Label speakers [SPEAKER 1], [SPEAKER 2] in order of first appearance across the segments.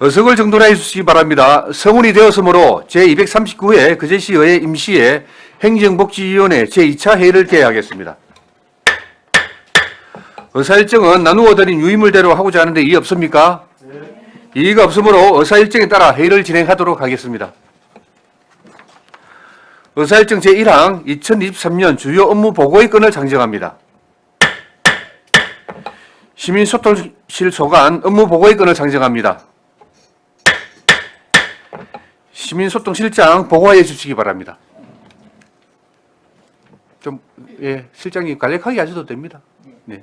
[SPEAKER 1] 어석을 정돈해 주시기 바랍니다. 성운이 되었으므로 제239회 거제시의회 임시회 행정복지위원회 제2차 회의를 개회하겠습니다. 의사일정은 나누어 드린 유의물대로 하고자 하는데 이의 없습니까? 네. 이의가 없으므로 의사일정에 따라 회의를 진행하도록 하겠습니다. 의사일정 제1항 2023년 주요 업무 보고의 건을 상정합니다. 시민소통실 소관 업무 보고의 건을 상정합니다. 시민소통실장 보고하여 주시기 바랍니다. 실장님 간략하게 하셔도 됩니다. 네.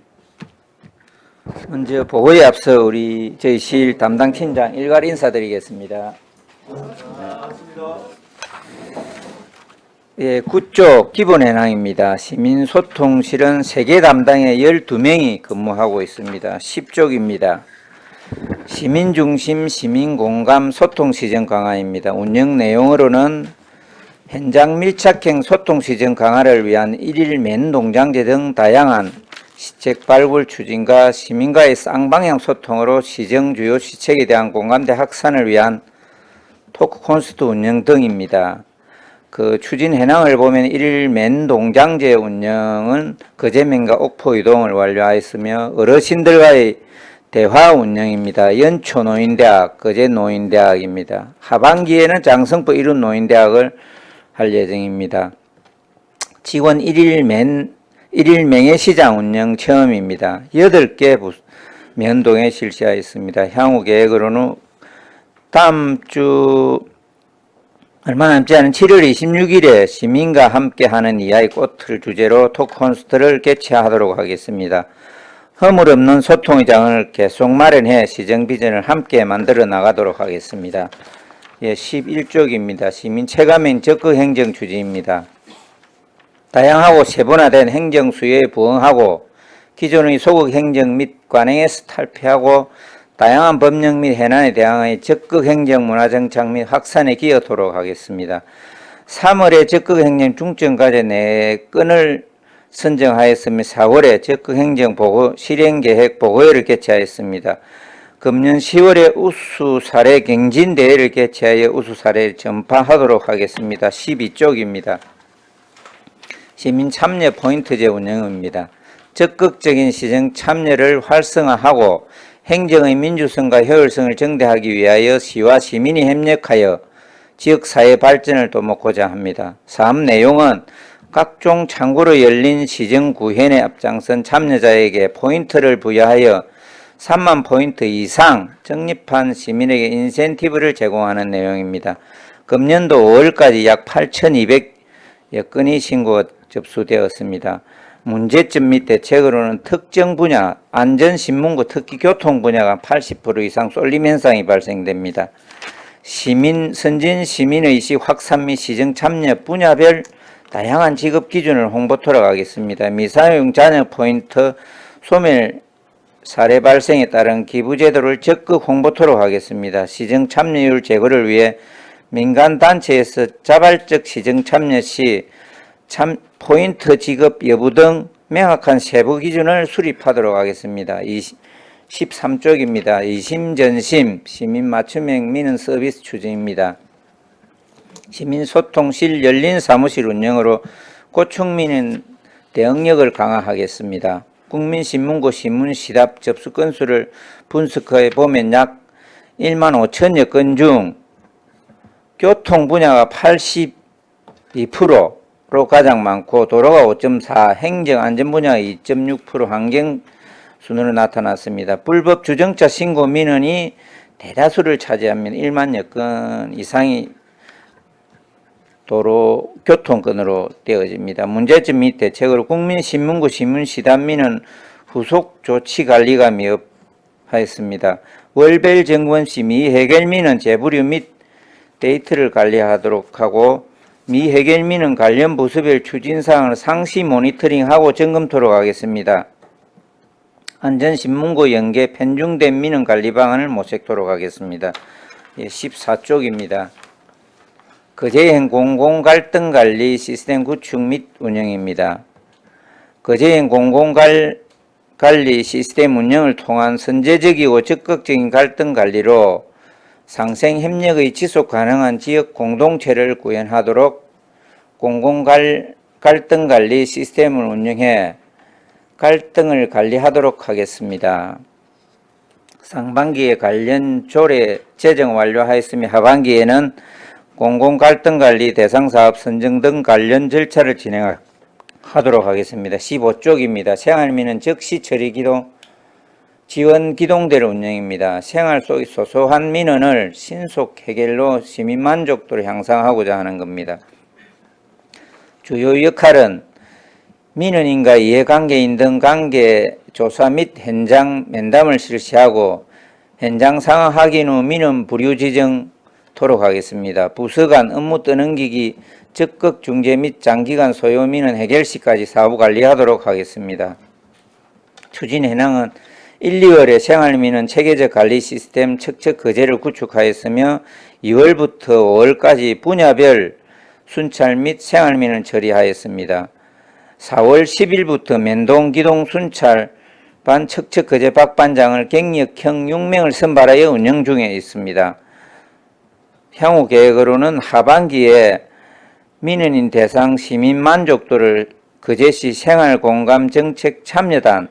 [SPEAKER 2] 먼저 보고에 앞서 저희 실 담당 팀장 일괄 인사드리겠습니다. 예, 9쪽 기본 현황입니다. 시민소통실은 3개 담당에 12명이 근무하고 있습니다. 10쪽입니다. 시민중심 시민공감 소통시정 강화입니다. 운영 내용으로는 현장 밀착형 소통시정 강화를 위한 일일 맨동장제 등 다양한 시책 발굴 추진과 시민과의 쌍방향 소통으로 시정 주요 시책에 대한 공감대 확산을 위한 토크 콘서트 운영 등입니다. 그 추진 현황을 보면 일일 맨동장제 운영은 거제면과 옥포 이동을 완료하였으며 어르신들과의 대화 운영입니다. 연초노인대학, 거제노인대학입니다. 하반기에는 장성포 이룬노인대학을 할 예정입니다. 직원 일일 명예시장 운영 처음입니다. 8개 면동에 실시하였습니다. 향후 계획으로는 다음 주 얼마 남지 않은 7월 26일에 시민과 함께하는 이야기 꽃을 주제로 토크 콘서트를 개최하도록 하겠습니다. 허물 없는 소통의 장을 계속 마련해 시정 비전을 함께 만들어 나가도록 하겠습니다. 11쪽입니다. 시민 체감형 적극 행정 추진입니다. 다양하고 세분화된 행정 수요에 부응하고 기존의 소극 행정 및 관행에서 탈피하고 다양한 법령 및 현안에 대항하여 적극 행정 문화 정착 및 확산에 기여하도록 하겠습니다. 3월에 적극 행정 중점 과제 4건을 선정하였으며 4월에 적극 행정 보고 실행 계획 보고회를 개최하였습니다. 금년 10월에 우수 사례 경진 대회를 개최하여 우수 사례를 전파하도록 하겠습니다. 12쪽입니다. 시민 참여 포인트제 운영입니다. 적극적인 시정 참여를 활성화하고 행정의 민주성과 효율성을 증대하기 위하여 시와 시민이 협력하여 지역사회 발전을 도모하고자 합니다. 사업 내용은 각종 창구로 열린 시정 구현에 앞장선 참여자에게 포인트를 부여하여 3만 포인트 이상 적립한 시민에게 인센티브를 제공하는 내용입니다. 금년도 5월까지 약 8,200여 건이 신고 접수되었습니다. 문제점 및 대책으로는 특정 분야, 안전신문고 특히 교통 분야가 80% 이상 쏠림 현상이 발생됩니다. 선진 시민의식 확산 및 시정 참여 분야별 다양한 지급 기준을 홍보토록 하겠습니다. 미사용 자녀 포인트 소멸 사례 발생에 따른 기부제도를 적극 홍보토록 하겠습니다. 시정 참여율 제고를 위해 민간단체에서 자발적 시정 참여 시 포인트 지급 여부 등 명확한 세부 기준을 수립하도록 하겠습니다. 13쪽입니다. 이심전심 시민 맞춤형 민원 서비스 추진입니다. 시민소통실 열린 사무실 운영으로 고충민원 대응력을 강화하겠습니다. 국민신문고 신문시답 접수 건수를 분석해 보면 약 1만 5천여 건 중 교통 분야가 82%로 가장 많고 도로가 5.4, 행정안전 분야가 2.6%, 환경 순으로 나타났습니다. 불법 주정차 신고 민원이 대다수를 차지합니다. 1만여 건 이상이 도로 교통건으로 되어집니다. 문제점 및 대책으로 국민신문고 신문시단민은 후속 조치 관리가 미흡하였습니다. 월별 점검시 미해결민은 재부류 및 데이터를 관리하도록 하고 미해결민은 관련 부서별 추진사항을 상시 모니터링하고 점검토록 하겠습니다. 안전신문고 연계 편중된 민원 관리 방안을 모색토록 하겠습니다. 14쪽입니다. 거제행 공공갈등관리 시스템 구축 및 운영입니다. 거제행 공공관리 시스템 운영을 통한 선제적이고 적극적인 갈등관리로 상생 협력의 지속 가능한 지역 공동체를 구현하도록 갈등 관리 시스템을 운영해 갈등을 관리하도록 하겠습니다. 상반기에 관련 조례 제정 완료하였으며 하반기에는 공공갈등관리 대상사업 선정 등 관련 절차를 진행하도록 하겠습니다. 15쪽입니다. 생활민원 즉시 처리 기동 지원 기동대를 운영입니다. 생활 속의 소소한 민원을 신속 해결로 시민 만족도를 향상하고자 하는 겁니다. 주요 역할은 민원인과 이해관계인 등 관계 조사 및 현장 면담을 실시하고 현장 상황 확인 후 민원 부류 지정토록 하겠습니다. 부서 간 업무 떠넘기기 적극 중재 및 장기간 소요 민원 해결 시까지 사후 관리하도록 하겠습니다. 추진 현황은 1, 2월에 생활민원 체계적 관리 시스템 척척 거제를 구축하였으며 2월부터 5월까지 분야별 순찰 및 생활민원 처리하였습니다. 4월 10일부터 면동 기동 순찰 반 척척 거제 박 반장을 경력형 6명을 선발하여 운영 중에 있습니다. 향후 계획으로는 하반기에 민원인 대상 시민 만족도를 거제시 생활공감정책 참여단을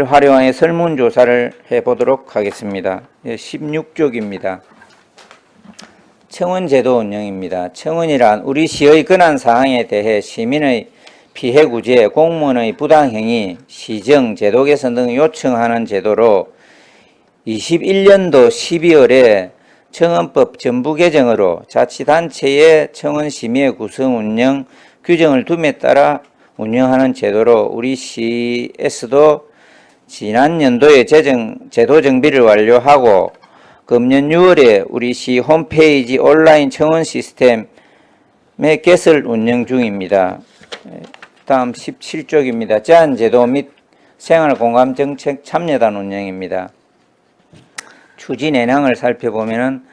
[SPEAKER 2] 활용하여 설문조사를 해보도록 하겠습니다. 16쪽입니다. 청원제도 운영입니다. 청원이란 우리 시의 권한사항에 대해 시민의 피해 구제, 공무원의 부당행위, 시정, 제도 개선 등 요청하는 제도로 21년도 12월에 청원법 전부 개정으로 자치단체의 청원심의 구성 운영 규정을 둠에 따라 운영하는 제도로 우리 시에서도 지난 연도에 제도 정비를 완료하고 금년 6월에 우리 시 홈페이지 온라인 청원 시스템의 개설 운영 중입니다. 다음 17쪽입니다. 제한제도 및 생활공감정책 참여단 운영입니다. 추진 현황을 살펴보면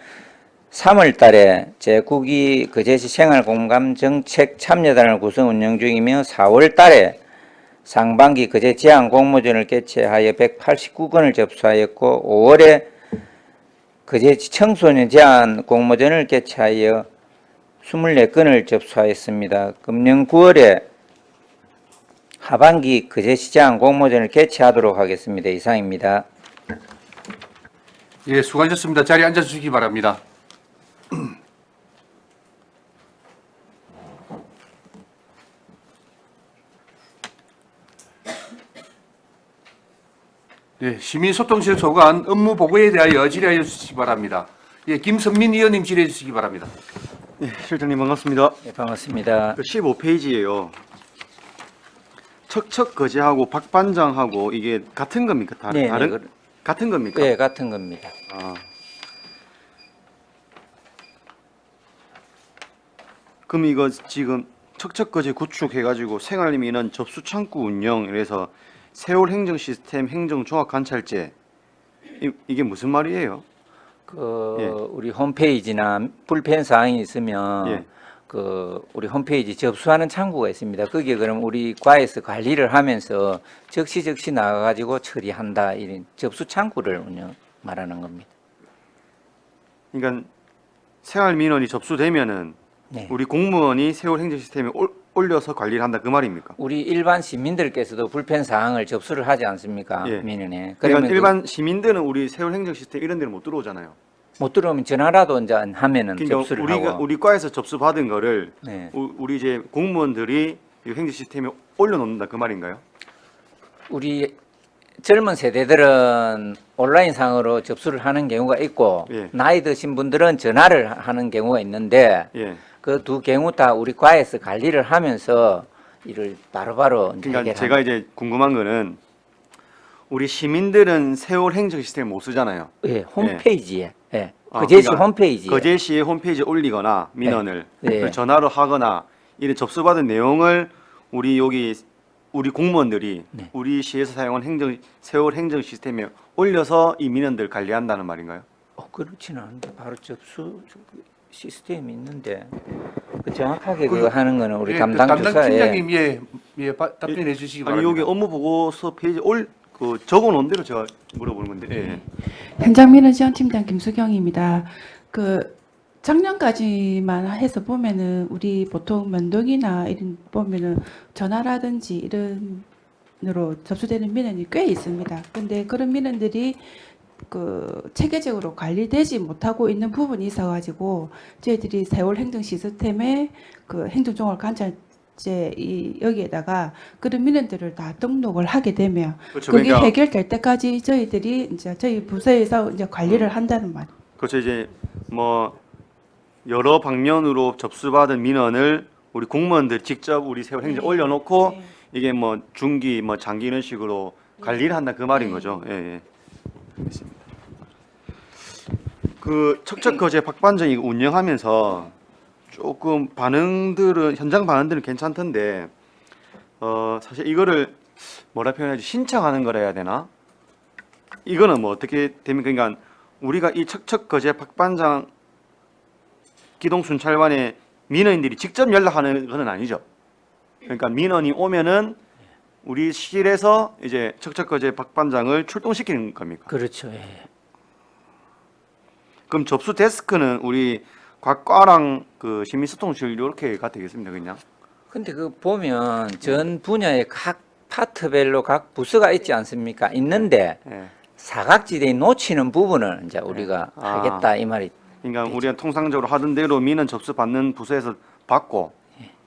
[SPEAKER 2] 3월 달에 제9기 거제시 생활공감정책 참여단을 구성 운영 중이며 4월 달에 상반기 거제 제한 공모전을 개최하여 189건을 접수하였고 5월에 거제시 청소년 제한 공모전을 개최하여 24건을 접수하였습니다. 금년 9월에 하반기 거제시장 공모전을 개최하도록 하겠습니다. 이상입니다.
[SPEAKER 1] 예, 수고하셨습니다. 자리에 앉아주시기 바랍니다. 네, 시민소통실 소관 업무 보고에 대하여 질의하여 주시기 바랍니다. 예, 김선민 의원님 질의해 주시기 바랍니다.
[SPEAKER 3] 네, 실장님 반갑습니다.
[SPEAKER 2] 네, 반갑습니다.
[SPEAKER 3] 15페이지예요. 척척 거제하고 박 반장하고 이게 같은 겁니까?
[SPEAKER 2] 네,
[SPEAKER 3] 다른 같은 겁니까?
[SPEAKER 2] 네, 같은 겁니다.
[SPEAKER 3] 아. 그럼 이거 지금 척척 거제 구축해가지고 생활민원 접수 창구 운영 이래서 세월 행정 시스템 행정 종합 관찰제 이게 무슨 말이에요? 예.
[SPEAKER 2] 우리 홈페이지나 불편 사항이 있으면
[SPEAKER 3] 예.
[SPEAKER 2] 우리 홈페이지 접수하는 창구가 있습니다. 거기에 그럼 우리 과에서 관리를 하면서 적시 나가가지고 처리한다 이런 접수 창구를 말하는 겁니다.
[SPEAKER 3] 그러니까 생활민원이 접수되면은
[SPEAKER 2] 네.
[SPEAKER 3] 우리 공무원이 세월 행정 시스템에 올려서 관리를 한다 그 말입니까?
[SPEAKER 2] 우리 일반 시민들께서도 불편 사항을 접수를 하지 않습니까?
[SPEAKER 3] 예.
[SPEAKER 2] 민원에.
[SPEAKER 3] 그러니까
[SPEAKER 2] 그러면
[SPEAKER 3] 일반 시민들은 우리 세월 행정 시스템 이런 데는 못 들어오잖아요.
[SPEAKER 2] 못 들어오면 전화라도 이제 하면은
[SPEAKER 3] 그러니까
[SPEAKER 2] 접수를 하고.
[SPEAKER 3] 우리 과에서 접수 받은 거를
[SPEAKER 2] 네.
[SPEAKER 3] 우리 이제 공무원들이 이 행정 시스템에 올려놓는다 그 말인가요?
[SPEAKER 2] 우리 젊은 세대들은 온라인상으로 접수를 하는 경우가 있고
[SPEAKER 3] 예.
[SPEAKER 2] 나이 드신 분들은 전화를 하는 경우가 있는데
[SPEAKER 3] 예.
[SPEAKER 2] 그 두 경우 다 우리 과에서 관리를 하면서 이를 바로바로
[SPEAKER 3] 그러니까
[SPEAKER 2] 해결하는.
[SPEAKER 3] 제가 이제 궁금한 거는 우리 시민들은 세월 행정 시스템 못 쓰잖아요.
[SPEAKER 2] 예, 홈페이지에. 예.
[SPEAKER 3] 아,
[SPEAKER 2] 거제시
[SPEAKER 3] 그러니까
[SPEAKER 2] 홈페이지에.
[SPEAKER 3] 거제시의 홈페이지에 올리거나 민원을
[SPEAKER 2] 네.
[SPEAKER 3] 그걸 전화로 하거나 이런 접수받은 내용을 우리 공무원들이
[SPEAKER 2] 네.
[SPEAKER 3] 우리 시에서 사용한 세월 행정 시스템에 올려서 이 민원들 관리한다는 말인가요?
[SPEAKER 2] 그렇지는 않은데 바로 접수 시스템이 있는데 정확하게 그거 하는 거는 우리
[SPEAKER 1] 예,
[SPEAKER 2] 담당
[SPEAKER 1] 담당
[SPEAKER 2] 조사에.
[SPEAKER 1] 팀장님 답변해 주시기
[SPEAKER 3] 아니
[SPEAKER 1] 바랍니다.
[SPEAKER 3] 여기 업무 보고서 페이지 그 적어놓은 대로 제가 물어보는 건데. 예.
[SPEAKER 4] 현장민원지원팀장 김수경입니다. 그 작년까지만 해서 보면은 우리 보통 면동이나 이런 보면은 전화라든지 이런으로 접수되는 민원이 꽤 있습니다. 근데 그런 민원들이 그 체계적으로 관리되지 못하고 있는 부분이 있어가지고 저희들이 세월 행정 시스템에 그 행정종합 관찰제 여기에다가 그런 민원들을 다 등록을 하게 되면
[SPEAKER 3] 그렇죠.
[SPEAKER 4] 그게
[SPEAKER 3] 그러니까
[SPEAKER 4] 해결될 때까지 저희들이 이제 저희 부서에서 이제 관리를 한다는 말.
[SPEAKER 3] 그렇죠. 이제 뭐 여러 방면으로 접수받은 민원을 우리 공무원들 직접 우리 세월 행정 올려놓고
[SPEAKER 4] 네.
[SPEAKER 3] 이게 뭐 중기, 뭐 장기 이런 식으로 관리를 한다 그 말인
[SPEAKER 4] 네.
[SPEAKER 3] 거죠. 예, 예. 알겠습니다. 그 척척거제 박반장 이거 운영하면서 조금 반응들은 현장 반응들은 괜찮던데 사실 이거를 뭐라 표현하지 신청하는 거라 해야 되나? 이거는 뭐 어떻게 됩니까? 그러니까 우리가 이 척척거제 박반장 기동순찰관에 민원인들이 직접 연락하는 건 아니죠. 그러니까 민원이 오면은 우리 실에서 이제 척척거제 박반장을 출동시키는 겁니까?
[SPEAKER 2] 그렇죠. 예.
[SPEAKER 3] 그럼 접수 데스크는 우리 각 과랑 그 시민소통실 이렇게가 되겠습니다, 그냥?
[SPEAKER 2] 근데 그 보면 전 분야의 각 파트별로 각 부서가 있지 않습니까? 있는데
[SPEAKER 3] 예.
[SPEAKER 2] 사각지대에 놓치는 부분을 이제 우리가
[SPEAKER 3] 아.
[SPEAKER 2] 하겠다 이 말이.
[SPEAKER 3] 그러니까 우리가 통상적으로 하던 대로 민원 접수 받는 부서에서 받고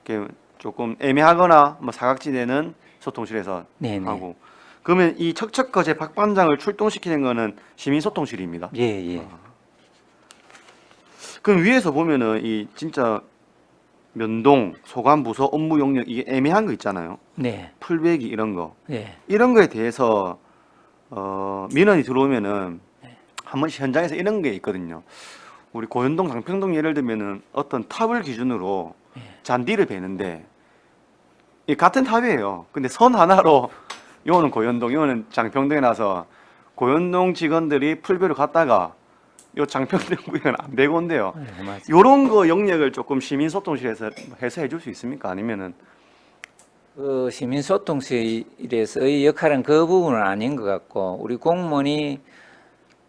[SPEAKER 3] 이렇게 조금 애매하거나 뭐 사각지대는 소통실에서
[SPEAKER 2] 네네.
[SPEAKER 3] 하고 그러면 이 척척거제 박반장을 출동시키는 거는 시민소통실입니다.
[SPEAKER 2] 예, 예.
[SPEAKER 3] 그럼 위에서 보면은 이 진짜 면동, 소관부서 업무 용역 이게 애매한 거 있잖아요.
[SPEAKER 2] 네.
[SPEAKER 3] 풀베기 이런 거.
[SPEAKER 2] 예.
[SPEAKER 3] 이런 거에 대해서 민원이 들어오면은 한 번씩 현장에서 이런 게 있거든요. 우리 고현동, 장평동 예를 들면은 어떤 탑을 기준으로 잔디를 베는데 이 같은 탑이에요. 근데 선 하나로 요거는 고현동, 요거는 장평동에 나서 고현동 직원들이 풀베를 갔다가 요 장평동 구역은 안 베고 온대요.
[SPEAKER 2] 네, 맞아요.
[SPEAKER 3] 요런 거 영역을 조금 시민소통실에서 해서 해줄 수 있습니까? 아니면은
[SPEAKER 2] 그 시민소통실에서의 역할은 그 부분은 아닌 것 같고 우리 공무원이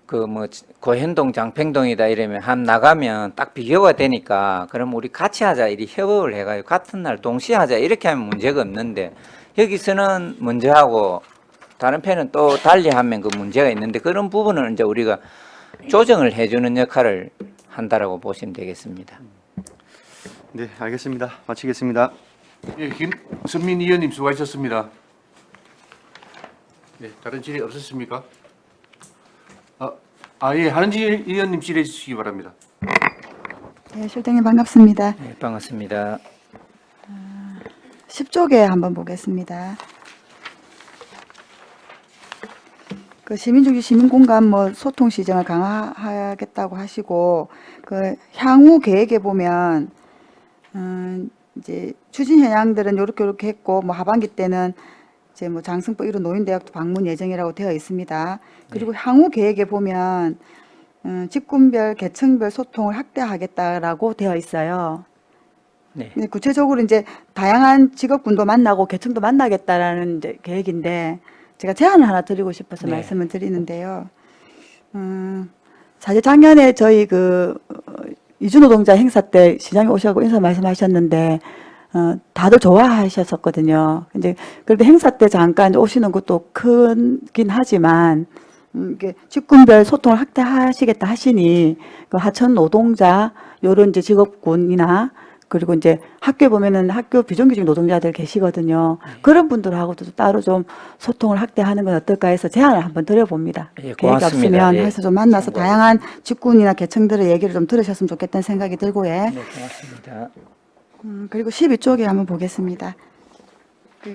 [SPEAKER 2] 그 뭐 고현동 장평동이다 이러면 한 나가면 딱 비교가 되니까 그럼 우리 같이 하자 이리 협업을 해가지고 같은 날 동시에 하자 이렇게 하면 문제가 없는데 여기서는 먼저 하고 다른 편은 또 달리 하면 그 문제가 있는데 그런 부분은 이제 우리가 조정을 해주는 역할을 한다라고 보시면 되겠습니다.
[SPEAKER 3] 네, 알겠습니다. 마치겠습니다.
[SPEAKER 1] 예, 김선민 의원님 수고하셨습니다. 네, 다른 질의 없었습니까? 예, 한은지 의원님 질의해 주시기 바랍니다.
[SPEAKER 5] 네, 실장님 반갑습니다.
[SPEAKER 2] 네, 반갑습니다.
[SPEAKER 5] 10쪽에 한번 보겠습니다. 그 시민중심 시민공감 뭐 소통 시정을 강화하겠다고 하시고 그 향후 계획에 보면 이제 추진 현황들은 요렇게 했고 뭐 하반기 때는 이제 뭐 장승법 이런 노인대학도 방문 예정이라고 되어 있습니다. 그리고 향후 계획에 보면 직군별 계층별 소통을 확대하겠다라고 되어 있어요.
[SPEAKER 2] 네.
[SPEAKER 5] 근데 구체적으로 이제 다양한 직업군도 만나고 계층도 만나겠다라는 이제 계획인데 제가 제안을 하나 드리고 싶어서
[SPEAKER 2] 네.
[SPEAKER 5] 말씀을 드리는데요. 사실 작년에 저희 이주노동자 행사 때 시장에 오셔서 인사 말씀하셨는데 다들 좋아하셨었거든요. 이제 그래도 행사 때 잠깐 오시는 것도 크긴 하지만 이게 직군별 소통을 확대하시겠다 하시니 그 하천 노동자 요런 이제 직업군이나 그리고 이제 학교에 보면은 학교 비정규직 노동자들 계시거든요. 그런 분들하고도 따로 좀 소통을 확대하는 건 어떨까 해서 제안을 한번 드려봅니다.
[SPEAKER 2] 예,
[SPEAKER 5] 계획이
[SPEAKER 2] 고맙습니다.
[SPEAKER 5] 없으면
[SPEAKER 2] 예.
[SPEAKER 5] 해서 좀 만나서
[SPEAKER 2] 참고하겠습니다.
[SPEAKER 5] 다양한 직군이나 계층들의 얘기를 좀 들으셨으면 좋겠다는 생각이 들고 예.
[SPEAKER 2] 네, 고맙습니다.
[SPEAKER 5] 그리고 12쪽에 한번 보겠습니다.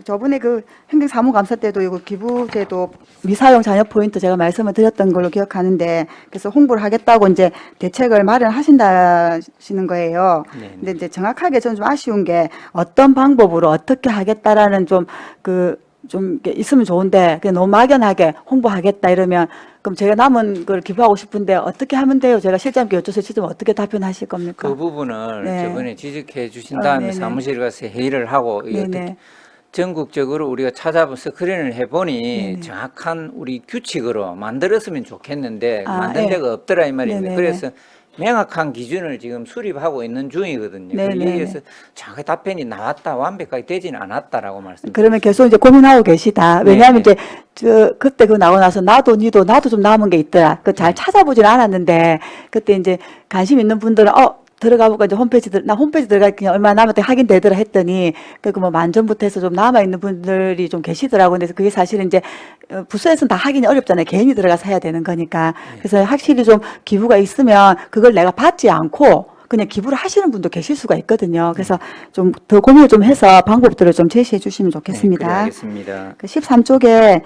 [SPEAKER 5] 저번에 그 행정사무감사 때도 이거 기부제도 미사용 자녀 포인트 제가 말씀을 드렸던 걸로 기억하는데 그래서 홍보를 하겠다고 이제 대책을 마련하신다시는 거예요.
[SPEAKER 2] 네.
[SPEAKER 5] 근데 이제 정확하게 저는 좀 아쉬운 게 어떤 방법으로 어떻게 하겠다라는 좀 이렇게 있으면 좋은데 그냥 너무 막연하게 홍보하겠다 이러면 그럼 제가 남은 걸 기부하고 싶은데 어떻게 하면 돼요? 제가 실장님께 여쭤서 실장 어떻게 답변하실 겁니까?
[SPEAKER 2] 그 부분을
[SPEAKER 5] 네.
[SPEAKER 2] 저번에 지적해 주신 다음에
[SPEAKER 5] 네네.
[SPEAKER 2] 사무실 가서 회의를 하고 이게
[SPEAKER 5] 네네.
[SPEAKER 2] 어떻게 전국적으로 우리가 찾아본 스크린을 해보니
[SPEAKER 5] 네네.
[SPEAKER 2] 정확한 우리 규칙으로 만들었으면 좋겠는데
[SPEAKER 5] 아,
[SPEAKER 2] 만든
[SPEAKER 5] 예.
[SPEAKER 2] 데가 없더라 이 말입니다.
[SPEAKER 5] 네네네.
[SPEAKER 2] 그래서 명확한 기준을 지금 수립하고 있는 중이거든요.
[SPEAKER 5] 네네네.
[SPEAKER 2] 거기에 의해서 정확히 답변이 나왔다, 완벽하게 되지는 않았다라고 말씀드립니다.
[SPEAKER 5] 그러면 계속 이제 고민하고 계시다. 왜냐하면
[SPEAKER 2] 네.
[SPEAKER 5] 이제 그때 그거 나오고 나서 나도 좀 남은 게 있더라. 그 잘 찾아보진 않았는데 그때 이제 관심 있는 분들은 들어가 보니까 이제 홈페이지 들어가 그냥 얼마 남았다 확인되더라 했더니 그 뭐 만전부터 해서 좀 남아 있는 분들이 좀 계시더라고요. 그래서 그게 사실은 이제 부서에서는 다 확인이 어렵잖아요. 개인이 들어가서 해야 되는 거니까. 그래서 확실히 좀 기부가 있으면 그걸 내가 받지 않고 그냥 기부를 하시는 분도 계실 수가 있거든요. 그래서 좀 더 고민을 좀 해서 방법들을 좀 제시해 주시면 좋겠습니다.
[SPEAKER 2] 네, 그래 알겠습니다.
[SPEAKER 5] 그 13쪽에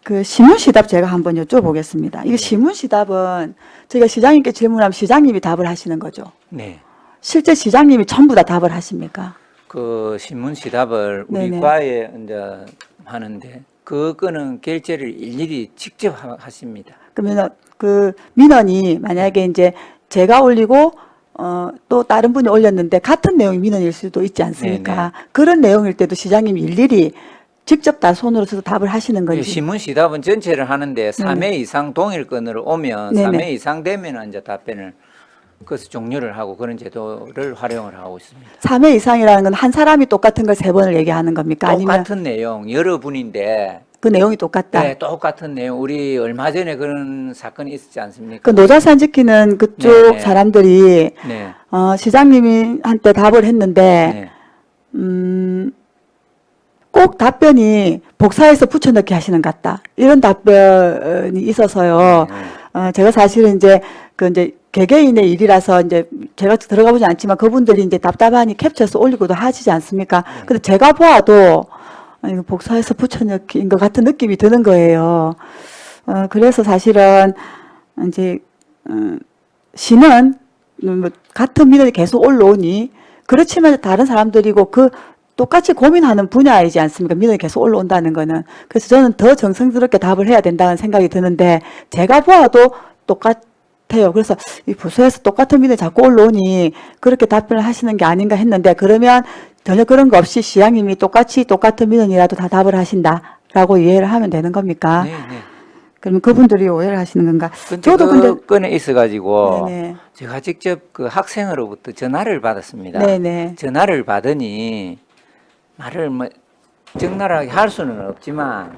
[SPEAKER 5] 그 시문시답 제가 한번 여쭤보겠습니다. 이게 시문시답은 저희가 시장님께 질문하면 시장님이 답을 하시는 거죠.
[SPEAKER 2] 네.
[SPEAKER 5] 실제 시장님이 전부 다 답을 하십니까?
[SPEAKER 2] 그 신문 시답을 우리
[SPEAKER 5] 네네.
[SPEAKER 2] 과에 이제 하는데 그거는 결제를 일일이 직접 하십니다.
[SPEAKER 5] 그러면 그 민원이 만약에 이제 제가 올리고 또 다른 분이 올렸는데 같은 내용이 민원일 수도 있지 않습니까?
[SPEAKER 2] 네네.
[SPEAKER 5] 그런 내용일 때도 시장님이 일일이 직접 다 손으로 써서 답을 하시는 건지.
[SPEAKER 2] 신문 시답은 전체를 하는데 3회 이상 동일 건으로 오면
[SPEAKER 5] 네네.
[SPEAKER 2] 3회 이상 되면 이제 답변을 그래서 종료를 하고 그런 제도를 활용을 하고 있습니다.
[SPEAKER 5] 3회 이상이라는 건 한 사람이 똑같은 걸 3번을 얘기하는 겁니까? 아니면
[SPEAKER 2] 똑같은 내용 여러 분인데
[SPEAKER 5] 그 내용이 똑같다?
[SPEAKER 2] 네, 똑같은 내용. 우리 얼마 전에 그런 사건이 있었지 않습니까?
[SPEAKER 5] 그 노자산 지키는 그쪽
[SPEAKER 2] 네네.
[SPEAKER 5] 사람들이
[SPEAKER 2] 네.
[SPEAKER 5] 시장님이 한테 답을 했는데
[SPEAKER 2] 네.
[SPEAKER 5] 꼭 답변이 복사해서 붙여넣기 하시는 것 같다. 이런 답변이 있어서요.
[SPEAKER 2] 네.
[SPEAKER 5] 제가 사실은 이제 개개인의 일이라서 이제 제가 들어가 보지 않지만 그분들이 이제 답답하니 캡처해서 올리고도 하시지 않습니까? 근데 제가 보아도 이거 복사해서 붙여넣기인 것 같은 느낌이 드는 거예요. 그래서 사실은 이제 시는 뭐 같은 민원이 계속 올라오니 그렇지만 다른 사람들이고 그 똑같이 고민하는 분야이지 않습니까? 민원이 계속 올라온다는 거는. 그래서 저는 더 정성스럽게 답을 해야 된다는 생각이 드는데 제가 보아도 똑같아요. 그래서 이 부서에서 똑같은 민원이 자꾸 올라오니 그렇게 답변을 하시는 게 아닌가 했는데 그러면 전혀 그런 거 없이 시장님이 똑같은 민원이라도 다 답을 하신다라고 이해를 하면 되는 겁니까?
[SPEAKER 2] 네, 네.
[SPEAKER 5] 그러면 그분들이 오해를 하시는 건가?
[SPEAKER 2] 저도 그 건에 있어가지고
[SPEAKER 5] 네네.
[SPEAKER 2] 제가 직접 그 학생으로부터 전화를 받았습니다.
[SPEAKER 5] 네네.
[SPEAKER 2] 전화를 받으니 말을 뭐 적나라하게 할 수는 없지만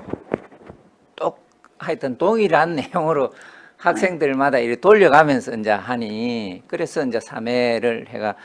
[SPEAKER 2] 하여튼 동일한 내용으로 학생들마다 이렇게 돌려가면서 이제 하니 그래서 이제 3회를 해가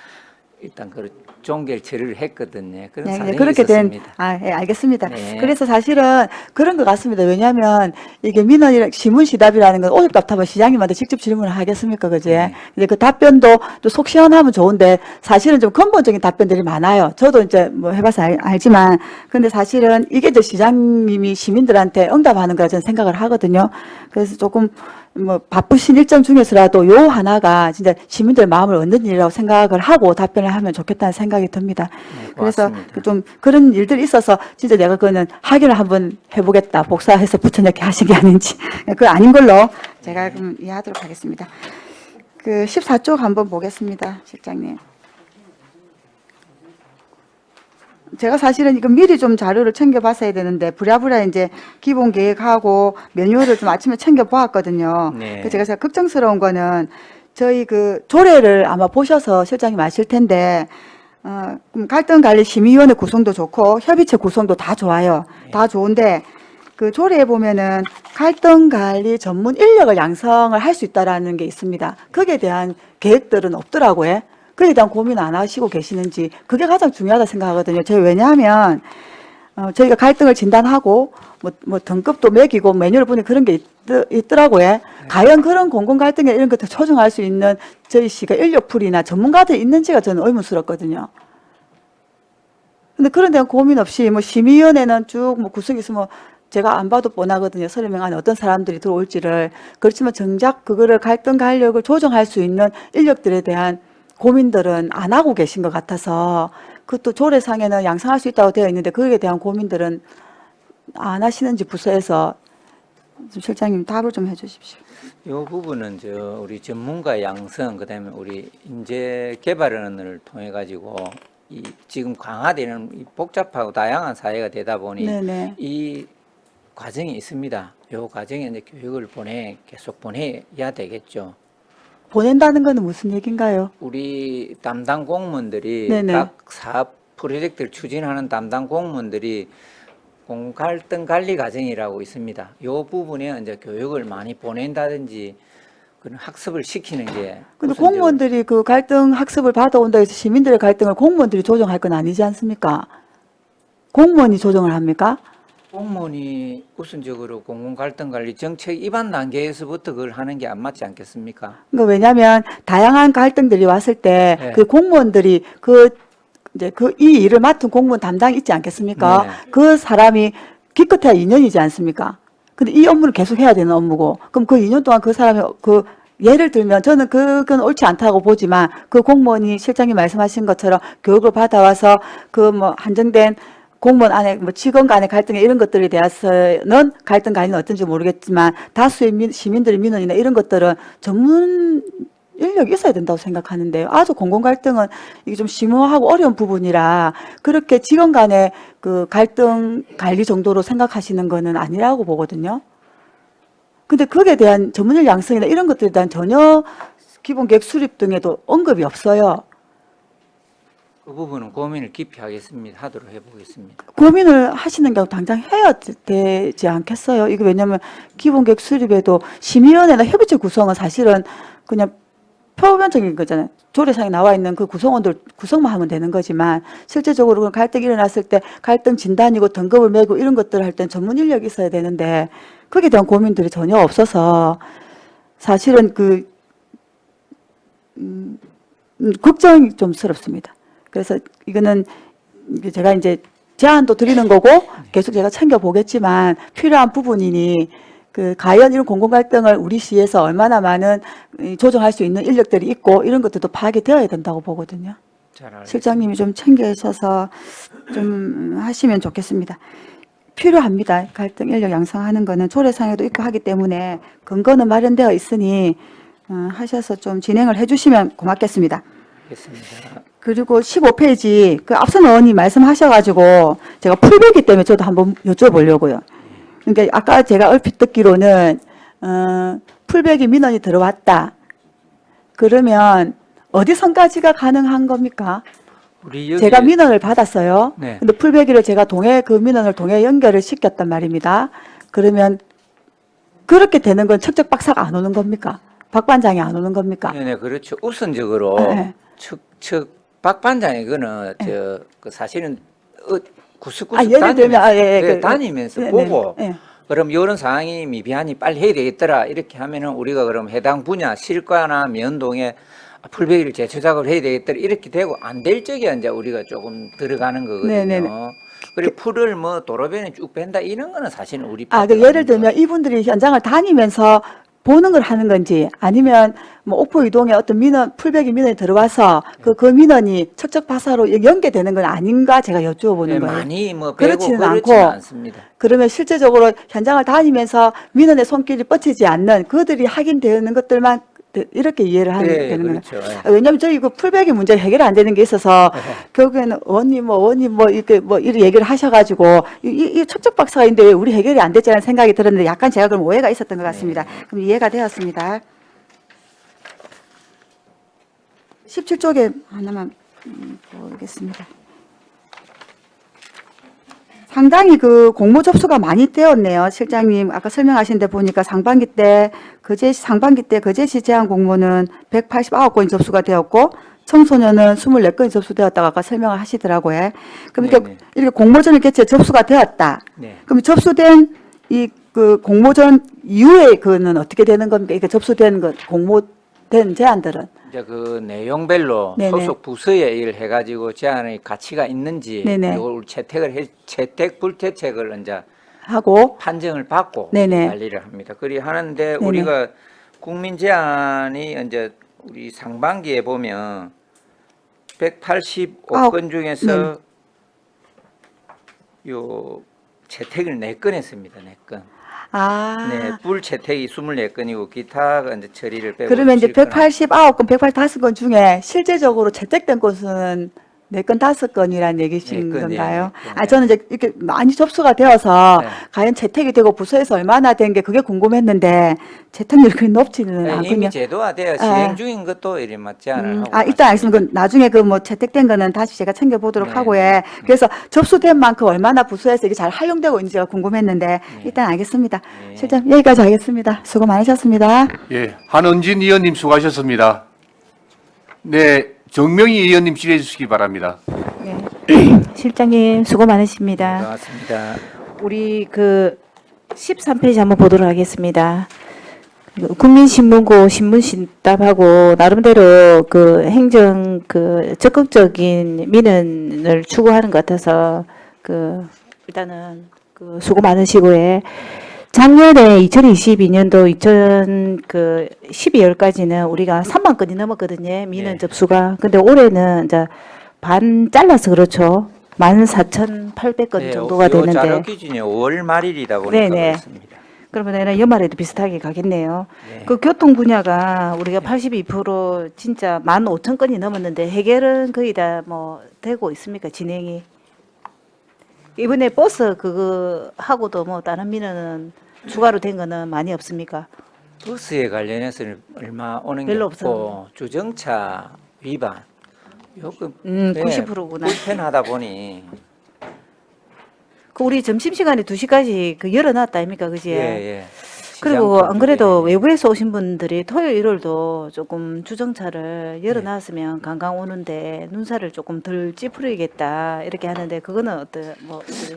[SPEAKER 2] 일단 그 종결 처리를 했거든요. 그런
[SPEAKER 5] 네,
[SPEAKER 2] 사정이
[SPEAKER 5] 그렇게
[SPEAKER 2] 있었습니다.
[SPEAKER 5] 예, 알겠습니다.
[SPEAKER 2] 네.
[SPEAKER 5] 그래서 사실은 그런 것 같습니다. 왜냐하면 이게 민원이랑 시문시답이라는 건 오죽답답한 시장님한테 직접 질문을 하겠습니까, 그제?
[SPEAKER 2] 네.
[SPEAKER 5] 이제 그 답변도 또 속 시원하면 좋은데 사실은 좀 근본적인 답변들이 많아요. 저도 이제 뭐 해봐서 알지만, 근데 사실은 이게 이제 시장님이 시민들한테 응답하는 거라 저는 생각을 하거든요. 그래서 조금 뭐 바쁘신 일정 중에서라도 요 하나가 진짜 시민들 마음을 얻는 일이라고 생각을 하고 답변을 하면 좋겠다는 생각이 듭니다.
[SPEAKER 2] 네,
[SPEAKER 5] 그래서
[SPEAKER 2] 고맙습니다.
[SPEAKER 5] 좀 그런 일들이 있어서 진짜 내가 그거는 확인을 한번 해보겠다. 복사해서 붙여넣기 하신 게 아닌지. 그거 아닌 걸로 제가 그럼 이해하도록 하겠습니다. 그 14쪽 한번 보겠습니다. 실장님. 제가 사실은 이거 미리 좀 자료를 챙겨봤어야 되는데 부랴부랴 이제 기본 계획하고 매뉴얼을 좀 아침에 챙겨보았거든요.
[SPEAKER 2] 네.
[SPEAKER 5] 그래서 제가 걱정스러운 거는 저희 그 조례를 아마 보셔서 실장님 아실 텐데 그럼 갈등관리심의위원회 구성도 좋고 협의체 구성도 다 좋아요. 다 좋은데 그 조례에 보면은 갈등관리 전문 인력을 양성을 할 수 있다라는 게 있습니다. 거기에 대한 계획들은 없더라고요. 그에 대한 고민 안 하시고 계시는지 그게 가장 중요하다 생각하거든요. 제가 왜냐하면 저희가 갈등을 진단하고 뭐 등급도 매기고 매뉴얼 보니 그런 게 있더라고요. 과연 그런 공공 갈등에 이런 것들 조정할 수 있는 저희 시가 인력풀이나 전문가들이 있는지가 저는 의문스럽거든요. 근데 그런 데는 고민 없이 뭐 심의위원회는 쭉 뭐 구성이 있으면 제가 안 봐도 뻔하거든요. 30명 안에 어떤 사람들이 들어올지를. 그렇지만 정작 그거를 갈등 간력을 조정할 수 있는 인력들에 대한 고민들은 안 하고 계신 것 같아서 그것도 조례상에는 양성할 수 있다고 되어 있는데 거기에 대한 고민들은 안 하시는지 부서에서 좀 실장님 답을 좀 해주십시오.
[SPEAKER 2] 이 부분은 우리 전문가 양성 그다음에 우리 인재 개발원을 통해 가지고 이 지금 강화되는 이 복잡하고 다양한 사회가 되다 보니
[SPEAKER 5] 네네.
[SPEAKER 2] 이 과정이 있습니다. 요 과정에 이제 교육을 계속 보내야 되겠죠.
[SPEAKER 5] 보낸다는 거는 무슨 얘기인가요?
[SPEAKER 2] 우리 담당 공무원들이
[SPEAKER 5] 네네.
[SPEAKER 2] 각 사업 프로젝트를 추진하는 담당 공무원들이 공갈등 관리 과정이라고 있습니다. 요 부분에 이제 교육을 많이 보낸다든지 그런 학습을 시키는 게
[SPEAKER 5] 근데
[SPEAKER 2] 우선적으로
[SPEAKER 5] 공무원들이 그 갈등 학습을 받아온다 해서 시민들의 갈등을 공무원들이 조정할 건 아니지 않습니까? 공무원이 조정을 합니까?
[SPEAKER 2] 공무원이 우선적으로 공공갈등관리 정책 입안 단계에서부터 그걸 하는 게 안 맞지 않겠습니까?
[SPEAKER 5] 그러니까 왜냐하면 다양한 갈등들이 왔을 때
[SPEAKER 2] 네.
[SPEAKER 5] 그 공무원들이 이제 이 일을 맡은 공무원 담당이 있지 않겠습니까?
[SPEAKER 2] 네.
[SPEAKER 5] 그 사람이 기껏해야 2년이지 않습니까? 근데 이 업무를 계속 해야 되는 업무고, 그럼 그 2년 동안 그 사람이 예를 들면 저는 그건 옳지 않다고 보지만 그 공무원이 실장님 말씀하신 것처럼 교육을 받아와서 그 뭐 한정된 공무원 안에 뭐 직원 간의 갈등에 이런 것들에 대해서는 갈등 관리는 어떤지 모르겠지만 다수의 시민들의 민원이나 이런 것들은 전문 인력이 있어야 된다고 생각하는데요. 아주 공공 갈등은 이게 좀 심오하고 어려운 부분이라 그렇게 직원 간의 그 갈등 관리 정도로 생각하시는 거는 아니라고 보거든요. 근데 거기에 대한 전문인력 양성이나 이런 것들에 대한 전혀 기본 계획 수립 등에도 언급이 없어요.
[SPEAKER 2] 그 부분은 고민을 깊이 하도록 해보겠습니다.
[SPEAKER 5] 고민을 하시는 게 당장 해야 되지 않겠어요? 이게 왜냐면 기본 계획 수립에도 심의위원회나 협의체 구성은 사실은 그냥 표면적인 거잖아요. 조례상에 나와 있는 그 구성원들 구성만 하면 되는 거지만 실제적으로 그 갈등이 일어났을 때 갈등 진단이고 등급을 매고 이런 것들을 할 땐 전문 인력이 있어야 되는데 거기에 대한 고민들이 전혀 없어서 사실은 걱정이 좀 스럽습니다. 그래서 이거는 제가 이제 제안도 드리는 거고 계속 제가 챙겨보겠지만 필요한 부분이니 과연 이런 공공 갈등을 우리 시에서 얼마나 많은 조정할 수 있는 인력들이 있고 이런 것들도 파악이 되어야 된다고 보거든요.
[SPEAKER 2] 잘 알겠습니다.
[SPEAKER 5] 실장님이 좀 챙겨셔서 좀 하시면 좋겠습니다. 필요합니다. 갈등 인력 양성하는 거는 조례상에도 있고 하기 때문에 근거는 마련되어 있으니 하셔서 좀 진행을 해주시면 고맙겠습니다.
[SPEAKER 2] 알겠습니다.
[SPEAKER 5] 그리고 15페이지 그 앞선 의원이 말씀하셔가지고 제가 풀베기 때문에 저도 한번 여쭤보려고요. 그러니까 아까 제가 얼핏 듣기로는 풀베기 민원이 들어왔다. 그러면 어디 선까지가 가능한 겁니까?
[SPEAKER 2] 우리 여기
[SPEAKER 5] 제가 민원을 받았어요.
[SPEAKER 2] 네.
[SPEAKER 5] 근데 풀베기를 제가 그 민원을 동해 연결을 시켰단 말입니다. 그러면 그렇게 되는 건 척척 박사가 안 오는 겁니까? 박 반장이 안 오는 겁니까?
[SPEAKER 2] 네네 그렇죠. 우선적으로
[SPEAKER 5] 네.
[SPEAKER 2] 박 반장이 그는 그 사실은 구석구석
[SPEAKER 5] 예를
[SPEAKER 2] 다니면서,
[SPEAKER 5] 들면
[SPEAKER 2] 네, 다니면서
[SPEAKER 5] 네,
[SPEAKER 2] 보고
[SPEAKER 5] 네, 네.
[SPEAKER 2] 그럼 이런 상황이 미비하니 빨리 해야 되겠더라 이렇게 하면은 우리가 그럼 해당 분야 실과나 면동에 풀베기를 재초작을 해야 되겠더라 이렇게 되고 안 될 적에 이제 우리가 조금 들어가는 거거든요.
[SPEAKER 5] 네, 네, 네.
[SPEAKER 2] 그리고 풀을 뭐 도로변에 쭉 뺀다 이런 거는 사실은 우리
[SPEAKER 5] 그
[SPEAKER 2] 파트가
[SPEAKER 5] 예를
[SPEAKER 2] 아닌 것
[SPEAKER 5] 들면 이분들이 현장을 다니면서 보는 걸 하는 건지 아니면 뭐 옥포 이동에 어떤 풀베기 민원이 들어와서 그 민원이 척척 파사로 연계되는 건 아닌가 제가 여쭈어보는
[SPEAKER 2] 네,
[SPEAKER 5] 거예요.
[SPEAKER 2] 많이 뭐 빼고
[SPEAKER 5] 그렇지는
[SPEAKER 2] 그렇지는
[SPEAKER 5] 않고
[SPEAKER 2] 않습니다.
[SPEAKER 5] 그러면 실제적으로 현장을 다니면서 민원의 손길이 뻗치지 않는 그들이 확인되는 것들만 이렇게 이해를 하면
[SPEAKER 2] 네,
[SPEAKER 5] 되는 거예요.
[SPEAKER 2] 그렇죠. 네.
[SPEAKER 5] 왜냐하면 저희 그 풀베기 문제 해결 안 되는 게 있어서 결국에는 의원님 이렇게 이런 얘기를 하셔가지고 이 척척 박사가 있는데 왜 우리 해결이 안 됐지라는 생각이 들었는데 약간 제가 그럼 오해가 있었던 것 같습니다. 그럼 이해가 되었습니다. 17쪽에 하나만 보겠습니다. 상당히 그 공모 접수가 많이 되었네요. 실장님 아까 설명하신 데 보니까 상반기 때 거제시 제한 공모는 189건이 접수가 되었고 청소년은 24건이 접수되었다고 아까 설명을 하시더라고요. 그러니까
[SPEAKER 2] 네네.
[SPEAKER 5] 이렇게 공모전을 개최 접수가 되었다.
[SPEAKER 2] 네.
[SPEAKER 5] 그럼 접수된 그 공모전 이후에 그는 어떻게 되는 겁니까? 이렇게 접수된 공모된 제안들은
[SPEAKER 2] 이제 그 내용별로
[SPEAKER 5] 네네.
[SPEAKER 2] 소속 부서에 일 해가지고 제안의 가치가 있는지
[SPEAKER 5] 네네.
[SPEAKER 2] 이걸 채택 불채택을 이제
[SPEAKER 5] 하고
[SPEAKER 2] 판정을 받고
[SPEAKER 5] 네네.
[SPEAKER 2] 관리를 합니다. 그리 하는데 우리가 국민 제안이 이제 우리 상반기에 보면 185건 중에서 요 채택을 4건 했습니다. 4건. 네, 불채택이 24건이고 기타가 이제 처리를 빼고
[SPEAKER 5] 그러면 이제
[SPEAKER 2] 7건
[SPEAKER 5] 189건, 185건 중에 실제적으로 채택된 곳은 4건 5건이라는 얘기신
[SPEAKER 2] 4건,
[SPEAKER 5] 건가요?
[SPEAKER 2] 예,
[SPEAKER 5] 아, 저는 이제 이렇게 많이 접수가 되어서
[SPEAKER 2] 네.
[SPEAKER 5] 과연 채택이 되고 부서에서 얼마나 된 게 그게 궁금했는데 채택률이 그리 높지는
[SPEAKER 2] 네,
[SPEAKER 5] 않군요.
[SPEAKER 2] 이미 제도화되어 시행 중인 것도 이리 맞지 않을 하고
[SPEAKER 5] 일단 알겠습니다. 그 나중에 그 뭐 채택된 거는 다시 제가 챙겨보도록
[SPEAKER 2] 네,
[SPEAKER 5] 하고요.
[SPEAKER 2] 네.
[SPEAKER 5] 그래서 접수된 만큼 얼마나 부서에서 이게 잘 활용되고 있는지가 궁금했는데 일단 알겠습니다.
[SPEAKER 2] 네.
[SPEAKER 5] 실장 여기까지 하겠습니다. 수고 많으셨습니다.
[SPEAKER 1] 예, 한은진 의원님 수고하셨습니다. 네, 정명희 의원님 질의해 주시기 바랍니다.
[SPEAKER 6] 실장님 수고 많으십니다.
[SPEAKER 2] 반갑습니다.
[SPEAKER 6] 우리 그 13페이지 한번 보도록 하겠습니다. 그 국민신문고 신문신답하고 나름대로 그 행정 그 적극적인 민원을 추구하는 것 같아서 그 일단은 그 수고 많으시고요. 작년에 2022년도 12월까지는 우리가 3만 건이 넘었거든요. 민원
[SPEAKER 2] 네.
[SPEAKER 6] 접수가. 근데 올해는 이제 반 잘라서 그렇죠. 14,800건
[SPEAKER 2] 네,
[SPEAKER 6] 정도가
[SPEAKER 2] 요
[SPEAKER 6] 되는데.
[SPEAKER 2] 자료 기준이 5월 말일이다 보니까
[SPEAKER 6] 네네.
[SPEAKER 2] 그렇습니다.
[SPEAKER 6] 그러면 연말에도 비슷하게 가겠네요.
[SPEAKER 2] 네.
[SPEAKER 6] 그 교통 분야가 우리가 82% 진짜 15,000건이 넘었는데 해결은 거의 다 뭐 되고 있습니까? 진행이. 이번에 버스 그거 하고도 뭐 다른 민원은 추가로 된 거는 많이 없습니까?
[SPEAKER 2] 버스에 관련해서는 얼마 오는 게
[SPEAKER 6] 별로
[SPEAKER 2] 없고
[SPEAKER 6] 없어요.
[SPEAKER 2] 주정차 위반 요금
[SPEAKER 6] 90%구나.
[SPEAKER 2] 불편하다 보니
[SPEAKER 6] 그 우리 점심시간에 2시까지 그 열어놨다 아닙니까? 그지?
[SPEAKER 2] 예.
[SPEAKER 6] 그리고
[SPEAKER 2] 시장
[SPEAKER 6] 안 그래도
[SPEAKER 2] 쪽에.
[SPEAKER 6] 외부에서 오신 분들이 토요일, 일요일도 조금 주정차를 열어놨으면 관광 오는데 눈살을 조금 덜 찌푸리겠다 이렇게 하는데 그거는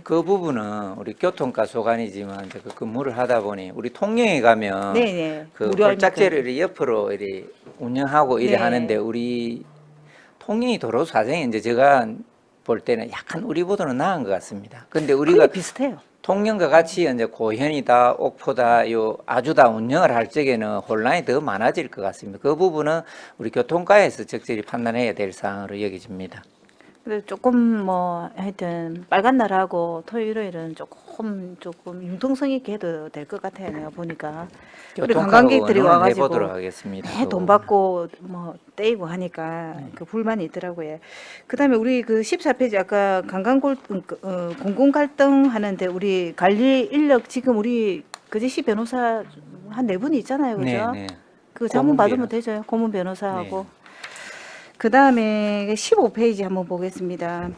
[SPEAKER 2] 그 부분은 우리 교통과 소관이지만 이제 그 근무를 하다 보니 우리 통영에 가면
[SPEAKER 6] 네네
[SPEAKER 2] 그
[SPEAKER 6] 무료합니까?
[SPEAKER 2] 홀짝제를 이렇게 옆으로 이렇게 운영하고 이래
[SPEAKER 6] 네.
[SPEAKER 2] 하는데 우리 통영이 도로 사정이 이제 제가 볼 때는 약간 우리보다는 나은 것 같습니다. 근데 우리가
[SPEAKER 6] 거의 비슷해요.
[SPEAKER 2] 통영과 같이 이제 고현이다, 옥포다, 요 아주다 운영을 할 적에는 혼란이 더 많아질 것 같습니다. 그 부분은 우리 교통과에서 적절히 판단해야 될 사항으로 여겨집니다.
[SPEAKER 6] 그래서 조금 뭐 하여튼 빨간 날하고 토요일, 일요일은 조금 융통성 있게 해도 될 것 같아요. 내가 보니까 우리 관광객들이 와가지고
[SPEAKER 2] 해보도록 하겠습니다.
[SPEAKER 6] 네, 돈 받고 뭐 떼이고 하니까 그 불만이 있더라고요. 그다음에 우리 그 14페이지 아까 공공 갈등 하는데 우리 관리 인력 지금 우리 그제시 변호사 한 4분이 있잖아요. 그죠?
[SPEAKER 2] 네.
[SPEAKER 6] 그 자문
[SPEAKER 2] 고문
[SPEAKER 6] 받으면
[SPEAKER 2] 변호사.
[SPEAKER 6] 되죠. 고문 변호사하고.
[SPEAKER 2] 네.
[SPEAKER 6] 그다음에 15페이지 한번 보겠습니다.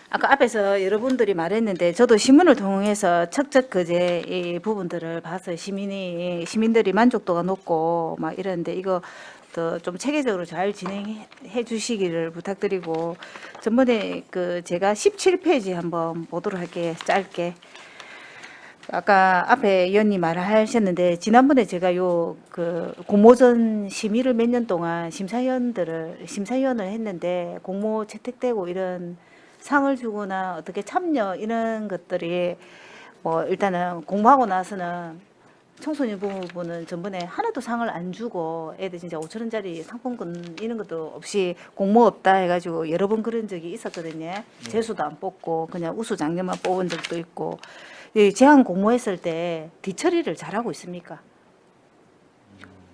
[SPEAKER 6] 아까 앞에서 여러분들이 말했는데 저도 신문을 통해서 척척 그제 이 부분들을 봐서 시민들이 만족도가 높고 막 이러는데 이거 더 좀 체계적으로 잘 진행해 주시기를 부탁드리고 전번에 그 제가 17페이지 한번 보도록 할게요. 짧게. 아까 앞에 의원님 말하셨는데 지난번에 제가 요 그 공모전 심의를 몇 년 동안 심사위원을 했는데 공모 채택되고 이런 상을 주거나 어떻게 참여 이런 것들이 뭐 일단은 공부하고 나서는 청소년 부분은 전번에 하나도 상을 안 주고 애들 진짜 5,000원짜리 상품권 이런 것도 없이 공모 없다 해가지고 여러 번 그런 적이 있었거든요. 재수도 안 뽑고 그냥 우수 장려만 뽑은 적도 있고. 이 제한 공모했을 때 뒤처리를 잘하고 있습니까?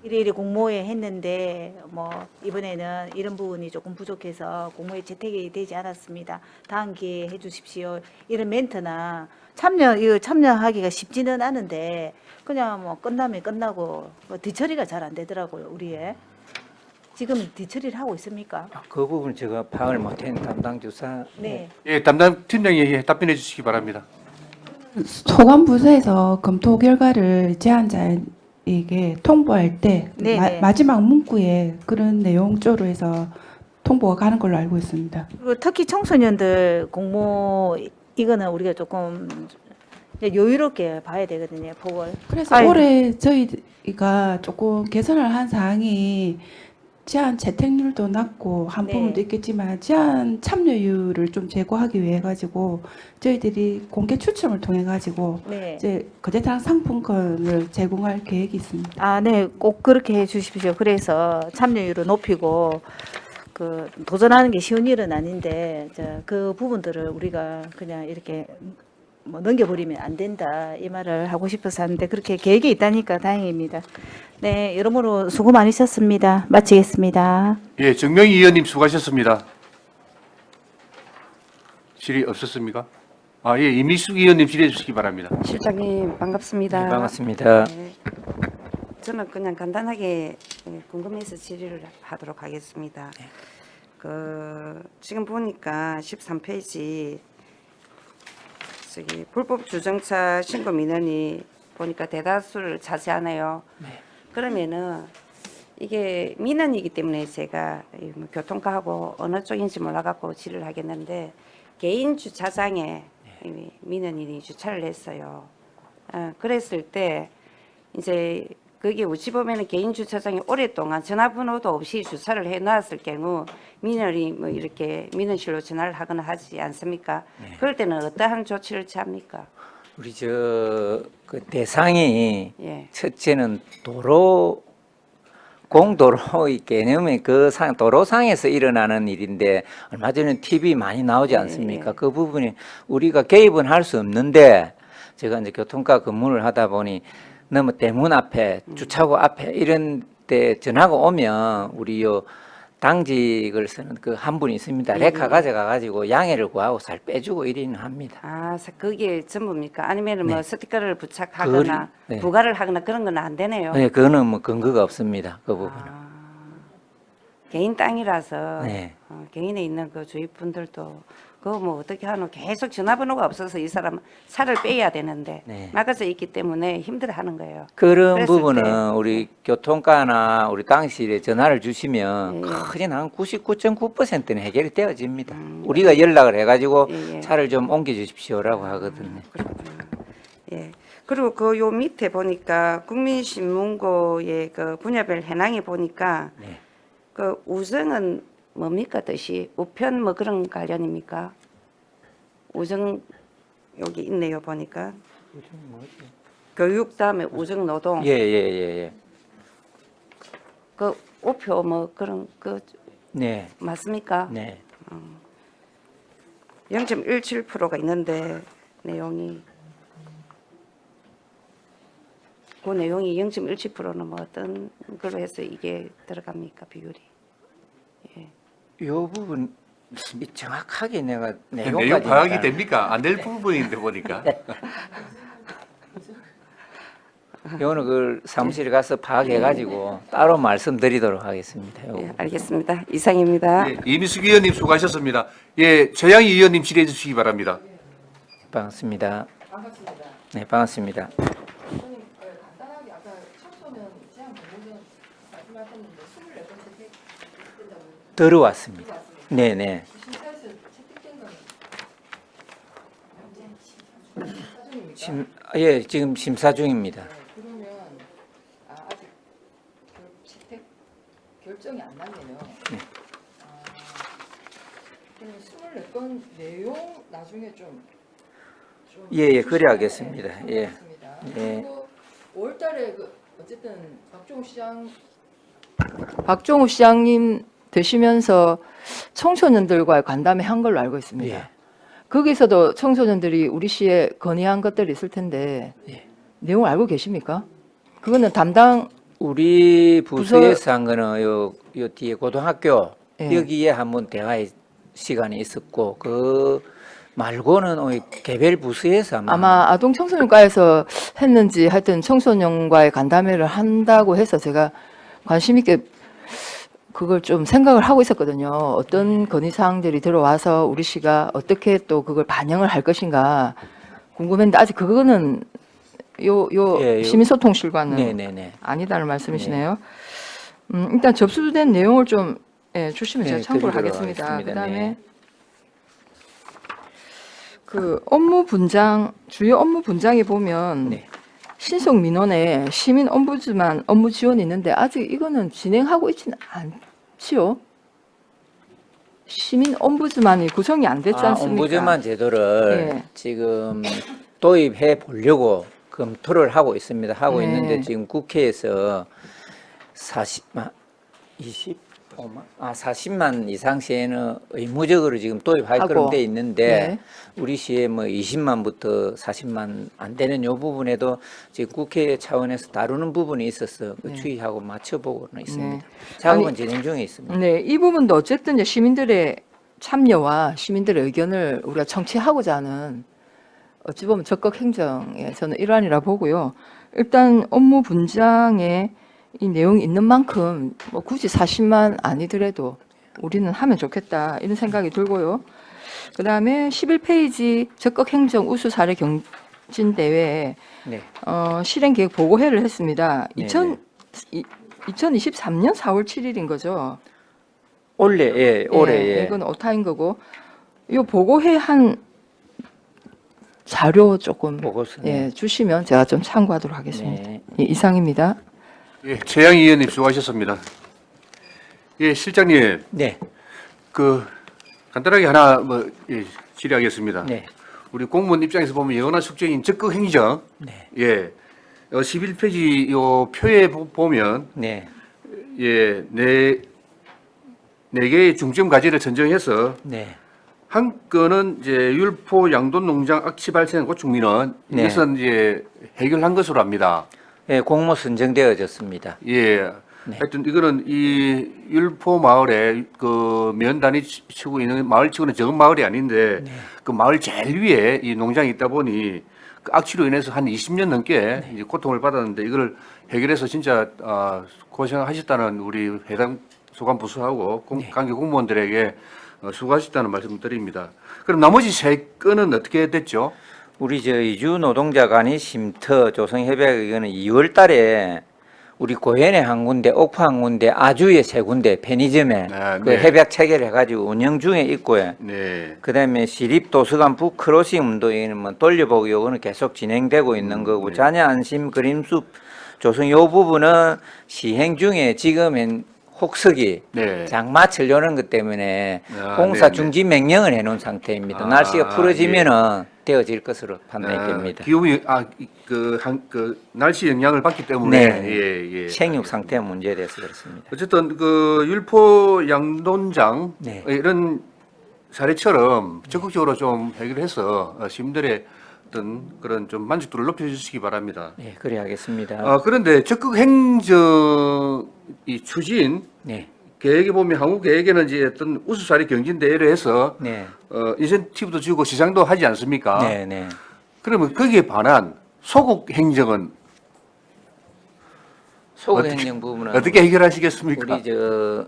[SPEAKER 6] 이래 공모에 했는데 뭐 이번에는 이런 부분이 조금 부족해서 공모에 채택이 되지 않았습니다. 다음 기회에 해주십시오. 이런 멘트나 참여하기가 쉽지는 않은데 그냥 뭐 끝나면 끝나고 뭐 뒤처리가 잘 안 되더라고요. 우리의 지금 뒤처리를 하고 있습니까?
[SPEAKER 2] 그 부분 제가 파악을 못한 담당 주사.
[SPEAKER 6] 네.
[SPEAKER 1] 예, 담당 팀장이 답변해 주시기 바랍니다.
[SPEAKER 4] 소관부서에서 검토 결과를 제안자에게 통보할 때
[SPEAKER 6] 네네.
[SPEAKER 4] 마지막 문구에 그런 내용 쪽으로 해서 통보가 가는 걸로 알고 있습니다.
[SPEAKER 6] 그리고 특히 청소년들 공모 이거는 우리가 조금 여유롭게 봐야 되거든요. 폭을.
[SPEAKER 4] 그래서
[SPEAKER 6] 아유.
[SPEAKER 4] 올해 저희가 조금 개선을 한 사항이 제한 채택률도 낮고 한
[SPEAKER 6] 네.
[SPEAKER 4] 부분도 있겠지만 제한 참여율을 좀 제고하기 위해 가지고 저희들이 공개 추첨을 통해 가지고
[SPEAKER 6] 네.
[SPEAKER 4] 이제 거대한 상품권을 제공할 계획이 있습니다.
[SPEAKER 6] 아, 네. 꼭 그렇게 해 주십시오. 그래서 참여율을 높이고 그 도전하는 게 쉬운 일은 아닌데 그 부분들을 우리가 그냥 이렇게 뭐 넘겨버리면 안 된다 이 말을 하고 싶어서 하는데 그렇게 계획이 있다니까 다행입니다. 네, 여러모로 수고 많으셨습니다. 마치겠습니다.
[SPEAKER 1] 예, 정명희 의원님 수고하셨습니다. 질의 없었습니까? 아, 예, 이미숙 의원님 질의해 주시기 바랍니다.
[SPEAKER 7] 실장님 반갑습니다.
[SPEAKER 2] 네, 반갑습니다.
[SPEAKER 7] 네. 저는 그냥 간단하게 궁금해서 질의를 하도록 하겠습니다. 지금 보니까 13페이지 저기 불법 주정차 신고 민원이 보니까 대다수를 차지하네요. 그러면은 이게 민원이기 때문에 제가 뭐 교통과하고 어느 쪽인지 몰라갖고 질의를 하겠는데 개인 주차장에 이 민원인이 주차를 했어요. 그랬을 때 이제 그게 어찌 보면은 개인 주차장에 오랫동안 전화번호도 없이 주차를 해놨을 경우 민원이 뭐 이렇게 민원실로 전화를 하거나 하지 않습니까? 그럴 때는 어떠한 조치를 취합니까?
[SPEAKER 2] 우리 그 대상이
[SPEAKER 7] 예.
[SPEAKER 2] 첫째는 공도로의 개념의 도로상에서 일어나는 일인데 얼마 전에 TV 많이 나오지 않습니까?
[SPEAKER 7] 예.
[SPEAKER 2] 그 부분이 우리가 개입은 할 수 없는데 제가 이제 교통과 근무를 하다 보니 너무 대문 앞에 주차구 앞에 이런 데 전화가 오면 우리 요 당직을 쓰는 그 한 분이 있습니다. 레카 가져가 가지고 양해를 구하고 살 빼주고 이리는 합니다.
[SPEAKER 7] 아, 그게 전부입니까? 아니면 뭐
[SPEAKER 2] 네.
[SPEAKER 7] 스티커를 부착하거나
[SPEAKER 2] 네.
[SPEAKER 7] 부과를 하거나 그런 건 안 되네요.
[SPEAKER 2] 네, 그거는 뭐 근거가 없습니다. 그 부분은.
[SPEAKER 7] 개인 땅이라서
[SPEAKER 2] 네.
[SPEAKER 7] 개인에 있는 그 주위 분들도 그거 뭐 어떻게 하노 계속 전화번호가 없어서 이 사람 차를 빼야 되는데
[SPEAKER 2] 네.
[SPEAKER 7] 막아져 있기 때문에 힘들어하는 거예요.
[SPEAKER 2] 그런
[SPEAKER 7] 그랬을
[SPEAKER 2] 부분은
[SPEAKER 7] 때,
[SPEAKER 2] 우리 교통과나 우리 당실에 전화를 주시면
[SPEAKER 7] 예, 예.
[SPEAKER 2] 거진 한 99.9%는 해결이 되어집니다. 우리가 연락을 해가지고
[SPEAKER 7] 예, 예.
[SPEAKER 2] 차를 좀 옮겨 주십시오라고 하거든요.
[SPEAKER 7] 예. 그리고 그 요 밑에 보니까 국민신문고의 그 분야별 해낭에 보니까
[SPEAKER 2] 네.
[SPEAKER 7] 그 우정은 뭡니까 뜻이 우편 뭐 그런 관련입니까? 우정 여기 있네요 보니까 교육 다음에 우정 노동
[SPEAKER 2] 예.
[SPEAKER 7] 그 우표 뭐 그런 그
[SPEAKER 2] 네.
[SPEAKER 7] 맞습니까?
[SPEAKER 2] 네.
[SPEAKER 7] 0.17%가 있는데 내용이 그 내용이 0.17%는 뭐 어떤 걸로 해서 이게 들어갑니까 비율이?
[SPEAKER 2] 요 부분 정확하게 내가
[SPEAKER 1] 내용
[SPEAKER 2] 내용까지
[SPEAKER 1] 파악이 됩니까? 안 될 부분인데 보니까.
[SPEAKER 2] 요거는 그 사무실에 가서 파악해가지고 따로 말씀드리도록 하겠습니다. 요거.
[SPEAKER 7] 예, 알겠습니다. 이상입니다.
[SPEAKER 1] 예, 이미숙 의원님 수고하셨습니다. 예, 최양희 의원님 질의해 주시기 바랍니다.
[SPEAKER 2] 반갑습니다. 네, 반갑습니다.
[SPEAKER 4] 간단하게 아까 청소년 제한 공모전 말씀하셨는데 24건 채택된다고
[SPEAKER 2] 들어왔습니다. 네네.
[SPEAKER 4] 심사에서 채택된 건
[SPEAKER 2] 예, 지금 심사 중입니다.
[SPEAKER 4] 그러면 아직 채택 결정이 안 나네요. 그러면 24건 내용 나중에 좀
[SPEAKER 2] 예, 그래 하겠습니다. 예.
[SPEAKER 4] 알겠습니다.
[SPEAKER 2] 예.
[SPEAKER 4] 그리고 5월달에 그 어쨌든 박종우 시장님 되시면서 청소년들과의 간담회 한 걸로 알고 있습니다.
[SPEAKER 2] 예.
[SPEAKER 4] 거기서도 청소년들이 우리 시에 건의한 것들이 있을 텐데
[SPEAKER 2] 예.
[SPEAKER 4] 내용을 알고 계십니까? 그거는 담당
[SPEAKER 2] 우리 부서에서 한 거는 요 뒤에 고등학교
[SPEAKER 4] 예.
[SPEAKER 2] 여기에 한번 대화의 시간이 있었고 그 말고는 개별 부서에서
[SPEAKER 4] 아마 아동 청소년과에서 했는지 하여튼 청소년과의 간담회를 한다고 해서 제가 관심 있게 그걸 좀 생각을 하고 있었거든요. 어떤 건의사항들이 들어와서 우리 시가 어떻게 또 그걸 반영을 할 것인가 궁금했는데 아직 그거는 요
[SPEAKER 2] 예,
[SPEAKER 4] 시민소통실과는
[SPEAKER 2] 네네네.
[SPEAKER 4] 아니다는 말씀이시네요. 일단 접수된 내용을 좀 주시면 제가
[SPEAKER 2] 네,
[SPEAKER 4] 참고를
[SPEAKER 2] 드리도록
[SPEAKER 4] 하겠습니다.
[SPEAKER 2] 하겠습니다.
[SPEAKER 4] 그다음에
[SPEAKER 2] 네.
[SPEAKER 4] 그 업무 분장 주요 업무 분장에 보면
[SPEAKER 2] 네.
[SPEAKER 4] 신속 민원에 시민 옴부드만 업무 지원이 있는데 아직 이거는 진행하고 있지는 않지요. 시민 옴부드만이 구성이 안 됐지 않습니까?
[SPEAKER 2] 옴부드만 제도를
[SPEAKER 4] 예.
[SPEAKER 2] 지금 도입해 보려고 검토를 하고 있습니다. 하고
[SPEAKER 4] 네.
[SPEAKER 2] 있는데 지금 국회에서 아, 40만 이상 시에는 의무적으로 지금 도입할
[SPEAKER 8] 하고.
[SPEAKER 2] 그런 돼 있는데
[SPEAKER 8] 네.
[SPEAKER 2] 우리 시에 뭐 20만부터 40만 안 되는 요 부분에도 지금 국회 차원에서 다루는 부분이 있어서 그 추이하고 맞춰보고는 있습니다.
[SPEAKER 8] 네.
[SPEAKER 2] 작업은
[SPEAKER 8] 아니,
[SPEAKER 2] 진행 중에 있습니다.
[SPEAKER 8] 네, 이 부분도 어쨌든 이제 시민들의 참여와 시민들의 의견을 우리가 청취하고자 하는 어찌 보면 적극 행정의 저는 일환이라 보고요. 일단 업무 분장에 이 내용이 있는 만큼 뭐 굳이 40만 아니더라도 우리는 하면 좋겠다 이런 생각이 들고요. 그다음에 11페이지 적극 행정 우수 사례 경진 대회에
[SPEAKER 2] 네.
[SPEAKER 8] 실행 계획 보고회를 했습니다.
[SPEAKER 2] 네,
[SPEAKER 8] 2023년 4월 7일인 거죠.
[SPEAKER 2] 올해 예, 올해 예.
[SPEAKER 8] 이건 오타인 거고. 이 보고회 한 자료 조금
[SPEAKER 2] 보고서.
[SPEAKER 8] 예, 주시면 제가 좀 참고하도록 하겠습니다.
[SPEAKER 2] 네.
[SPEAKER 8] 예, 이상입니다.
[SPEAKER 1] 예, 최양 의원님 수고하셨습니다. 예, 실장님,
[SPEAKER 2] 네.
[SPEAKER 1] 그 간단하게 하나 질의하겠습니다.
[SPEAKER 2] 네.
[SPEAKER 1] 우리 공무원 입장에서 보면 영원한 숙제인 적극 행정,
[SPEAKER 2] 네.
[SPEAKER 1] 예, 11페이지 요 표에 보면
[SPEAKER 2] 네.
[SPEAKER 1] 예, 네 개의 중점 과제를 선정해서
[SPEAKER 2] 네.
[SPEAKER 1] 한 건은 이제 율포 양돈 농장 악취 발생 고충 민원
[SPEAKER 2] 네.
[SPEAKER 1] 이것은 이제 해결한 것으로 압니다.
[SPEAKER 2] 예, 공모 선정되어졌습니다.
[SPEAKER 1] 예.
[SPEAKER 2] 네.
[SPEAKER 1] 하여튼 이거는 이 율포 마을에 그 면단위 치고 있는 마을 치고는 적은 마을이 아닌데
[SPEAKER 2] 네.
[SPEAKER 1] 그 마을 제일 위에 이 농장이 있다 보니 그 악취로 인해서 한 20년 넘게 이제 고통을 받았는데 이걸 해결해서 진짜 고생하셨다는 우리 해당 소관 부서하고 관계 공무원들에게 수고하셨다는 말씀 드립니다. 그럼 나머지 세 건은 어떻게 됐죠?
[SPEAKER 2] 우리 저 이주 노동자 간의 쉼터 조성협약 이거는 2월 달에 우리 고현에 한 군데, 옥포 한 군데, 아주에 세 군데 편의점에
[SPEAKER 1] 아,
[SPEAKER 2] 그
[SPEAKER 1] 네.
[SPEAKER 2] 협약 체결해 가지고 운영 중에 있고요.
[SPEAKER 1] 네.
[SPEAKER 2] 그다음에 시립 도서관 북 크로싱 운동에는 뭐 돌려보기 요거는 계속 진행되고 있는 거고 자녀 안심 그림숲 조성 요 부분은 시행 중에 지금은 혹석이
[SPEAKER 1] 네.
[SPEAKER 2] 장마 치려는 것 때문에
[SPEAKER 1] 아,
[SPEAKER 2] 공사
[SPEAKER 1] 네, 네.
[SPEAKER 2] 중지 명령을 해놓은 상태입니다.
[SPEAKER 1] 아,
[SPEAKER 2] 날씨가 풀어지면은 되어질 것으로 판단이 됩니다.
[SPEAKER 1] 기후이 날씨 영향을 받기 때문에
[SPEAKER 2] 네.
[SPEAKER 1] 예.
[SPEAKER 2] 생육 상태 문제에 대해서 그렇습니다.
[SPEAKER 1] 어쨌든 그 율포 양돈장
[SPEAKER 2] 네.
[SPEAKER 1] 이런 사례처럼 적극적으로 좀 해결해서 시민들의 어떤 그런 좀 만족도를 높여주시기 바랍니다.
[SPEAKER 2] 네, 그래 하겠습니다.
[SPEAKER 1] 그런데 적극 행정 이 추진
[SPEAKER 2] 네,
[SPEAKER 1] 계획에 보면 한국 계획에는 이제 어떤 우수 사례 경진 대회를 해서
[SPEAKER 2] 네,
[SPEAKER 1] 인센티브도 주고 시상도 하지 않습니까?
[SPEAKER 2] 네, 네.
[SPEAKER 1] 그러면 거기에 반한 소국 행정은
[SPEAKER 2] 소극행정 부분은
[SPEAKER 1] 어떻게 해결하시겠습니까?
[SPEAKER 2] 우리 저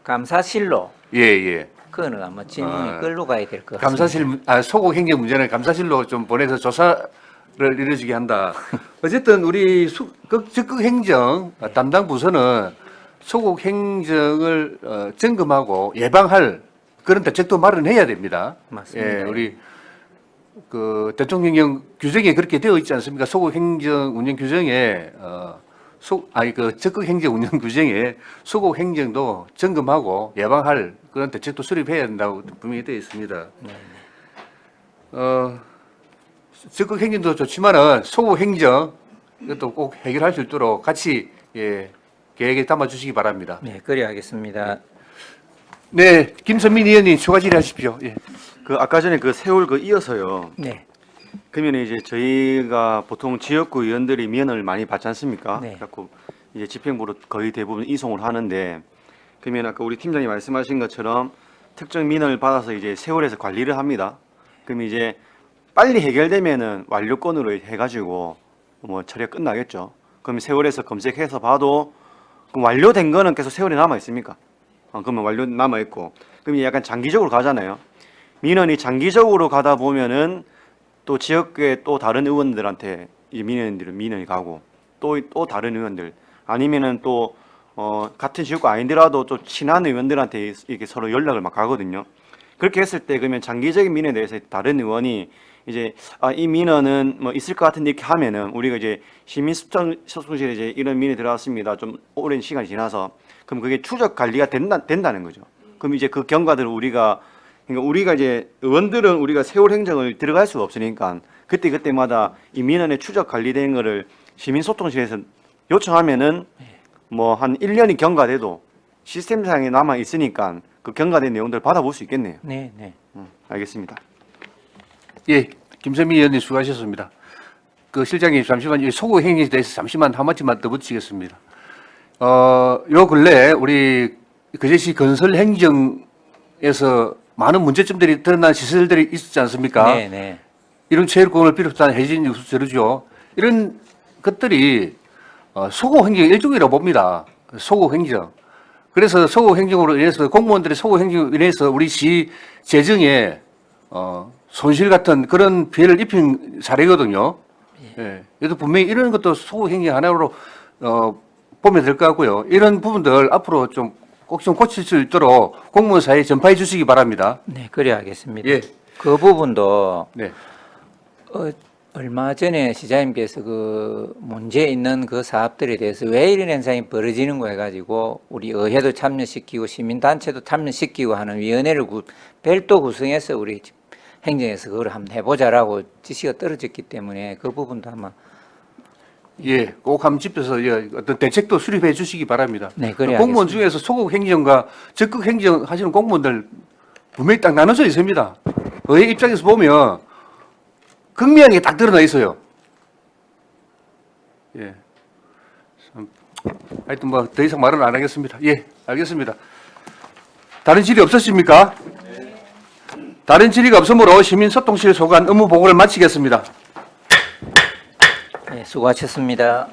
[SPEAKER 2] 감사실로
[SPEAKER 1] 예.
[SPEAKER 2] 그거는 아마 질문이
[SPEAKER 1] 아,
[SPEAKER 2] 끌로 가야 될 것 같습니다.
[SPEAKER 1] 감사실 소국 행정 문제는 감사실로 좀 보내서 조사를 이루어지게 한다. 어쨌든 우리 적극 행정 담당 부서는 소국 행정을 점검하고 예방할 그런 대책도 마련해야 됩니다.
[SPEAKER 2] 맞습니다.
[SPEAKER 1] 예, 우리 그 대통령령 규정에 그렇게 되어 있지 않습니까? 소국 행정 운영 규정에 그 적극 행정 운영 규정에 소국 행정도 점검하고 예방할 그런 대책도 수립해야 된다고 분명히 되어 있습니다. 적극 행정도 좋지만은 소국 행정 이것도 꼭 해결할 수 있도록 같이 계획에 담아 주시기 바랍니다.
[SPEAKER 2] 네, 그래 하겠습니다.
[SPEAKER 1] 네, 김선민 의원님 추가 질의하십시오. 예.
[SPEAKER 3] 그 아까 전에 그 세월 그 이어서요.
[SPEAKER 2] 네,
[SPEAKER 3] 그러면 이제 저희가 보통 지역구 의원들이 민원을 많이 받지 않습니까?
[SPEAKER 2] 네.
[SPEAKER 3] 그래서 이제 집행부로 거의 대부분 이송을 하는데 그러면 아까 우리 팀장이 말씀하신 것처럼 특정 민원을 받아서 이제 세월에서 관리를 합니다. 그럼 이제 빨리 해결되면은 완료권으로 해가지고 뭐 처리가 끝나겠죠. 그럼 세월에서 검색해서 봐도 그럼 완료된 거는 계속 세월에 남아 있습니까? 그러면 완료 남아 있고 그럼 약간 장기적으로 가잖아요. 민원이 장기적으로 가다 보면은 또 지역의 또 다른 의원들한테 이 민원이 가고 또 다른 의원들 아니면은 또 같은 지역구 아닌데라도 또 친한 의원들한테 이렇게 서로 연락을 막 하거든요. 그렇게 했을 때 그러면 장기적인 민원에 대해서 다른 의원이 이제 이 민원은 뭐 있을 것 같은데 이렇게 하면은 우리가 이제 시민소통실에 이제 이런 민원이 들어왔습니다. 좀 오랜 시간이 지나서 그럼 그게 추적 관리가 된다는 거죠. 그럼 이제 그 경과들을 우리가 이제 의원들은 우리가 세월 행정을 들어갈 수가 없으니까 그때마다 이 민원의 추적 관리된 거를 시민소통실에서 요청하면은 뭐 한 1년이 경과돼도 시스템상에 남아 있으니까 그 경과된 내용들 받아볼 수 있겠네요.
[SPEAKER 2] 네, 네.
[SPEAKER 3] 알겠습니다.
[SPEAKER 1] 예, 김선미 의원님 수고하셨습니다. 그 실장님 잠시만 이 소고 행위에 대해서 잠시만 한마디만 더 붙이겠습니다. 요 근래 우리 거제시 건설 행정에서 많은 문제점들이 드러난 시설들이 있었지 않습니까?
[SPEAKER 2] 네, 네.
[SPEAKER 1] 이런 체육공을 비롯한 해진 유수 재료죠. 이런 것들이 소고 행정의 일종이라고 봅니다. 소고 행정. 그래서 소고 행정으로 인해서 공무원들의 소고 행정으로 인해서 우리 시 재정에 손실 같은 그런 피해를 입힌 사례거든요. 예. 그래서 분명히 이런 것도 소고 행정 하나로 보면 될 것 같고요. 이런 부분들 앞으로 꼭 좀 고칠 수 있도록 공무원 사회에 전파해 주시기 바랍니다.
[SPEAKER 2] 네, 그래 하겠습니다.
[SPEAKER 1] 예.
[SPEAKER 2] 그 부분도
[SPEAKER 1] 네.
[SPEAKER 2] 얼마 전에 시장님께서 그 문제 있는 그 사업들에 대해서 왜 이런 현상이 벌어지는 거 해가지고 우리 의회도 참여시키고 시민단체도 참여시키고 하는 위원회를 별도 구성해서 우리 행정에서 그걸 한번 해보자라고 지시가 떨어졌기 때문에 그 부분도 아마
[SPEAKER 1] 예, 꼭 한번 짚어서 어떤 대책도 수립해 주시기 바랍니다.
[SPEAKER 2] 네, 그래
[SPEAKER 1] 공무원
[SPEAKER 2] 하겠습니다.
[SPEAKER 1] 중에서 소극 행정과 적극 행정 하시는 공무원들 분명히 딱 나눠져 있습니다. 의회 입장에서 보면 극명하게 딱 드러나 있어요. 예. 하여튼 뭐 더 이상 말은 안 하겠습니다. 예, 알겠습니다. 다른 질의 없으십니까? 다른 질의가 없으므로 시민소통실 소관 업무 보고를 마치겠습니다.
[SPEAKER 2] 네, 수고하셨습니다.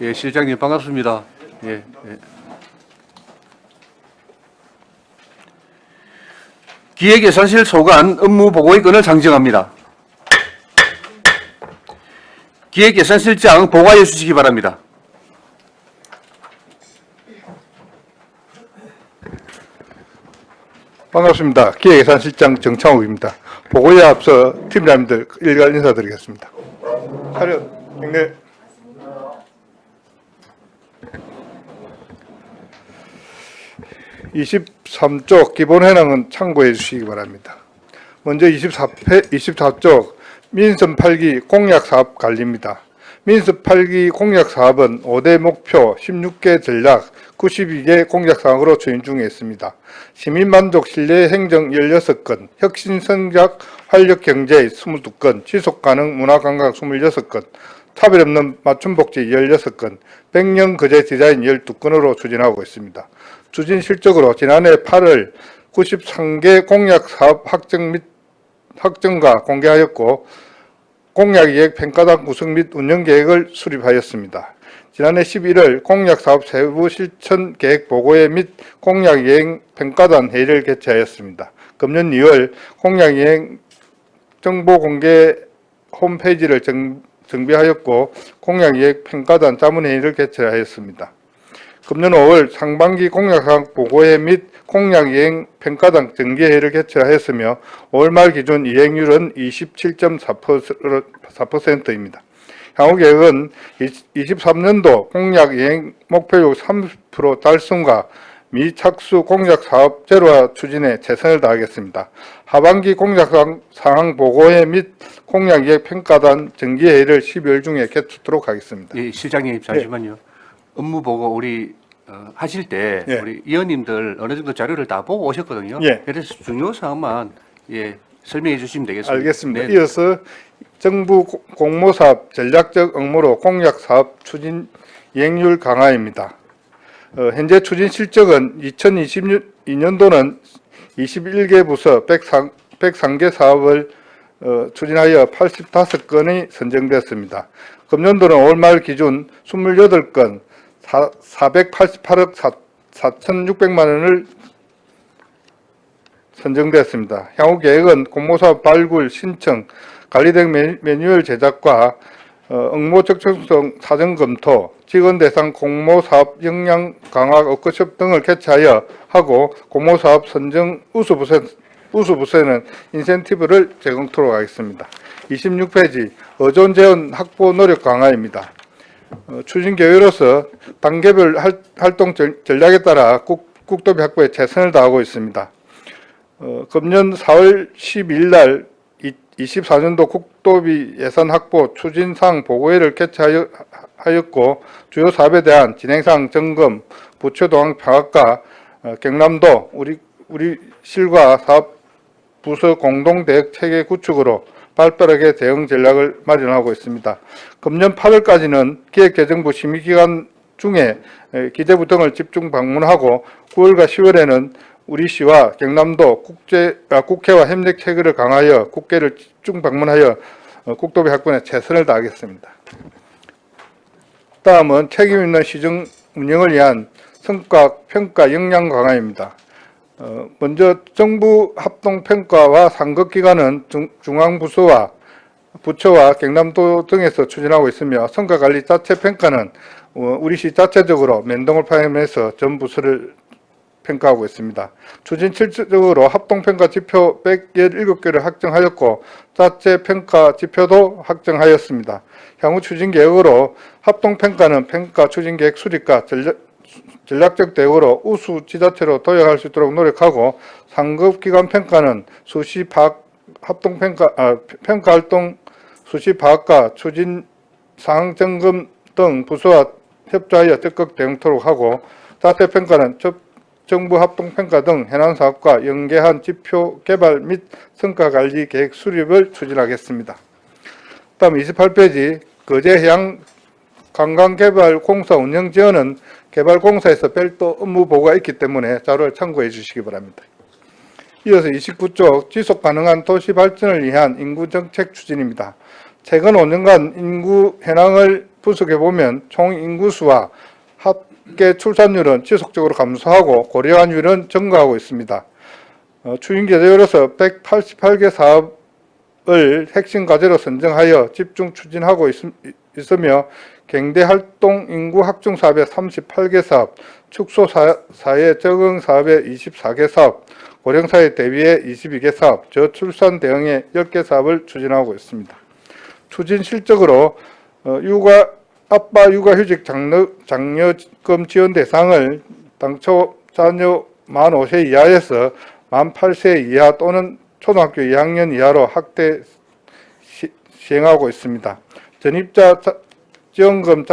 [SPEAKER 1] 예, 실장님 반갑습니다. 예, 예. 기획예산실 소관 업무 보고의 건을 상정합니다. 기획예산실장 보고하여 주시기 바랍니다.
[SPEAKER 9] 반갑습니다. 기획예산실장 정창욱입니다. 보고에 앞서 팀장님들 일괄 인사드리겠습니다. 차렷, 경례. (23쪽) 기본 현황은 참고해 주시기 바랍니다. 먼저 24쪽 민선 8기 공약 사업 관리입니다. 민선 8기 공약 사업은 5대 목표 16개 전략 92개 공약 사항으로 추진 중에 있습니다. 시민만족 신뢰 행정 16건, 혁신 성장 활력 경제 22건, 지속가능 문화관광 26건, 차별 없는 맞춤복지 16건, 100년 거제 디자인 12건으로 추진하고 있습니다. 추진 실적으로 지난해 8월 93개 공약 사업 확정과 공개하였고 공약이익 평가단 구성 및 운영 계획을 수립하였습니다. 지난해 11월 공약사업 세부 실천 계획 보고회 및 공약이행 평가단 회의를 개최하였습니다. 금년 2월 공약이행 정보 공개 홈페이지를 정비하였고 공약이행 평가단 자문회의를 개최하였습니다. 금년 5월 상반기 공약사항 보고회 및 공약이행 평가단 정기회의를 개최하였으며 5월 말 기준 이행률은 27.4%입니다. 향후 계획은 23년도 공약 이행 목표율 30% 달성과 미착수 공약 사업 제로화 추진에 최선을 다하겠습니다. 하반기 공약 상황 보고회 및 공약 이행 평가단 정기회의를 12월 중에 개최하도록 하겠습니다.
[SPEAKER 1] 예, 실장님 잠시만요. 업무 보고 우리 하실 때
[SPEAKER 9] 예.
[SPEAKER 1] 우리 의원님들 어느 정도 자료를 다 보고 오셨거든요.
[SPEAKER 9] 예.
[SPEAKER 1] 그래서 중요 사항만 설명해 주시면 되겠습니다.
[SPEAKER 9] 알겠습니다.
[SPEAKER 1] 네.
[SPEAKER 9] 이어서 정부 공모사업 전략적 업무로 공약사업 추진 이행률 강화입니다. 현재 추진 실적은 2022년도는 21개 부서 103개 사업을 추진하여 85건이 선정됐습니다. 금년도는 5월 말 기준 28건 488억 4,600만 원을 선정됐습니다. 향후 계획은 공모사업 발굴, 신청, 관리된 매뉴얼 제작과 응모 적정성 사전 검토, 직원 대상 공모 사업 역량 강화 워크숍 등을 개최하여 하고 공모 사업 선정 우수 부서에는 인센티브를 제공토록 하겠습니다. 26페이지 어존 재원 확보 노력 강화입니다. 추진 계획으로서 단계별 활동 전략에 따라 국도비 확보에 최선을 다하고 있습니다. 금년 4월 12일 날 24년도 국도비 예산 확보 추진사항 보고회를 개최하였고 주요 사업에 대한 진행사항 점검, 부처 동향 파악과 경남도 우리 실과 사업 부서 공동 대응 체계 구축으로 발빠르게 대응 전략을 마련하고 있습니다. 금년 8월까지는 기획재정부 심의기간 중에 기재부 등을 집중 방문하고 9월과 10월에는 우리 시와 경남도 국회와 협력 체계를 강화하여 국회를 집중 방문하여 국도비 확보에 최선을 다하겠습니다. 다음은 책임 있는 시정 운영을 위한 성과 평가 역량 강화입니다. 먼저 정부 합동평가와 상급기관은 중앙부서와 부처와 경남도 등에서 추진하고 있으며 성과관리 자체 평가는 우리 시 자체적으로 면동을 포함해서 전 부서를 평가하고 있습니다. 추진 실질적으로 합동평가 지표 117개를 확정하였고 자체 평가 지표도 확정하였습니다. 향후 추진 계획으로 합동평가는 평가 추진 계획 수립과 전략적 대우로 우수 지자체로 도약할 수 있도록 노력하고 상급기관 평가는 수시 파악 평가 활동 수시 파악과 추진 상황 점검 등 부서와 협조하여 적극 대응토록 하고 자체 평가는 정부 합동평가 등 해당 사업과 연계한 지표 개발 및 성과관리 계획 수립을 추진하겠습니다. 다음 28페이지 거제해양 관광개발공사 운영 지원은 개발공사에서 별도 업무 보고가 있기 때문에 자료를 참고해 주시기 바랍니다. 이어서 29쪽 지속가능한 도시 발전을 위한 인구정책 추진입니다. 최근 5년간 인구 현황을 분석해 보면 총 인구수와 합계 출산율은 지속적으로 감소하고 고령화율은 증가하고 있습니다. 추진 계획으로서 188개 사업을 핵심 과제로 선정하여 집중 추진하고 있으며 경대활동 인구 확충 사업에 38개 사업, 축소 사회 적응 사업에 24개 사업, 고령사회 대비에 22개 사업, 저출산 대응에 10개 사업을 추진하고 있습니다. 추진 실적으로 아빠 육아휴직 장려금 지원 대상을 당초 자녀 만 5세 이하에서 만 8세 이하 또는 초등학교 2학년 이하로 확대 시행하고 있습니다. 전입자 지원금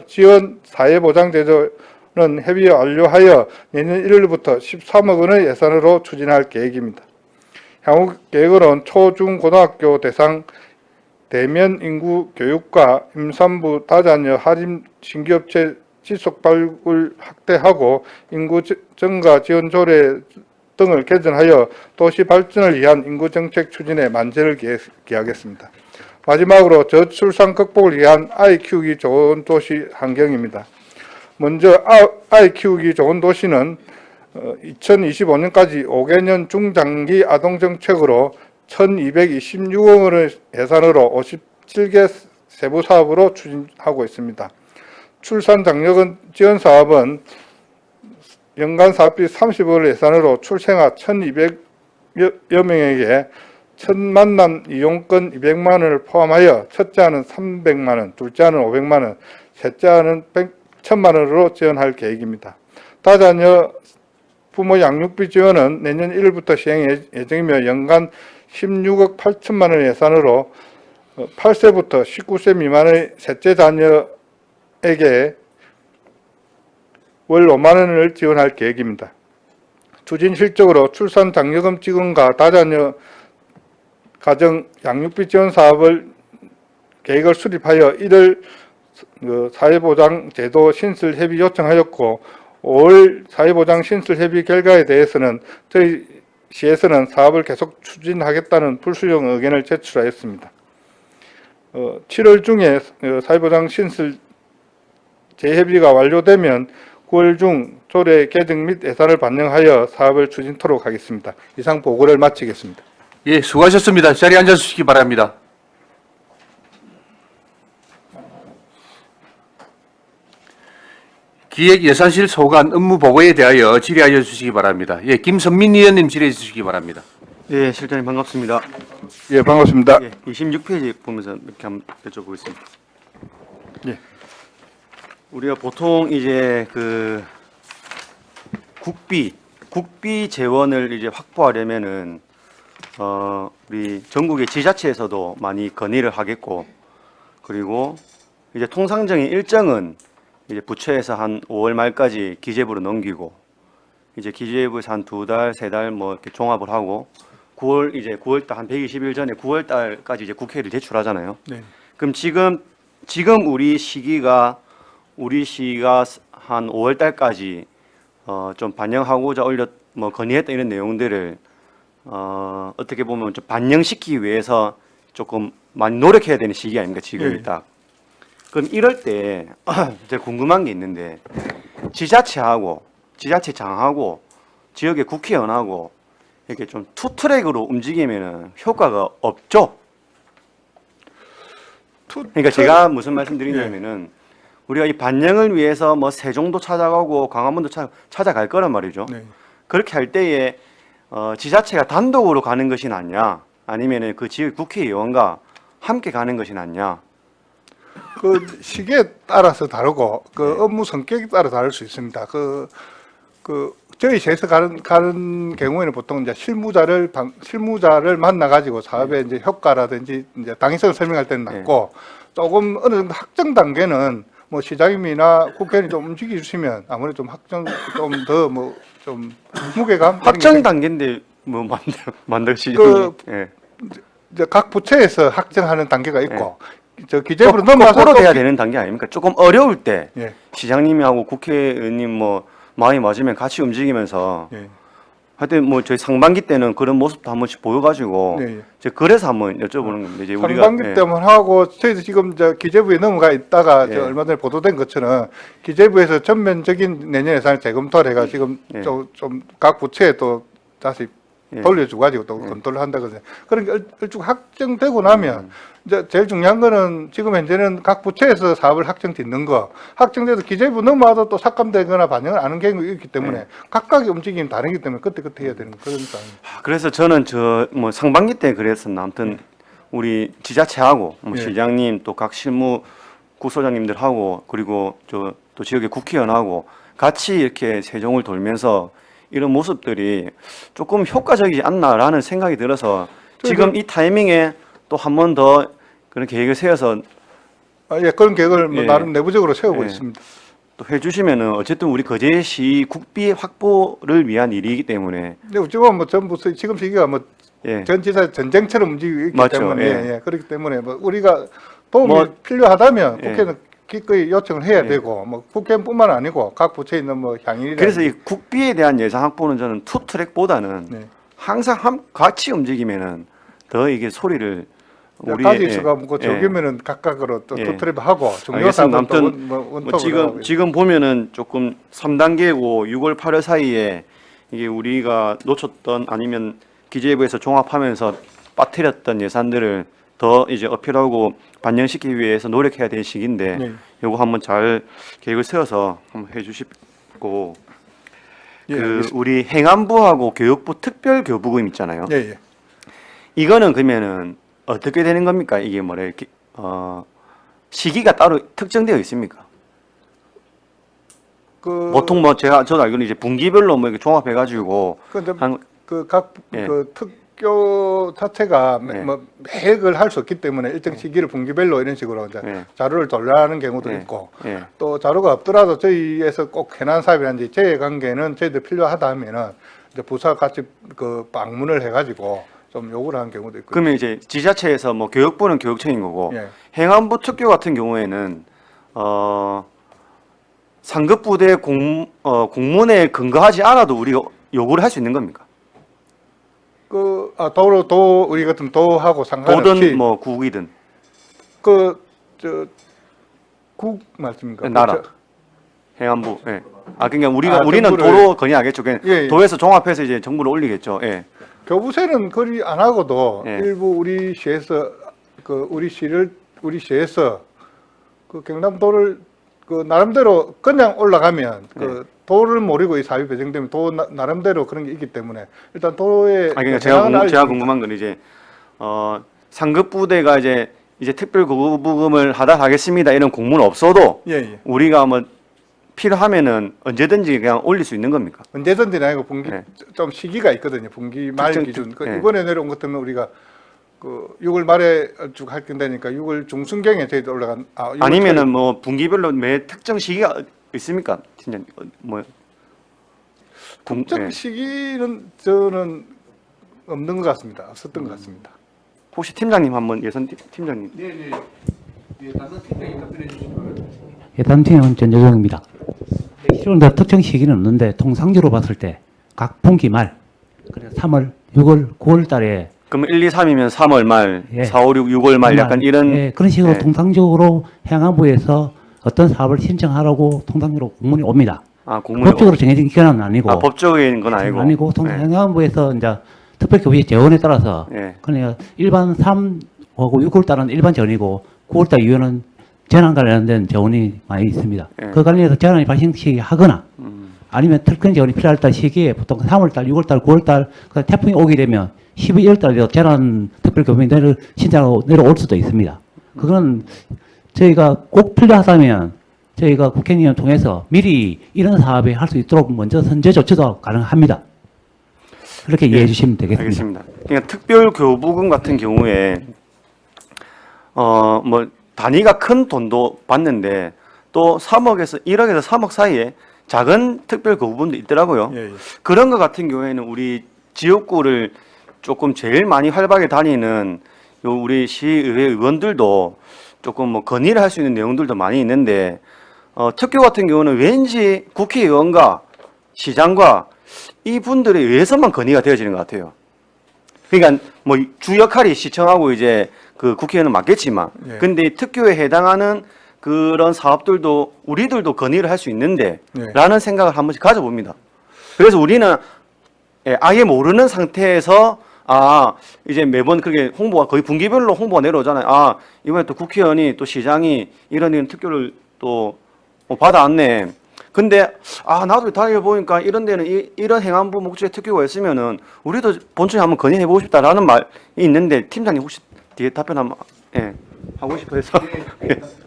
[SPEAKER 9] 지원 사회보장제도는 협의 완료하여 내년 1월부터 13억 원의 예산으로 추진할 계획입니다. 향후 계획으로는 초, 중, 고등학교 대상 대면 인구 교육과 임산부 다자녀 할인 신기업체 지속 발굴 확대하고 인구 증가 지원 조례 등을 개정하여 도시 발전을 위한 인구 정책 추진에 만전을 기하겠습니다. 마지막으로 저출산 극복을 위한 아이 키우기 좋은 도시 환경입니다. 먼저 아이 키우기 좋은 도시는 2025년까지 5개년 중장기 아동정책으로 1,226억 원의 예산으로 57개 세부 사업으로 추진하고 있습니다. 출산 장려금 지원 사업은 연간 사업비 30억 예산으로 출생아 1,200여 명에게 첫 만남 이용권 200만 원을 포함하여 첫째 아는 300만 원, 둘째 아는 500만 원, 셋째 아는 1,000만 원으로 지원할 계획입니다. 다자녀 부모 양육비 지원은 내년 1월부터 시행 예정이며 연간 16억 8천만 원 예산으로 8세부터 19세 미만의 셋째 자녀에게 월 5만 원을 지원할 계획입니다. 추진 실적으로 출산 장려금 지원과 다자녀 가정 양육비 지원 사업을 계획을 수립하여 1월 사회보장제도 신설 협의 요청하였고 5월 사회보장 신설 협의 결과에 대해서는 저희 시에서는 사업을 계속 추진하겠다는 불수용 의견을 제출하였습니다. 7월 중에 사회보장 신설 재협의가 완료되면 9월 중 조례 개정 및 예산을 반영하여 사업을 추진토록 하겠습니다. 이상 보고를 마치겠습니다.
[SPEAKER 1] 예, 수고하셨습니다. 자리에 앉아주시기 바랍니다. 기획예산실 소관 업무 보고에 대하여 질의하여 주시기 바랍니다. 예, 김선민 의원님 질의해 주시기 바랍니다.
[SPEAKER 3] 예, 실장님 반갑습니다.
[SPEAKER 9] 예, 반갑습니다.
[SPEAKER 3] 예, 26페이지 보면서 이렇게 한번 여쭤보겠습니다.
[SPEAKER 9] 예.
[SPEAKER 3] 우리가 보통 이제 그 국비 재원을 이제 확보하려면은 우리 전국의 지자체에서도 많이 건의를 하겠고, 그리고 이제 통상적인 일정은 이제 부처에서 한 5월 말까지 기재부로 넘기고, 이제 기재부에서 한 2달, 3달 뭐 이렇게 종합을 하고, 9월 달 한 120일 전에 9월 달까지 이제 국회를 제출하잖아요.
[SPEAKER 9] 네.
[SPEAKER 3] 그럼 지금 우리 시기가 한 5월 달까지 좀 반영하고자 건의했던 이런 내용들을 어떻게 보면 좀 반영시키기 위해서 조금 많이 노력해야 되는 시기 아닙니까, 지금이
[SPEAKER 9] 예.
[SPEAKER 3] 딱. 그럼 이럴 때 제가 궁금한 게 있는데, 지자체장하고 지역의 국회의원하고 이렇게 좀 투트랙으로 움직이면은 효과가 없죠. 그러니까 제가 무슨 말씀드리냐면은 우리가 이 반영을 위해서 뭐 세종도 찾아가고 강화문도 찾아갈 거란 말이죠.
[SPEAKER 9] 네.
[SPEAKER 3] 그렇게 할 때에 지자체가 단독으로 가는 것이 낫냐, 아니면은 그 지역 국회의원과 함께 가는 것이 낫냐.
[SPEAKER 9] 그 시기에 따라서 다르고 그 업무 성격에 따라 다를 수 있습니다. 그 저희 시에서 가는 경우에는 보통 이제 실무자를 만나 가지고 사업의 이제 효과라든지 이제 당위성을 설명할 때는 낫고, 조금 어느 정도 확정 단계는 뭐 시장님이나 국회의원이 좀 움직여 주시면 아무래도 좀 확정 좀 더 뭐 좀 무게감
[SPEAKER 3] 확정 단계인데 뭐 만들시 예.
[SPEAKER 9] 이제 각 부처에서 확정하는 단계가 있고 저 기재부로 넘어가서
[SPEAKER 3] 거꾸로
[SPEAKER 9] 또
[SPEAKER 3] 돼야 되는 단계 아닙니까? 조금 어려울 때
[SPEAKER 9] 예.
[SPEAKER 3] 시장님하고 국회의원님 뭐 마음이 맞으면 같이 움직이면서
[SPEAKER 9] 예.
[SPEAKER 3] 하여튼 뭐 저희 상반기 때는 그런 모습도 한 번씩 보여가지고
[SPEAKER 9] 네.
[SPEAKER 3] 이제 그래서 한번 여쭤보는 겁니다. 이제 우리가
[SPEAKER 9] 상반기 때만 하고 저희도 지금 저 기재부에 넘어가 있다가 저 얼마 전에 보도된 것처럼 기재부에서 전면적인 내년 예산을 재검토를 해가 지금 좀 각 부처에 또 다시 돌려주고 가지고 또 검토를 한다거든요. 그러니까 일찍 확정되고 나면 이제 제일 중요한 거는 지금 현재는 각 부처에서 사업을 확정 짓는 거, 확정돼서 기재부 넘어와도 또 삭감되거나 반영을 안 하는 경우가 있기 때문에 각각의 움직임이 다르기 때문에 그때 해야 되는 그런 상황입니다.
[SPEAKER 3] 그래서 저는 뭐 상반기 때 그랬었나 아무튼 우리 지자체하고 뭐 시장님 또 각 실무 구소장님들하고 그리고 또 지역의 국회의원하고 같이 이렇게 세종을 돌면서 이런 모습들이 조금 효과적이지 않나라는 생각이 들어서 지금 이 타이밍에 또 한 번 더 그런 계획을 세워서
[SPEAKER 9] 그런 계획을 뭐 나름 내부적으로 세우고 있습니다.
[SPEAKER 3] 또 해주시면은 어쨌든 우리 거제시 국비 확보를 위한 일이기 때문에.
[SPEAKER 9] 근데 어찌보면 뭐 전부 지금 시기가 뭐 전 지사 전쟁처럼 움직이고 있기
[SPEAKER 3] 맞죠.
[SPEAKER 9] 때문에 그렇기 때문에 뭐 우리가 도움이 필요하다면 국회는 기꺼이 요청을 해야 되고 뭐 국회뿐만 아니고 각 부처에 있는 뭐 향일이나
[SPEAKER 3] 그래서 이 국비에 대한 예산 확보는 저는 투트랙보다는 항상 같이 움직이면은 더 이게 소리를 우리
[SPEAKER 9] 가지수가 뭐 적으면은 각각으로 또 투트랙 하고 중요 사업은 또
[SPEAKER 3] 지금 보면은 조금 3단계고 6월 8월 사이에 이게 우리가 놓쳤던 아니면 기재부에서 종합하면서 빠뜨렸던 예산들을 더 이제 어필하고 반영시키기 위해서 노력해야 될 시기인데 요거 한번 잘 계획을 세워서 한번 해주시고 우리 행안부하고 교육부 특별교부금 있잖아요. 이거는 그러면은 어떻게 되는 겁니까? 이게 뭐래 이렇게 시기가 따로 특정되어 있습니까? 보통 뭐 저도 알기로는 이제 분기별로 뭐 이렇게 종합해가지고
[SPEAKER 9] 각 특교 자체가 뭐 매획을 할 수 없기 때문에 일정 시기를 분기별로 이런 식으로 이제 자료를 돌려하는 경우도 있고 또 자료가 없더라도 저희에서 꼭 해난 사업이라든지 재해 관계는 저희들 필요하다 하면은 이제 부서 같이 그 방문을 해가지고 좀 요구를 하는 경우도 있고.
[SPEAKER 3] 그러면 이제 지자체에서 뭐 교육부는 교육청인 거고 행안부 특교 같은 경우에는 상급 부대 공문에 근거하지 않아도 우리가 요구를 할 수 있는 겁니까?
[SPEAKER 9] 도 우리 같은 도하고 상관없이
[SPEAKER 3] 도든 뭐 국이든
[SPEAKER 9] 국 말씀입니까?
[SPEAKER 3] 나라 행안부. 그러니까 우리는 도로 건의하겠죠. 도에서 종합해서 이제 정부를 올리겠죠.
[SPEAKER 9] 교부세는 거의 안 하고도 일부 우리 시에서 그 경남도를 그 나름대로 그냥 올라가면
[SPEAKER 3] 네.
[SPEAKER 9] 그 도를 모르고 이 사업이 배정되면 도 나름대로 그런 게 있기 때문에 일단 도의
[SPEAKER 3] 그러니까
[SPEAKER 9] 현황을
[SPEAKER 3] 제가
[SPEAKER 9] 알고
[SPEAKER 3] 궁금한 건 이제 상급 부대가 이제 특별 거부금을 하겠습니다 이런 공문 없어도
[SPEAKER 9] 예, 예.
[SPEAKER 3] 우리가 뭐 필요하면은 언제든지 그냥 올릴 수 있는 겁니까?
[SPEAKER 9] 언제든지 아니고 분기
[SPEAKER 3] 네.
[SPEAKER 9] 좀 시기가 있거든요. 분기 말
[SPEAKER 3] 특정-
[SPEAKER 9] 기준. 그
[SPEAKER 3] 네.
[SPEAKER 9] 이번에 내려온 것 때문에 우리가 그 6월 말에 쭉 할 건데니까 6월 중순경에 저희도 올라간 6월
[SPEAKER 3] 아니면은 뭐 분기별로 매 특정 시기가 있습니까? 진짜 뭐
[SPEAKER 9] 특정
[SPEAKER 3] 예.
[SPEAKER 9] 시기는 저는 없는 것 같습니다. 없었던 것 같습니다.
[SPEAKER 3] 혹시 팀장님 한번 예선 팀장님
[SPEAKER 1] 네. 예, 다른 팀장님 답변해 주시기 바랍니다.
[SPEAKER 10] 예단팀은 전재정입니다. 실은 특정 시기는 없는데 통상적으로 봤을 때 각 분기 말, 그래서 3월, 6월, 9월 달에
[SPEAKER 3] 그럼 1, 2, 3이면 3월 말,
[SPEAKER 10] 예.
[SPEAKER 3] 4, 5, 6, 6월 말 약간 이런
[SPEAKER 10] 예, 그런 식으로
[SPEAKER 3] 예.
[SPEAKER 10] 통상적으로 행안부에서 어떤 사업을 신청하라고 통상적으로 공문이 옵니다.
[SPEAKER 3] 공문이
[SPEAKER 10] 법적으로 정해진 기간은 아니고
[SPEAKER 3] 법적인 건 아니고
[SPEAKER 10] 통상
[SPEAKER 3] 예.
[SPEAKER 10] 행안부에서 이제 특별교비 재원에 따라서
[SPEAKER 3] 예.
[SPEAKER 10] 그러니까 일반 3하고 6월 달은 일반 재원이고 9월 달 이후에는 재난 관련된 재원이 많이 있습니다.
[SPEAKER 3] 예.
[SPEAKER 10] 그 관련해서 재난이 발생하거나 아니면 특권 재원이 필요할 때 시기에 보통 3월 달, 6월 달, 9월 달 그 태풍이 오게 되면 12월 달에 재난 특별교비를 신청하고 내려올 수도 있습니다. 그건 저희가 꼭 필요하다면 저희가 국회의원 통해서 미리 이런 사업에 할 수 있도록 먼저 선제 조치도 가능합니다. 그렇게 이해해 주시면 되겠습니다.
[SPEAKER 3] 알겠습니다. 그러니까 특별 교부금 같은 경우에 뭐 단위가 큰 돈도 받는데 또 3억에서 1억에서 3억 사이에 작은 특별 교부금도 있더라고요.
[SPEAKER 9] 예, 예.
[SPEAKER 3] 그런 것 같은 경우에는 우리 지역구를 조금 제일 많이 활발하게 다니는 요 우리 시의회 의원들도 조금 뭐 건의를 할 수 있는 내용들도 많이 있는데 특교 같은 경우는 왠지 국회의원과 시장과 이 분들에 의해서만 건의가 되어지는 것 같아요. 그러니까 뭐 주 역할이 시청하고 이제 그 국회의원은 맞겠지만,
[SPEAKER 9] 예.
[SPEAKER 3] 근데 이 특교에 해당하는 그런 사업들도 우리들도 건의를 할 수 있는데,
[SPEAKER 9] 예.
[SPEAKER 3] 라는 생각을 한 번씩 가져봅니다. 그래서 우리는 아예 모르는 상태에서 이제 매번 그게 홍보가 거의 분기별로 홍보가 내려오잖아요. 이번에 또 국회의원이 또 시장이 이런 특교를 또 받아왔네. 근데 나도 다녀보니까 이런 데는 이런 행안부 목적의 특교가 있으면은 우리도 본청에 한번 건의해보고 싶다라는 말이 있는데 팀장님 혹시 뒤에 답변 한번 하고 싶어서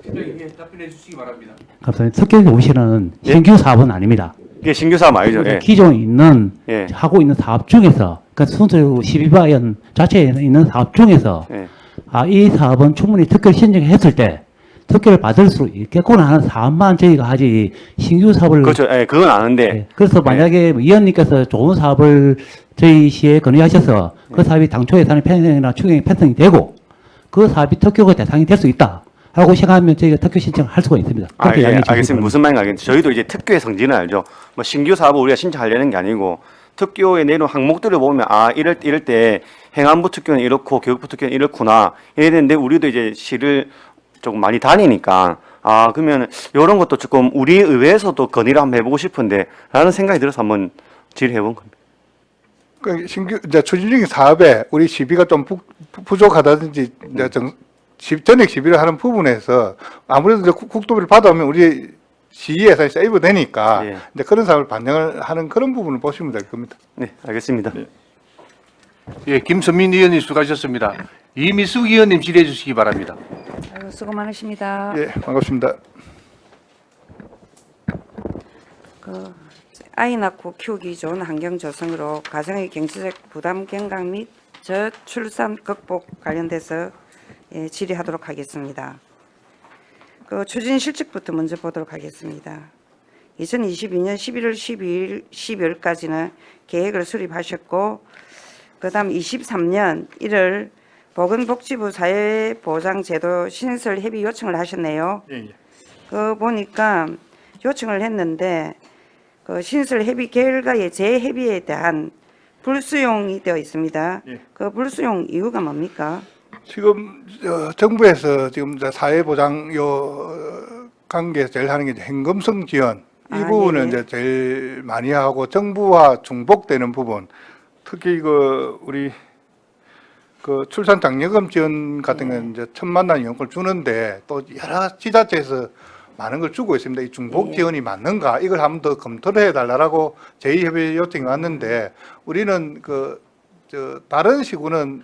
[SPEAKER 1] 팀장님 답변해 주시기 바랍니다.
[SPEAKER 10] 감사합니다. 특별 교부실은
[SPEAKER 3] 예?
[SPEAKER 10] 신규 사업은 아닙니다.
[SPEAKER 3] 이게 신규 사업 아니죠? 예.
[SPEAKER 10] 기존에 있는
[SPEAKER 3] 예.
[SPEAKER 10] 하고 있는 사업 중에서 그러니까 순수 12바연 자체에 있는 사업 중에서
[SPEAKER 3] 예.
[SPEAKER 10] 이 사업은 충분히 특별 신청했을 때 특혜를 받을 수 있겠구나 하는 사업만 저희가 하지 신규 사업을
[SPEAKER 3] 그렇죠. 그건 아는데
[SPEAKER 10] 예, 그래서 만약에 위원님께서 좋은 사업을 저희 시에 건의하셔서 그 사업이 당초 예산의 편성이나 추경의 편성이 되고 그 사업이 특효가 대상이 될 수 있다 하고 생각하면 저희가 특효 신청을 할 수가 있습니다. 그렇게 양해해 주시기
[SPEAKER 3] 알겠습니다.
[SPEAKER 10] 바랍니다.
[SPEAKER 3] 무슨 말인지 알겠는데 저희도 이제 특교의 성질은 알죠. 뭐 신규 사업을 우리가 신청하려는 게 아니고 특교에 내놓은 항목들을 보면 이럴 때 행안부 특교는 이렇고 교육부 특교는 이렇구나 이랬는데 우리도 이제 시를 조금 많이 다니니까 그러면 이런 것도 조금 우리 의회에서도 건의를 한번 해보고 싶은데 라는 생각이 들어서 한번 질의해본 겁니다.
[SPEAKER 9] 그 신규 이제 추진적인 사업에 우리 시비가 좀 부족하다든지 이제 전액 시비를 하는 부분에서 아무래도 이제 국도비를 받아오면 우리 시 예산이 세이브 되니까
[SPEAKER 3] 예.
[SPEAKER 9] 이제 그런 사업을 반영을 하는 그런 부분을 보시면 될 겁니다.
[SPEAKER 3] 네, 알겠습니다.
[SPEAKER 1] 예, 김선민 의원님 수고하셨습니다. 이미숙 의원님 질의해 주시기 바랍니다.
[SPEAKER 7] 아이고, 수고 많으십니다.
[SPEAKER 9] 예, 반갑습니다.
[SPEAKER 7] 아이 낳고 키우기 좋은 환경 조성으로 가정의 경제적 부담 경감 및 저출산 극복 관련돼서 질의하도록 하겠습니다. 추진 실적부터 먼저 보도록 하겠습니다. 2022년 11월 12일, 12월까지는 계획을 수립하셨고, 그 다음 23년 1월 보건복지부 사회보장제도 신설 협의 요청을 하셨네요.
[SPEAKER 9] 예, 예.
[SPEAKER 7] 보니까 요청을 했는데 그 신설 협의 결과의 재협의에 대한 불수용이 되어 있습니다.
[SPEAKER 9] 예.
[SPEAKER 7] 그 불수용 이유가 뭡니까?
[SPEAKER 9] 지금 정부에서 지금 이제 사회보장 관계에서 제일 하는 게 이제 현금성 지원 이 부분은
[SPEAKER 7] 예.
[SPEAKER 9] 이제 제일 많이 하고 정부와 중복되는 부분 특히 우리 출산 장려금 지원 같은 경우는 이제 1,000만 원 이용권을 주는데 또 여러 지자체에서 많은 걸 주고 있습니다. 이 중복 지원이 맞는가 이걸 한번 더 검토를 해달라고 제2협의 요청이 왔는데 우리는 다른 시군은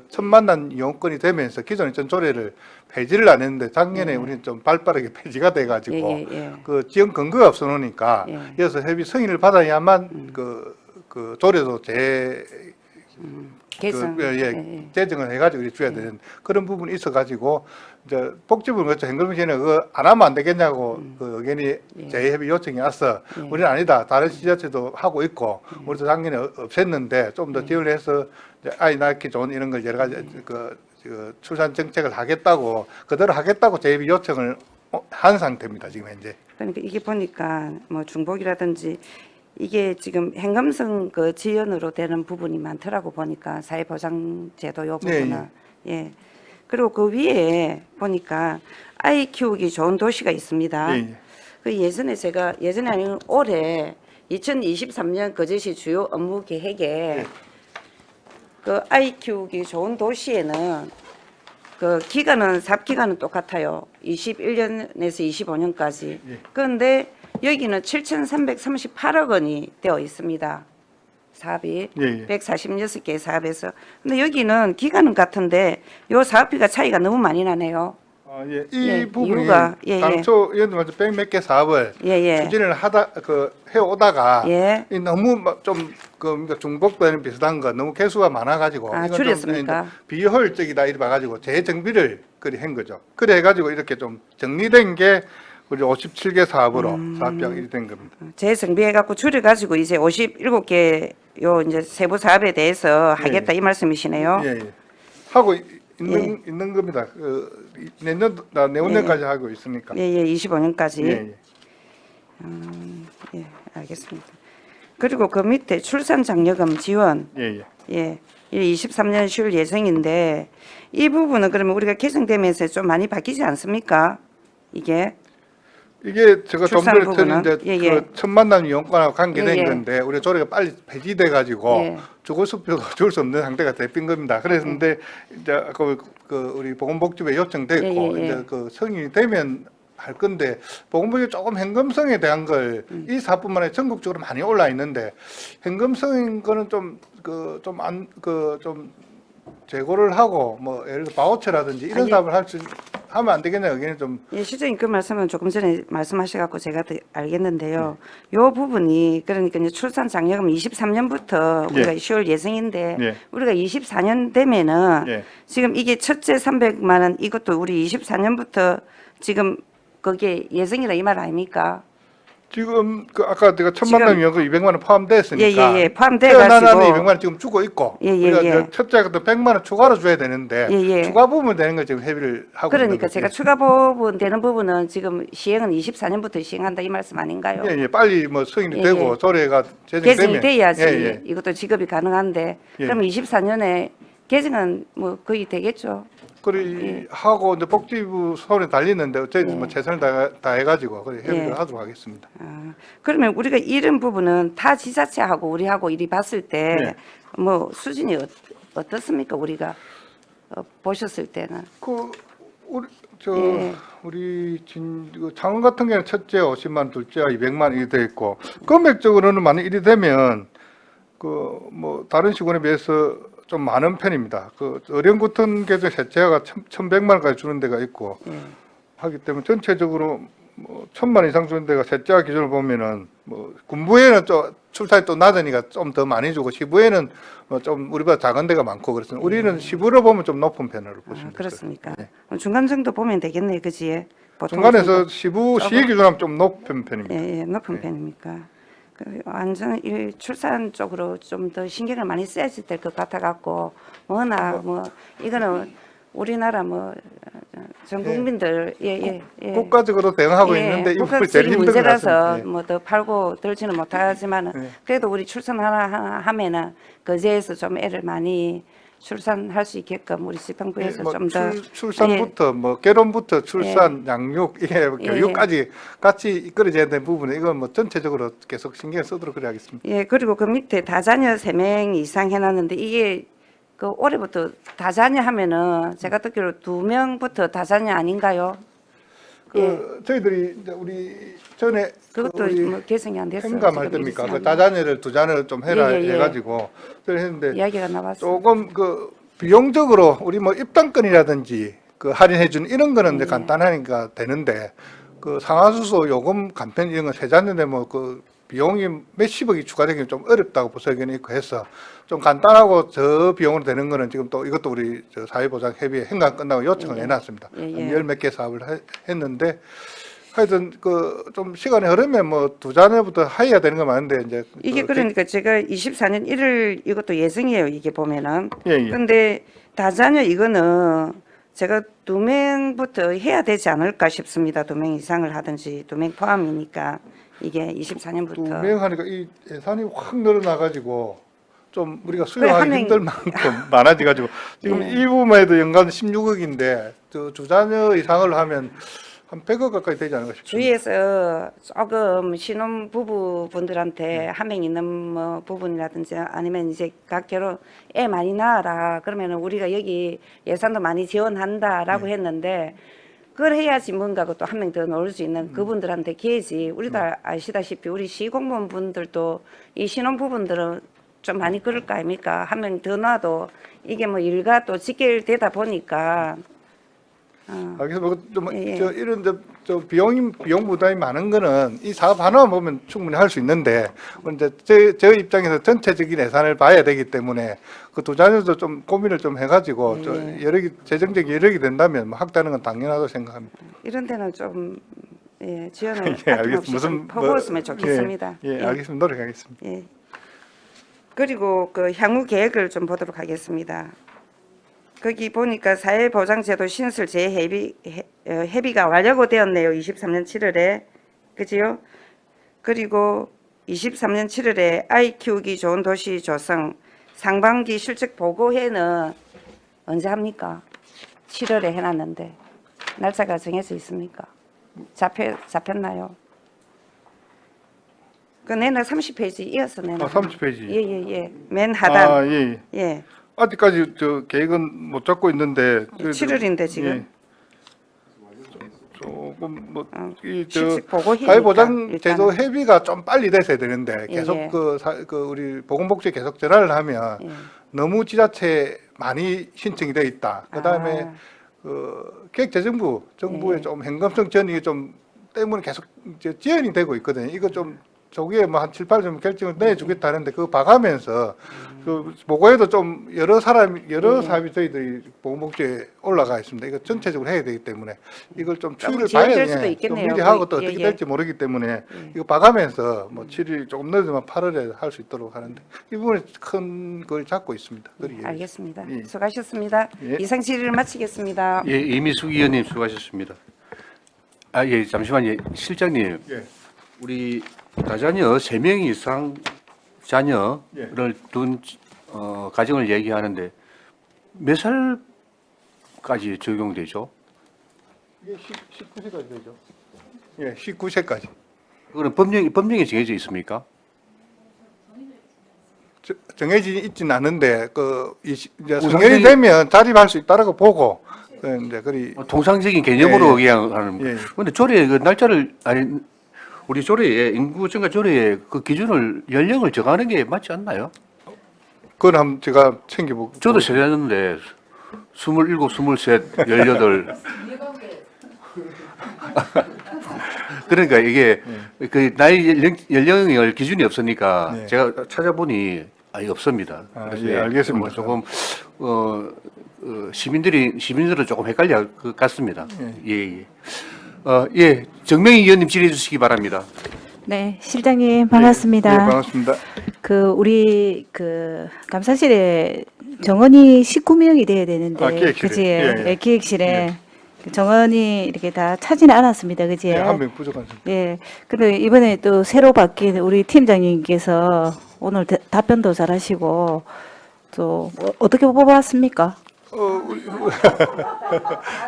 [SPEAKER 9] 첫 만남 이용권이 되면서 기존 전조례를 폐지를 안 했는데 작년에 우리는 좀 발빠르게 폐지가 돼가지고 그 지원 근거가 없어 놓으니까 이어서 협의 승인을 받아야만 그 조례도
[SPEAKER 7] 개선.
[SPEAKER 9] 재정을 해가지고 이렇게 줘야 되는 그런 부분이 있어가지고 이제 복지부는 그렇죠. 현금시에는 그거 안 하면 안 되겠냐고 그 의견이 제2협의 요청이 왔어. 우리는 아니다. 다른 지자체도 하고 있고 우리도 작년에 없앴는데 좀 더 지원을 해서 이제 아이 낳기 좋은 이런 걸 여러 가지 그 출산 정책을 하겠다고 그대로 하겠다고 제2협의 요청을 한 상태입니다. 지금 현재.
[SPEAKER 7] 그러니까 이게 보니까 뭐 중복이라든지 이게 지금 현금성 그 지연으로 되는 부분이 많더라고 보니까 사회보장제도 요 부분은 예. 그리고 그 위에 보니까 아이 키우기 좋은 도시가 있습니다. 그 예전에 아니면 올해 2023년 거제시 주요 업무 계획에 그 아이 키우기 좋은 도시에는 그 기간은 사업기간은 똑같아요. 21년에서 25년까지. 그런데 여기는 7,338억 원이 되어 있습니다. 사업이 146개의 사업에서. 근데 여기는 기간은 같은데 요 사업비가 차이가 너무 많이 나네요.
[SPEAKER 9] 이 부분이
[SPEAKER 7] 이유가,
[SPEAKER 9] 당초 예를 들면 100몇 개 사업을 추진을 해오다가 이 너무 좀 중복되는 비슷한 거 너무 개수가 많아가지고 이건
[SPEAKER 7] 줄였습니까?
[SPEAKER 9] 좀 비효율적이다 이래 봐가지고 재정비를 그리 한 거죠. 그래 해가지고 이렇게 좀 정리된 게 우리 57개 사업으로 사업장이 된 겁니다.
[SPEAKER 7] 재정비해갖고 줄여가지고 이제 57개 요 이제 세부 사업에 대해서 하겠다 이 말씀이시네요.
[SPEAKER 9] 하고 있는 겁니다. 내년까지 하고 있으니까.
[SPEAKER 7] 25년까지. 알겠습니다. 그리고 그 밑에 출산 장려금 지원. 이 23년 10월 예정인데 이 부분은 그러면 우리가 개정되면서 좀 많이 바뀌지 않습니까? 이게
[SPEAKER 9] 제가 좀 전에 들었는데 그 첫 만남 이용권하고 관계된 건데 우리 조례가 빨리 폐지돼 가지고 죽을 수표도 줄 수 없는 상태가 돼빈 겁니다. 그랬는데 이제 우리 보건복지부에 요청됐고 이제 그 성인이 되면 할 건데 보건복지 조금 현금성에 대한 걸 이 사업뿐만 아니라 전국적으로 많이 올라 있는데 현금성인 거는 좀 재고를 하고 뭐 예를 들어 바우처라든지 이런 사업을 하면 안 되겠냐 여기는 좀.
[SPEAKER 7] 시장님 그 말씀은 조금 전에 말씀하셔갖고 제가 알겠는데요. 요 부분이 그러니까 이제 출산 장려금 23년부터 우리가 10월 예정인데 우리가 24년 되면은 지금 이게 첫째 300만 원 이것도 우리 24년부터 지금 거기에 예정이라 이 말 아닙니까?
[SPEAKER 9] 지금 아까 내가 천만남 이용권 200만 원 포함됐으니까
[SPEAKER 7] 포함돼가지고
[SPEAKER 9] 태어나는 200만 원 지금 주고 있고 우리가 첫째 같은 100만 원 추가로 줘야 되는데 추가 부분 되는 거 지금 협의를 하고
[SPEAKER 7] 그러니까
[SPEAKER 9] 있는 거죠.
[SPEAKER 7] 제가 추가 부분 되는 부분은 지금 시행은 24년부터 시행한다 이 말씀 아닌가요?
[SPEAKER 9] 빨리 뭐 승인이 되고 조례가
[SPEAKER 7] 개정이
[SPEAKER 9] 제정되면
[SPEAKER 7] 돼야지 이것도 지급이 가능한데 그럼 24년에 개정은 뭐 거의 되겠죠.
[SPEAKER 9] 하고 이제 복지부 손에 달리는데 어쨌든 뭐 최선을 다해가지고 협의를 하도록 하겠습니다.
[SPEAKER 7] 그러면 우리가 이런 부분은 타 지자체하고 우리하고 이리 봤을 때 뭐 수준이 어떻습니까? 우리가 보셨을 때는
[SPEAKER 9] 우리 창원 같은 경우는 첫째 50만, 둘째가 200만 이렇게 돼 있고 금액적으로는 만약 이리 되면 뭐 다른 시군에 비해서 좀 많은 편입니다. 어령 같은 계정 셋째가 1,100만 원까지 주는 데가 있고 하기 때문에 전체적으로 뭐 1,000만 원 이상 주는 데가 셋째가 기준을 보면은 뭐 군부에는 좀 출산이 또 낮으니까 좀 더 많이 주고 시부에는 뭐 좀 우리보다 작은 데가 많고 그렇습니다. 우리는 시부로 보면 좀 높은 편으로 보시면
[SPEAKER 7] 그렇습니까? 중간 정도 보면 되겠네, 그지?
[SPEAKER 9] 중간에서 시부 시의 기준하면 좀 높은 편입니다.
[SPEAKER 7] 높은 편입니까? 완전 이 출산 쪽으로 좀 더 신경을 많이 써야 될 것 같아 갖고 워낙 뭐 이거는 우리나라 뭐 전 국민들
[SPEAKER 9] 국가적으로 대응하고 있는데 이 부분이 제일 힘든 것
[SPEAKER 7] 문제라서
[SPEAKER 9] 같습니다.
[SPEAKER 7] 뭐 더 팔고 들지는 못하지만은 그래도 우리 출산 하나 하면은 거제에서 좀 애를 많이 출산할 수 있게끔 우리 지방부에서 좀 더
[SPEAKER 9] 출산부터 뭐 결혼부터 출산, 양육, 교육까지 같이 이끌어져야 되는 부분에 이건 뭐 전체적으로 계속 신경 쓰도록 그래 하겠습니다.
[SPEAKER 7] 그리고 그 밑에 다자녀 3명 이상 해놨는데 이게 그 올해부터 다자녀 하면은 제가 듣기로 2명부터 다자녀 아닌가요?
[SPEAKER 9] 저희들이 이제 우리 전에
[SPEAKER 7] 그것도
[SPEAKER 9] 우리
[SPEAKER 7] 뭐 개정이 안 됐어요.
[SPEAKER 9] 행감할
[SPEAKER 7] 지금
[SPEAKER 9] 때입니까?
[SPEAKER 7] 일시하는.
[SPEAKER 9] 그 다자녀를 두 자녀를 좀 해라
[SPEAKER 7] 예, 예, 예.
[SPEAKER 9] 해가지고 그걸 했는데
[SPEAKER 7] 이야기가 나왔어요.
[SPEAKER 9] 조금 그 비용적으로 우리 뭐 입당권이라든지 그 할인해준 이런 거는 이제
[SPEAKER 7] 예.
[SPEAKER 9] 간단하니까 되는데 그 상하수소 요금 간편 이런 거 세 자녀인데 뭐 그 비용이 몇십억이 추가되기는 좀 어렵다고 보수 의견이 있고 해서 좀 간단하고 저 비용으로 되는 거는 지금 또 이것도 우리 저 사회보장협의회 행감 끝나고 요청을
[SPEAKER 7] 예.
[SPEAKER 9] 해놨습니다.
[SPEAKER 7] 예, 예.
[SPEAKER 9] 한 열 몇 개 사업을 했는데 하여튼 그 좀 시간이 흐르면 뭐 두 자녀부터 해야 되는 거 많은데 이제
[SPEAKER 7] 이게
[SPEAKER 9] 그
[SPEAKER 7] 그러니까 제가 24년 1월 이것도 예정이에요. 이게 보면은.
[SPEAKER 9] 예, 예.
[SPEAKER 7] 근데 다자녀 이거는 제가 2명부터 해야 되지 않을까 싶습니다. 2명 이상을 하든지 2명 포함이니까 이게 24년부터.
[SPEAKER 9] 유명하니까 이 예산이 확 늘어나가지고 좀 우리가
[SPEAKER 7] 한
[SPEAKER 9] 수용하기
[SPEAKER 7] 명-
[SPEAKER 9] 힘들 만큼 많아지가지고 지금
[SPEAKER 7] 예.
[SPEAKER 9] 이 부분만 해도 연간 16억인데 두 자녀 이상을 하면 한 100억 가까이 되지 않을까 싶습니다.
[SPEAKER 7] 주위에서 조금 신혼 부부분들한테 한 명 있는 뭐 부분이라든지 아니면 이제 각 결혼 애 많이 낳아라 그러면은 우리가 여기 예산도 많이 지원한다라고 했는데 그걸 해야지 뭔가 또 한 명 더 넣을 수 있는 그분들한테 기회지. 우리도 아시다시피 우리 시공무원분들도 이 신혼 부분들은 좀 많이 그럴 거 아닙니까? 한 명 더 놔도 이게 뭐 일과 또 직결되다 보니까
[SPEAKER 9] 그래서 뭐좀
[SPEAKER 7] 예, 예.
[SPEAKER 9] 이런 저 비용 부담이 많은 거는 이 사업 하나만 보면 충분히 할 수 있는데 이제 저 입장에서 전체적인 예산을 봐야 되기 때문에 그 두 자녀도 좀 고민을 좀 해가지고 저 여력이 재정적 여력이 된다면 뭐 학다는 건 당연하다고 생각합니다.
[SPEAKER 7] 이런 데는 좀 지원을
[SPEAKER 9] 예,
[SPEAKER 7] 아낌없이
[SPEAKER 9] 알겠습니다.
[SPEAKER 7] 좀 퍼부었으면 좋겠습니다.
[SPEAKER 9] 예, 알겠습니다. 노력하겠습니다.
[SPEAKER 7] 예. 그리고 그 향후 계획을 좀 보도록 하겠습니다. 거기 보니까 사회보장제도 신설 재협의가 완료되었네요. 23년 7월에. 그지요? 그리고 23년 7월에 아이 키우기 좋은 도시 조성 상반기 실적 보고회는 언제 합니까? 7월에 해놨는데 날짜가 정해져 있습니까? 잡혔나요? 그 내나 30페이지 이어서 내나.
[SPEAKER 9] 30페이지.
[SPEAKER 7] 예예예. 맨 하단.
[SPEAKER 9] 아, 예.
[SPEAKER 7] 예.
[SPEAKER 9] 아직까지 저 계획은 못 잡고 있는데
[SPEAKER 7] 7월인데 지금.
[SPEAKER 9] 예. 조금 뭐이저
[SPEAKER 7] 실직 보고회니까
[SPEAKER 9] 사회보장
[SPEAKER 7] 일단은.
[SPEAKER 9] 제도 협의가 좀 빨리 됐어야 되는데
[SPEAKER 7] 예,
[SPEAKER 9] 계속
[SPEAKER 7] 예.
[SPEAKER 9] 그 우리 보건복지 계속 전화를 하면
[SPEAKER 7] 예.
[SPEAKER 9] 너무 지자체 많이 신청이 돼 있다. 그다음에
[SPEAKER 7] 아.
[SPEAKER 9] 그 기획재정부 정부의
[SPEAKER 7] 예.
[SPEAKER 9] 좀 현금성 전이 좀 때문에 계속 이제 지연이 되고 있거든요. 이거 좀 조기에 뭐 한 7, 8점 결정을 내주겠다는데 그거 봐가면서 그 보고에도 좀 여러 사업이 저희들이 보건복지에 올라가 있습니다. 이거 전체적으로 해야 되기 때문에 이걸 좀 추이를 봐야
[SPEAKER 7] 지연될 수도
[SPEAKER 9] 좀
[SPEAKER 7] 있겠네요.
[SPEAKER 9] 미리 하고 또
[SPEAKER 7] 예,
[SPEAKER 9] 어떻게
[SPEAKER 7] 예.
[SPEAKER 9] 될지 모르기 때문에 이거 봐가면서 뭐 7일 조금 늦으면 8월에 할 수 있도록 하는데 이 부분에 큰 걸 잡고 있습니다. 그러기
[SPEAKER 7] 알겠습니다.
[SPEAKER 9] 예.
[SPEAKER 7] 수고하셨습니다.
[SPEAKER 9] 예.
[SPEAKER 7] 이상 질의를 마치겠습니다.
[SPEAKER 1] 예, 이미숙 의원님 수고하셨습니다. 아, 예, 잠시만요. 실장님.
[SPEAKER 9] 예.
[SPEAKER 1] 우리 다자녀 3명 이상 자녀를
[SPEAKER 9] 예.
[SPEAKER 1] 둔 가정을 얘기하는데 몇 살까지 적용되죠?
[SPEAKER 9] 이게 19세까지 되죠. 예, 19세까지.
[SPEAKER 1] 그거는 법령에 정해져 있습니까?
[SPEAKER 9] 정해져 있지는 않은데 이제
[SPEAKER 1] 우선적인-
[SPEAKER 9] 성년이 되면 자립할 수 있다라고 보고 이제 그리
[SPEAKER 1] 통상적인 개념으로
[SPEAKER 9] 예,
[SPEAKER 1] 그냥 하는.
[SPEAKER 9] 예.
[SPEAKER 1] 그런데 조례 그 날짜를 아니 우리 조례에 인구 증가 조례에 그 기준을 연령을 정하는 게 맞지 않나요?
[SPEAKER 9] 그건 한번 제가 챙겨보고.
[SPEAKER 1] 저도 세대였는데 27, 23, 18. 그러니까 이게 그 나이 연령을 기준이 없으니까
[SPEAKER 9] 네.
[SPEAKER 1] 제가 찾아보니 아예 없습니다.
[SPEAKER 9] 아,
[SPEAKER 1] 그래서
[SPEAKER 9] 예, 알겠습니다.
[SPEAKER 1] 뭐 조금 시민들은 조금 헷갈릴 것 같습니다. 예. 예, 정명희 의원님 질의해 주시기 바랍니다.
[SPEAKER 6] 네, 실장님 반갑습니다.
[SPEAKER 9] 예, 반갑습니다.
[SPEAKER 6] 그 우리 그 감사실에 정원이 19명이 돼야 되는데,
[SPEAKER 9] 아, 기획실에.
[SPEAKER 6] 그지?
[SPEAKER 9] 예, 예.
[SPEAKER 6] 기획실에 그 정원이 이렇게 다 차지는 않았습니다, 그지?
[SPEAKER 9] 예, 한 명 부족합니다.
[SPEAKER 6] 예. 근데 이번에 또 새로 바뀐 우리 팀장님께서 오늘 답변도 잘하시고 또 어떻게 뽑아왔습니까?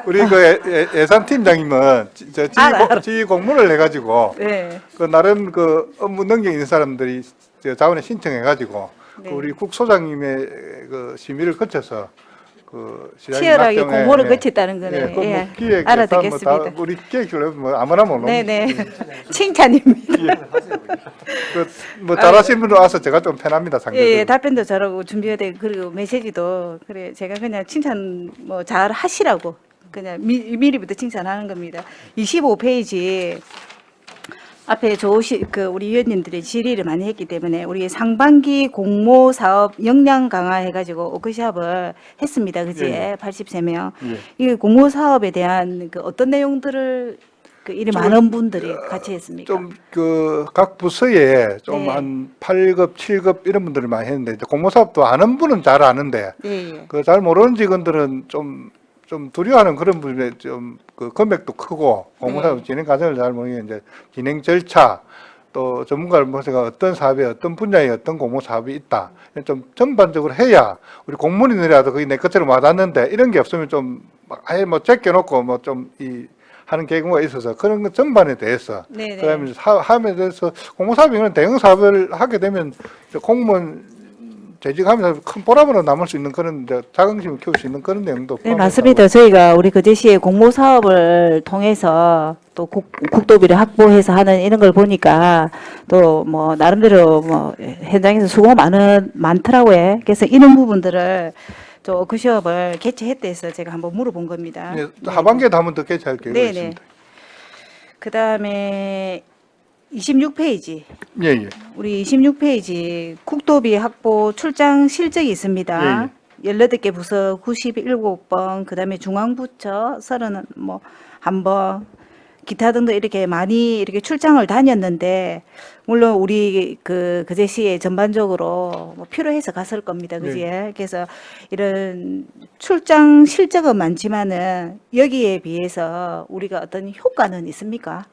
[SPEAKER 9] 우리 그 예산 팀장님은 지휘 공문을 해가지고
[SPEAKER 6] 네.
[SPEAKER 9] 그 나름 그 업무 능력 있는 사람들이 저 자원에 신청해가지고
[SPEAKER 6] 네.
[SPEAKER 9] 그 우리 국소장님의 그 심의를 거쳐서 그 시장님
[SPEAKER 6] 치열하게
[SPEAKER 9] 낙점에,
[SPEAKER 6] 공모를
[SPEAKER 9] 예.
[SPEAKER 6] 거쳤다는 거네.
[SPEAKER 9] 예, 그뭐
[SPEAKER 6] 예,
[SPEAKER 9] 기획
[SPEAKER 6] 알아듣겠습니다.
[SPEAKER 9] 뭐 우리 기획실로 뭐 아무나 못
[SPEAKER 6] 네네. 칭찬입니다.
[SPEAKER 9] 그뭐 잘하신 분들 와서 제가 좀 편합니다 상대적으로.
[SPEAKER 6] 예, 답변도 잘하고 준비가 되고 그리고 메시지도 그래 제가 그냥 칭찬 뭐 잘 하시라고 그냥 미리부터 칭찬하는 겁니다. 25페이지 앞에 그 우리 위원님들이 질의를 많이 했기 때문에 우리 상반기 공모 사업 역량 강화해 가지고 워크숍을 했습니다. 그지?
[SPEAKER 9] 예.
[SPEAKER 6] 83명.
[SPEAKER 9] 예.
[SPEAKER 6] 이 공모 사업에 대한 그 어떤 내용들을 그 이리 많은 분들이 같이 했습니까?
[SPEAKER 9] 좀 그 각 부서에 좀
[SPEAKER 6] 네.
[SPEAKER 9] 한 8급, 7급 이런 분들이 많이 했는데 이제 공모사업도 아는 분은 잘 아는데
[SPEAKER 6] 예, 예.
[SPEAKER 9] 그 잘 모르는 직원들은 좀 두려워하는 그런 분에 좀 그 금액도 크고 공모사업 진행 과정을 잘 모르게 이제 진행 절차 또 전문가를 모셔가 어떤 사업에 어떤 분야에 어떤 공모사업이 있다 좀 전반적으로 해야 우리 공무원이라도 그게 내 것처럼 와닿는데 이런 게 없으면 좀 아예 뭐 제껴놓고 뭐 좀 이 하는 경우가 있어서 그런 것 전반에 대해서
[SPEAKER 6] 네네.
[SPEAKER 9] 그다음에 사업에 대해서 공모사업이면 대형 사업을 하게 되면 이제 공무원 재직하면서 큰 보람으로 남을 수 있는 그런 이제 자긍심을 키울 수 있는 그런 내용도
[SPEAKER 6] 네,
[SPEAKER 9] 포함해서
[SPEAKER 6] 맞습니다. 저희가 우리 그제시에 공모 사업을 통해서 또 국도비를 확보해서 하는 이런 걸 보니까 또 뭐 나름대로 뭐 현장에서 수고가 많더라고요. 그래서 이런 부분들을 저 워크숍을 개최했다 해서 제가 한번 물어본 겁니다.
[SPEAKER 9] 예, 하반기에도 한 번 더 개최할 계획이
[SPEAKER 6] 네네.
[SPEAKER 9] 있습니다.
[SPEAKER 6] 그다음에 26페이지.
[SPEAKER 9] 예, 예.
[SPEAKER 6] 우리 26페이지 국도비 확보 출장 실적이 있습니다. 18개 부서 97번, 그다음에 중앙부처 1번, 기타 등등 이렇게 많이 이렇게 출장을 다녔는데 물론 우리 그제시에 전반적으로 뭐 필요해서 갔을 겁니다. 그지? 그래서 이런 출장 실적은 많지만은 여기에 비해서 우리가 어떤 효과는 있습니까?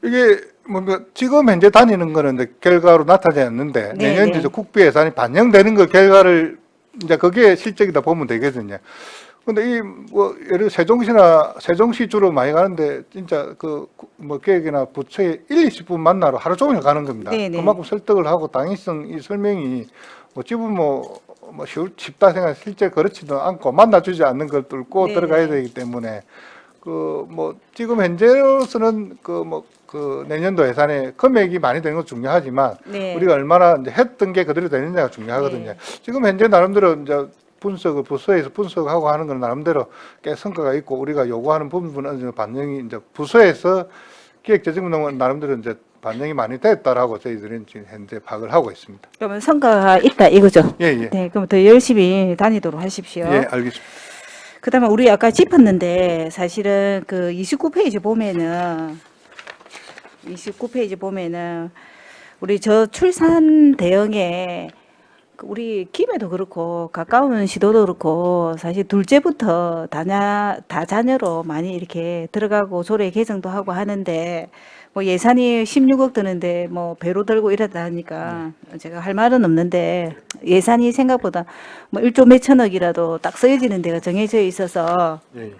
[SPEAKER 9] 이게 뭐 지금 현재 다니는 거는 이제 결과로 나타나지 않는데
[SPEAKER 6] 네,
[SPEAKER 9] 내년
[SPEAKER 6] 네.
[SPEAKER 9] 이제 국비 예산이 반영되는 그 결과를 이제 그게 실적이다 보면 되거든요. 근데 이 뭐 예를 들어 세종시 주로 많이 가는데 진짜 그 뭐 계획이나 부처에 20분 만나러 하루 종일 가는 겁니다.
[SPEAKER 6] 네, 네.
[SPEAKER 9] 그만큼 설득을 하고 당위성 이 설명이 뭐 집은 뭐 쉽다 생각 실제 그렇지도 않고 만나주지 않는 걸 뚫고
[SPEAKER 6] 네,
[SPEAKER 9] 들어가야
[SPEAKER 6] 네.
[SPEAKER 9] 되기 때문에 그 뭐 지금 현재로서는 그 내년도 예산에 금액이 많이 되는 건 중요하지만
[SPEAKER 6] 네.
[SPEAKER 9] 우리가 얼마나 이제 했던 게 그대로 되느냐가 중요하거든요.
[SPEAKER 6] 네.
[SPEAKER 9] 지금 현재 나름대로 이제 부서에서 분석하고 하는 건 나름대로 꽤 성과가 있고 우리가 요구하는 부분은 이제 반영이 이제 부서에서 기획재정부는 나름대로 이제 반영이 많이 됐다라고 저희들은 지금 현재 파악을 하고 있습니다.
[SPEAKER 6] 그러면 성과가 있다 이거죠?
[SPEAKER 9] 예, 예.
[SPEAKER 6] 네, 그럼 더 열심히 다니도록 하십시오.
[SPEAKER 9] 예, 알겠습니다.
[SPEAKER 6] 그다음에 우리 아까 짚었는데 사실은 그 29페이지 보면은 우리 저 출산 대응에 우리 김해도 그렇고 가까운 시도도 그렇고 사실 둘째부터 다자녀로 많이 이렇게 들어가고 조례 개정도 하고 하는데 뭐 예산이 16억 드는데 뭐 배로 들고 이러다 하니까 제가 할 말은 없는데 예산이 생각보다 뭐 1조 몇천억이라도 딱 쓰여지는 데가 정해져 있어서
[SPEAKER 9] 예, 예.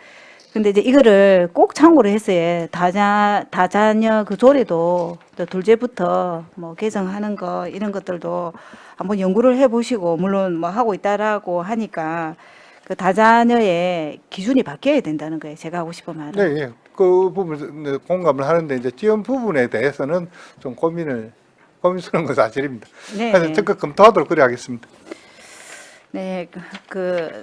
[SPEAKER 6] 근데 이제 이거를 꼭 참고를 했어요. 다자녀 그 조례도 또 둘째부터 뭐 개정하는 거 이런 것들도 한번 연구를 해보시고 물론 뭐 하고 있다라고 하니까 그 다자녀의 기준이 바뀌어야 된다는 거예요. 제가 하고 싶은 말은.
[SPEAKER 9] 네, 예. 그 부분 공감을 하는데 이제 지원 부분에 대해서는 좀 고민스러운 건 사실입니다.
[SPEAKER 6] 네,
[SPEAKER 9] 그래서
[SPEAKER 6] 네.
[SPEAKER 9] 적극 검토하도록 그래 하겠습니다.
[SPEAKER 6] 네,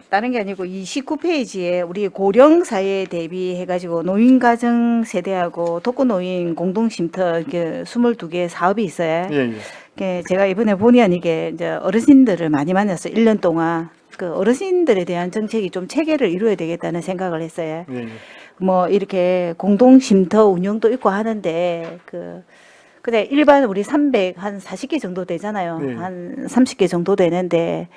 [SPEAKER 6] 다른 게 아니고 29페이지에 우리 고령 사회 대비해가지고 노인 가정 세대하고 독거노인 공동쉼터 22개 사업이 있어요.
[SPEAKER 9] 예, 예.
[SPEAKER 6] 제가 이번에 본의 아니게 이제 어르신들을 많이 만났어요. 1년 동안. 그 어르신들에 대한 정책이 좀 체계를 이루어야 되겠다는 생각을 했어요.
[SPEAKER 9] 예, 예.
[SPEAKER 6] 뭐 이렇게 공동쉼터 운영도 있고 하는데 그냥 일반 우리 300 한 40개 정도 되잖아요.
[SPEAKER 9] 네.
[SPEAKER 6] 한 30개 정도 되는데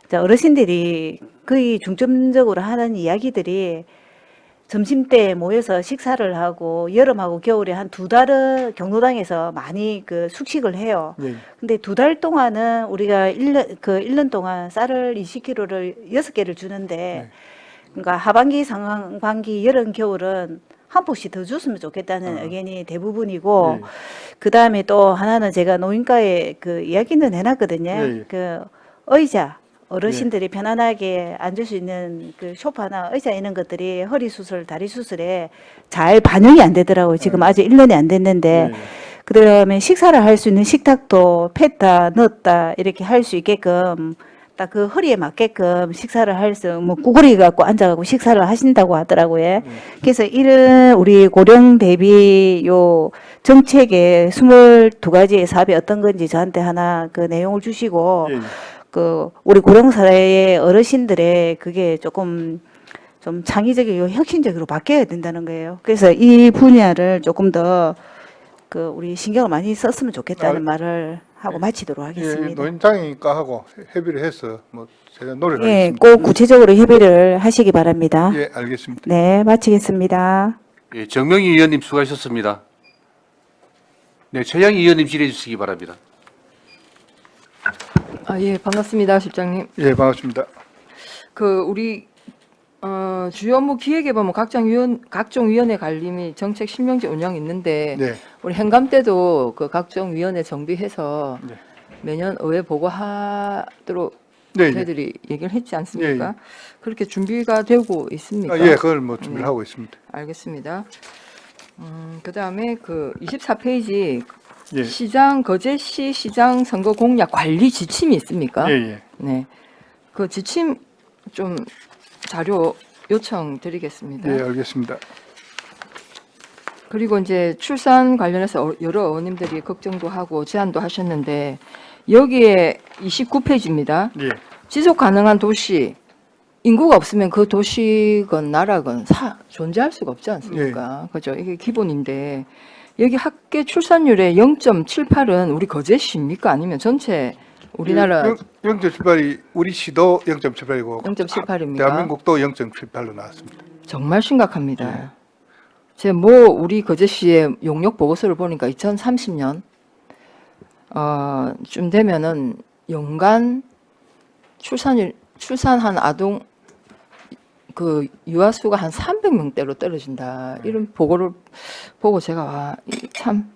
[SPEAKER 6] 이제 어르신들이 거의 중점적으로 하는 이야기들이 점심 때 모여서 식사를 하고 여름하고 겨울에 한 2달을 경로당에서 많이 그 숙식을 해요.
[SPEAKER 9] 예.
[SPEAKER 6] 근데 2달 동안은 우리가 1년 동안 쌀을 20kg를 6개를 주는데 그러니까 하반기, 상반기, 여름, 겨울은 한 포씩 더 줬으면 좋겠다는 의견이 대부분이고
[SPEAKER 9] 예.
[SPEAKER 6] 그다음에 또 하나는 제가 노인과에 그 이야기는 해놨거든요.
[SPEAKER 9] 예, 예.
[SPEAKER 6] 그 의자 어르신들이 편안하게 앉을 수 있는 그 소파나 의자 이런 것들이 허리 수술, 다리 수술에 잘 반영이 안 되더라고요. 지금 아직 1년이 안 됐는데. 그다음에 식사를 할 수 있는 식탁도 팼다 넣었다 이렇게 할 수 있게끔 딱 그 허리에 맞게끔 식사를 할 수, 뭐 구부리 갖고 앉아가고 식사를 하신다고 하더라고요. 그래서 이런 우리 고령 대비 요 정책의 22가지의 사업이 어떤 건지 저한테 하나 그 내용을 주시고 그 우리 고령 사회의 어르신들의 그게 조금 좀 창의적이고 혁신적으로 바뀌어야 된다는 거예요. 그래서 이 분야를 조금 더 그 우리 신경을 많이 썼으면 좋겠다는 말을 하고 마치도록 하겠습니다.
[SPEAKER 9] 노인장이니까 하고 협의를 해서 뭐 제가 노력을
[SPEAKER 6] 예,
[SPEAKER 9] 하겠습니다.
[SPEAKER 6] 꼭 구체적으로 협의를 하시기 바랍니다.
[SPEAKER 9] 예, 알겠습니다.
[SPEAKER 6] 네, 마치겠습니다.
[SPEAKER 1] 예, 정명희 의원님 수고하셨습니다. 네, 최양희 의원님 질의해 주시기 바랍니다.
[SPEAKER 8] 예, 반갑습니다, 실장님.
[SPEAKER 9] 예, 반갑습니다.
[SPEAKER 8] 그 우리 주요 업무 기획에 보면 각종 위원회 관리 및 정책 실명제 운영이 있는데
[SPEAKER 9] 네.
[SPEAKER 8] 우리 행감 때도 그 각종 위원회 정비해서
[SPEAKER 9] 네.
[SPEAKER 8] 매년 의회 보고하도록
[SPEAKER 9] 네, 네.
[SPEAKER 8] 저희들이 얘기를 했지 않습니까?
[SPEAKER 9] 예, 예.
[SPEAKER 8] 그렇게 준비가 되고 있습니까?
[SPEAKER 9] 예, 그걸 뭐 준비를
[SPEAKER 8] 네.
[SPEAKER 9] 하고 있습니다.
[SPEAKER 8] 알겠습니다. 그다음에 그 24페이지
[SPEAKER 9] 예.
[SPEAKER 8] 시장 거제시 시장 선거 공약 관리 지침이 있습니까?
[SPEAKER 9] 예, 예.
[SPEAKER 8] 네. 그 지침 좀 자료 요청드리겠습니다.
[SPEAKER 9] 예, 알겠습니다.
[SPEAKER 8] 그리고 이제 출산 관련해서 여러 의원님들이 걱정도 하고 제안도 하셨는데 여기에 29페이지입니다.
[SPEAKER 9] 예.
[SPEAKER 8] 지속 가능한 도시 인구가 없으면 그 도시건 나라건 존재할 수가 없지 않습니까? 그죠? 이게 기본인데 여기 합계 출산율의 0.78은 우리 거제시입니까? 아니면 전체 우리나라
[SPEAKER 9] 0.78이 우리 시도 0.78이고
[SPEAKER 8] 0.78입니까?
[SPEAKER 9] 대한민국도 0.78로 나왔습니다.
[SPEAKER 8] 정말 심각합니다. 제 우리 거제시의 용역 보고서를 보니까 2030년 쯤 되면은 연간 출산한 아동 그 유아 수가 한 300명대로 떨어진다. 이런 보고를 보고 제가 참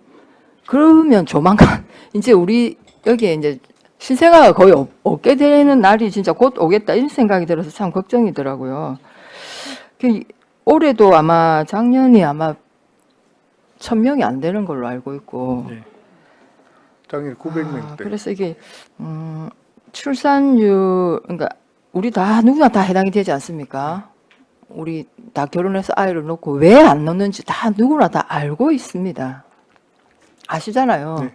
[SPEAKER 8] 그러면 조만간 이제 우리 여기에 이제 신생아가 거의 없게 되는 날이 진짜 곧 오겠다 이런 생각이 들어서 참 걱정이더라고요. 올해도 아마 작년이 아마 1000명이 안 되는 걸로 알고 있고.
[SPEAKER 9] 네. 작년 900명대.
[SPEAKER 8] 그래서 이게 출산율 그러니까 우리 다 누구나 다 해당이 되지 않습니까? 우리 다 결혼해서 아이를 낳고 왜 안 낳는지 다 누구나 다 알고 있습니다. 아시잖아요.
[SPEAKER 9] 네.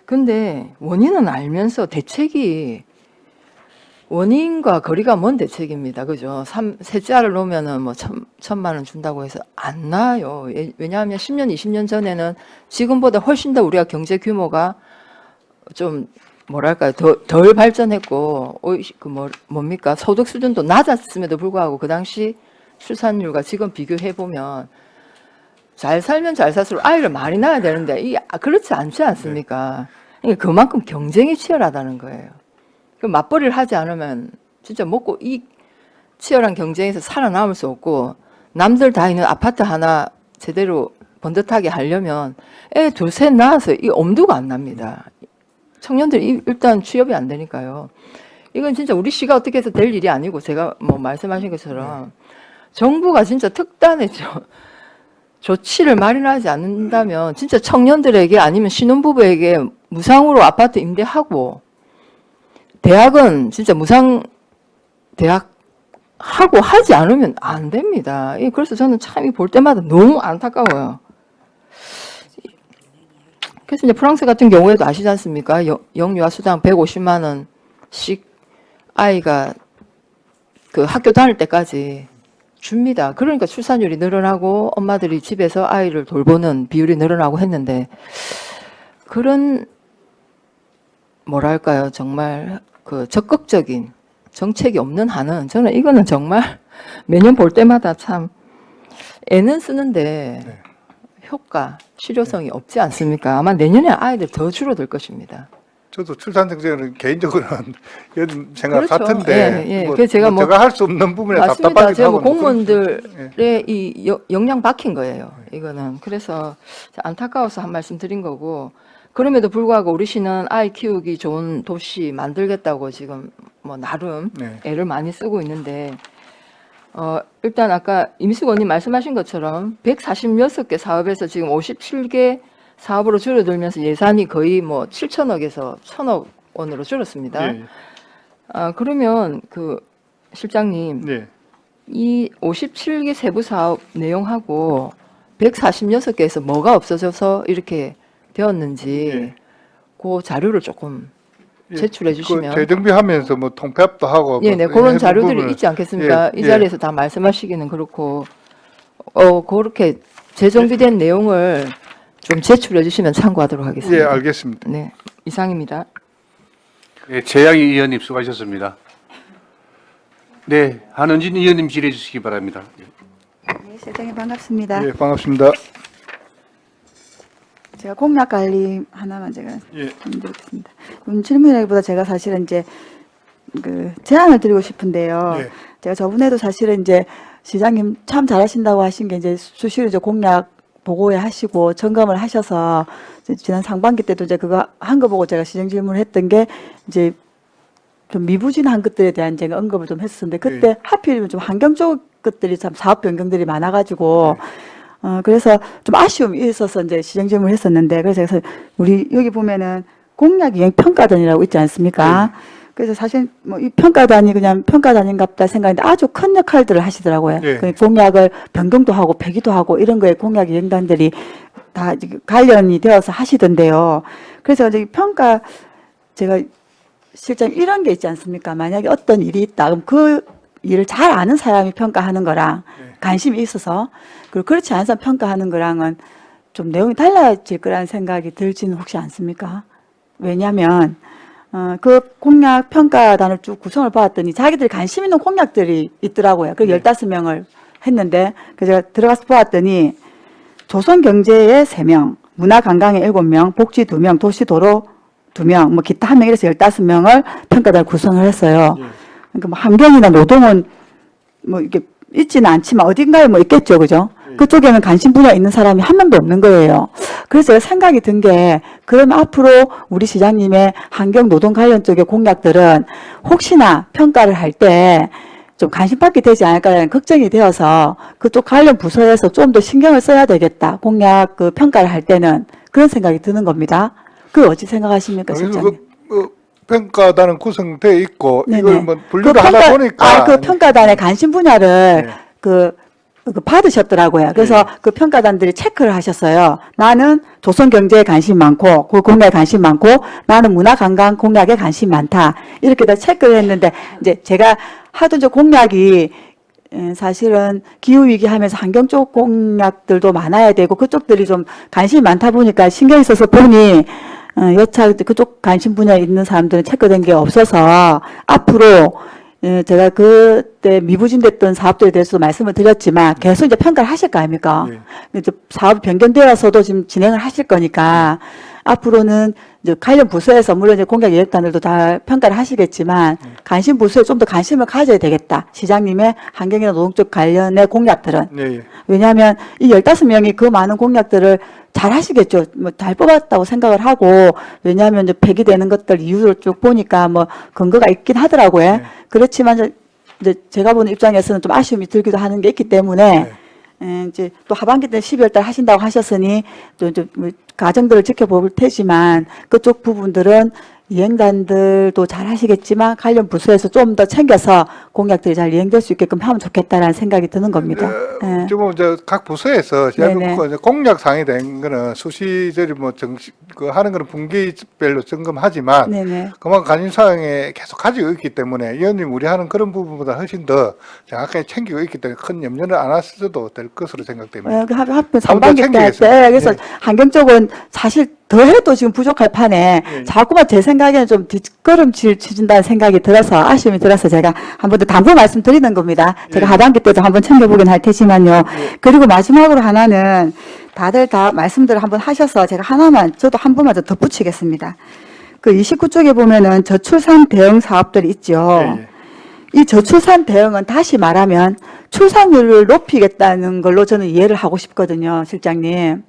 [SPEAKER 9] 근데
[SPEAKER 8] 원인은 알면서 대책이 원인과 거리가 먼 대책입니다. 그죠? 셋째 아를 놓으면은 뭐 1,000만 원 준다고 해서 안 나요. 왜냐하면 10년, 20년 전에는 지금보다 훨씬 더 우리가 경제 규모가 좀 뭐랄까요, 덜 발전했고, 뭡니까? 소득 수준도 낮았음에도 불구하고 그 당시 출산율과 지금 비교해 보면 잘 살면 잘 살수록 아이를 많이 낳아야 되는데 그렇지 않지 않습니까? 그러니까 그만큼 경쟁이 치열하다는 거예요. 그 맞벌이를 하지 않으면 진짜 먹고 이 치열한 경쟁에서 살아남을 수 없고 남들 다 있는 아파트 하나 제대로 번듯하게 하려면 애 둘 셋 낳아서 이 엄두가 안 납니다. 청년들이 일단 취업이 안 되니까요. 이건 진짜 우리 시가 어떻게 해서 될 일이 아니고 제가 뭐 말씀하신 것처럼 정부가 진짜 특단의 조치를 마련하지 않는다면 진짜 청년들에게 아니면 신혼부부에게 무상으로 아파트 임대하고 대학은 진짜 무상 대학 하고 하지 않으면 안 됩니다. 그래서 저는 참 이 볼 때마다 너무 안타까워요. 그래서 이제 프랑스 같은 경우에도 아시지 않습니까? 영유아 수당 150만 원씩 아이가 그 학교 다닐 때까지 줍니다. 그러니까 출산율이 늘어나고 엄마들이 집에서 아이를 돌보는 비율이 늘어나고 했는데 그런 뭐랄까요, 정말 그 적극적인 정책이 없는 한은 저는 이거는 정말 매년 볼 때마다 참 애는 쓰는데
[SPEAKER 9] 네.
[SPEAKER 8] 효과, 실효성이 없지 않습니까? 아마 내년에 아이들 더 줄어들 것입니다.
[SPEAKER 9] 저도 출산 정책은 개인적으로는 이런 생각
[SPEAKER 8] 그렇죠.
[SPEAKER 9] 같은데
[SPEAKER 8] 예, 예.
[SPEAKER 9] 뭐,
[SPEAKER 8] 그래서 제가
[SPEAKER 9] 제가 할 수 없는 부분에
[SPEAKER 8] 맞습니다.
[SPEAKER 9] 답답하기도
[SPEAKER 8] 제가
[SPEAKER 9] 하고
[SPEAKER 8] 뭐
[SPEAKER 9] 뭐 그런-
[SPEAKER 8] 공무원들의 이 역량 박힌 거예요. 이거는 그래서 안타까워서 한 말씀 드린 거고 그럼에도 불구하고 우리 시는 아이 키우기 좋은 도시 만들겠다고 지금 뭐 나름
[SPEAKER 9] 네.
[SPEAKER 8] 애를 많이 쓰고 있는데 일단 아까 임숙 의원님 말씀하신 것처럼 146개 사업에서 지금 57개 사업으로 줄어들면서 예산이 거의 뭐 7천억에서 1,000억 원으로 줄었습니다.
[SPEAKER 9] 예.
[SPEAKER 8] 그러면 그 실장님
[SPEAKER 9] 네.
[SPEAKER 8] 이 57개 세부 사업 내용하고 146개에서 뭐가 없어져서 이렇게 되었는지
[SPEAKER 9] 예.
[SPEAKER 8] 그 자료를 조금
[SPEAKER 9] 예.
[SPEAKER 8] 제출해 주시면
[SPEAKER 9] 그 재정비하면서 뭐 통폐합도 하고
[SPEAKER 8] 네네
[SPEAKER 9] 뭐
[SPEAKER 8] 그런
[SPEAKER 9] 해본
[SPEAKER 8] 자료들이
[SPEAKER 9] 부분을
[SPEAKER 8] 있지 않겠습니까?
[SPEAKER 9] 예,
[SPEAKER 8] 이
[SPEAKER 9] 예.
[SPEAKER 8] 자리에서 다 말씀하시기는 그렇고 그렇게 재정비된 내용을 좀 제출해 주시면 참고하도록
[SPEAKER 9] 예,
[SPEAKER 8] 하겠습니다.
[SPEAKER 9] 알겠습니다.
[SPEAKER 8] 네, 이상입니다.
[SPEAKER 1] 네, 최양희 의원님 수고하셨습니다. 네, 한은진 의원님 질의해 주시기 바랍니다.
[SPEAKER 5] 네, 실장님 반갑습니다.
[SPEAKER 9] 예, 반갑습니다.
[SPEAKER 5] 제가 공약 관리 하나만 제가
[SPEAKER 9] 예.
[SPEAKER 5] 드리겠습니다. 질문이라기보다 제가 사실은 이제 그 제안을 드리고 싶은데요.
[SPEAKER 9] 예.
[SPEAKER 5] 제가 저번에도 사실은 이제 시장님 참 잘하신다고 하신 게 이제 수시로 이제 공약 보고회 하시고 점검을 하셔서 이제 지난 상반기 때도 이제 그거 한 거 보고 제가 시정 질문을 했던 게 이제 좀 미부진한 것들에 대한 제가 언급을 좀 했었는데 그때 하필이면 좀 환경 쪽 것들이 참 사업 변경들이 많아가지고 그래서 좀 아쉬움이 있어서 이제 시정 질문을 했었는데 그래서 제가 우리 여기 보면은 공약 이행 평가단이라고 있지 않습니까? 그래서 사실 뭐 이 평가단이 그냥 평가단인갑다 생각했는데 아주 큰 역할들을 하시더라고요.
[SPEAKER 9] 네.
[SPEAKER 5] 그 공약을 변경도 하고 폐기도 하고 이런 거에 공약 이행단들이 다 관련이 되어서 하시던데요. 그래서 이제 평가 제가 실장 이런 게 있지 않습니까? 만약에 어떤 일이 있다 그럼 그 일을 잘 아는 사람이 평가하는 거랑 관심이 있어서 그리고 그렇지 않은 사람 평가하는 거랑은 좀 내용이 달라질 거라는 생각이 들지는 혹시 않습니까? 왜냐하면 그 공약 평가단을 쭉 구성을 봐왔더니 자기들이 관심 있는 공약들이 있더라고요. 그 15명을 했는데 그 제가 들어가서 보았더니 조선경제에 3명, 문화관광에 7명, 복지 2명, 도시도로 2명, 뭐 기타 1명 이래서 15명을 평가단을 구성을 했어요. 그러니까 뭐 환경이나 노동은 뭐 이게 있지는 않지만 어딘가에 뭐 있겠죠, 그죠? 그쪽에는 관심 분야 있는 사람이 한 명도 없는 거예요. 그래서 제가 생각이 든 게, 그럼 앞으로 우리 시장님의 환경 노동 관련 쪽의 공약들은 혹시나 평가를 할 때 좀 관심 받게 되지 않을까라는 걱정이 되어서 그쪽 관련 부서에서 좀 더 신경을 써야 되겠다. 공약 그 평가를 할 때는 그런 생각이 드는 겁니다. 그걸 어찌 생각하십니까,
[SPEAKER 9] 그래서
[SPEAKER 5] 실장님?
[SPEAKER 9] 평가단은 구성되어 있고
[SPEAKER 5] 네네.
[SPEAKER 9] 이걸 뭐 분류를 하다 보니까
[SPEAKER 5] 그 평가단의 관심 분야를
[SPEAKER 9] 네.
[SPEAKER 5] 그 받으셨더라고요. 그래서 그 평가단들이 체크를 하셨어요. 나는 조선 경제에 관심 많고, 그 공약에 관심 많고, 나는 문화관광 공약에 관심 많다. 이렇게 다 체크를 했는데, 이제 제가 하도 이제 공약이 사실은 기후위기 하면서 환경 쪽 공약들도 많아야 되고, 그쪽들이 좀 관심이 많다 보니까 신경이 써서 보니, 여차 그쪽 관심 분야에 있는 사람들은 체크된 게 없어서 앞으로 제가 그때 미부진됐던 사업들에 대해서도 말씀을 드렸지만 계속 이제 평가를 하실 거 아닙니까? 이제 사업이 변경되어서도 지금 진행을 하실 거니까 앞으로는 이제 관련 부서에서 물론 이제 공약 예획단들도 다 평가를 하시겠지만 관심 부서에 좀 더 관심을 가져야 되겠다. 시장님의 환경이나 노동 쪽 관련의 공약들은.
[SPEAKER 9] 네.
[SPEAKER 5] 왜냐하면 이 15명이 그 많은 공약들을 잘 하시겠죠. 뭐 잘 뽑았다고 생각을 하고, 왜냐하면 이제 폐기되는 것들 이유를 쭉 보니까 뭐 근거가 있긴 하더라고요. 그렇지만 이제 제가 보는 입장에서는 좀 아쉬움이 들기도 하는 게 있기 때문에 이제 또 하반기 때 12월 달 하신다고 하셨으니 또 이제 뭐 과정들을 지켜볼 테지만 그쪽 부분들은 이행단들도 잘 하시겠지만 관련 부서에서 좀 더 챙겨서 공약들이 잘 이행될 수 있게끔 하면 좋겠다라는 생각이 드는 겁니다. 예.
[SPEAKER 9] 지금 이제 각 부서에서
[SPEAKER 5] 네네.
[SPEAKER 9] 공약 사항이 된 거는 수시절이 뭐 정식 그 하는 거는 분기별로 점검하지만
[SPEAKER 5] 네네.
[SPEAKER 9] 그만 관심 사항에 계속 가지고 있기 때문에 의원님 우리 하는 그런 부분보다 훨씬 더 정확하게 챙기고 있기 때문에 큰 염려는 안 하셔도 될 것으로 생각됩니다.
[SPEAKER 5] 하필 상반기 때 할 때 그래서 환경 쪽은 사실 더 해도 지금 부족할 판에 자꾸만 제 생각에는 좀 뒷걸음질 치준다는 생각이 들어서 아쉬움이 들어서 제가 한 번 더 당부 말씀드리는 겁니다. 제가 하반기 때도 한번 챙겨보긴 할 테지만요. 그리고 마지막으로 하나는 다들 다 말씀들을 한번 하셔서 제가 하나만 저도 한 번만 더 덧붙이겠습니다. 그 29쪽에 보면은 저출산 대응 사업들이 있죠. 이 저출산 대응은 다시 말하면 출산율을 높이겠다는 걸로 저는 이해를 하고 싶거든요, 실장님.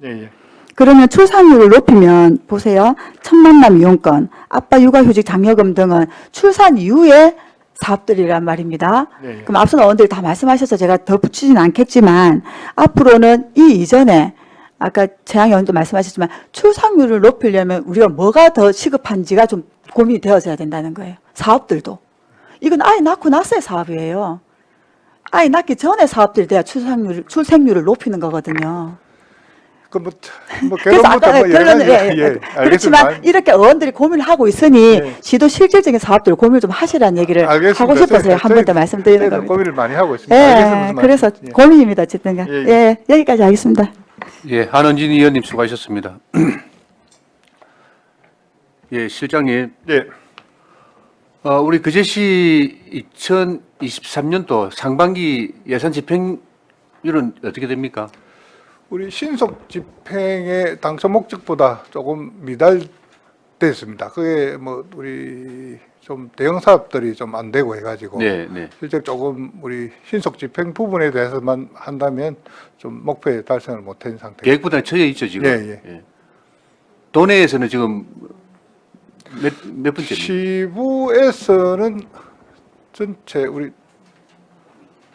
[SPEAKER 5] 그러면 출산율을 높이면 보세요. 첫 만남 이용권, 아빠 육아휴직 장려금 등은 출산 이후에 사업들이란 말입니다.
[SPEAKER 9] 네.
[SPEAKER 5] 그럼 앞서 의원들이 다 말씀하셔서 제가 더 붙이진 않겠지만 앞으로는 이 이전에 아까 재양 의원도 말씀하셨지만 출산율을 높이려면 우리가 뭐가 더 시급한지가 좀 고민이 되어져야 된다는 거예요. 사업들도. 이건 아이 낳고 나서의 사업이에요. 아이 낳기 전에 사업들이 돼야 출생률을 높이는 거거든요. 그래서 아까 결론을 그렇지만 이렇게 의원들이 고민을 하고 있으니
[SPEAKER 9] 예.
[SPEAKER 5] 시도 실질적인 사업들을 고민을 좀 하시라는 얘기를 하고 싶어서 한 번 더 말씀드리는 겁니다.
[SPEAKER 9] 고민을 많이 하고 있습니다.
[SPEAKER 5] 예,
[SPEAKER 9] 알겠습니다. 무슨
[SPEAKER 5] 그래서
[SPEAKER 9] 말씀인지. 예.
[SPEAKER 5] 고민입니다. 어쨌든 간.
[SPEAKER 9] 예,
[SPEAKER 5] 예, 여기까지 하겠습니다.
[SPEAKER 1] 예, 한원진 의원님 수고하셨습니다. 예, 실장님.
[SPEAKER 9] 예.
[SPEAKER 1] 우리 그제시 2023년도 상반기 예산 집행률은 어떻게 됩니까?
[SPEAKER 9] 우리 신속 집행의 당초 목적보다 조금 미달됐습니다. 그게 뭐 우리 좀 대형 사업들이 좀 안 되고 해가지고
[SPEAKER 1] 네, 네.
[SPEAKER 9] 실제 조금 우리 신속 집행 부분에 대해서만 한다면 좀 목표에 달성을 못한 상태.
[SPEAKER 1] 계획보다 처해 있죠 지금.
[SPEAKER 9] 예.
[SPEAKER 1] 도내에서는 지금 몇 번째입니까?
[SPEAKER 9] 시부에서는 전체 우리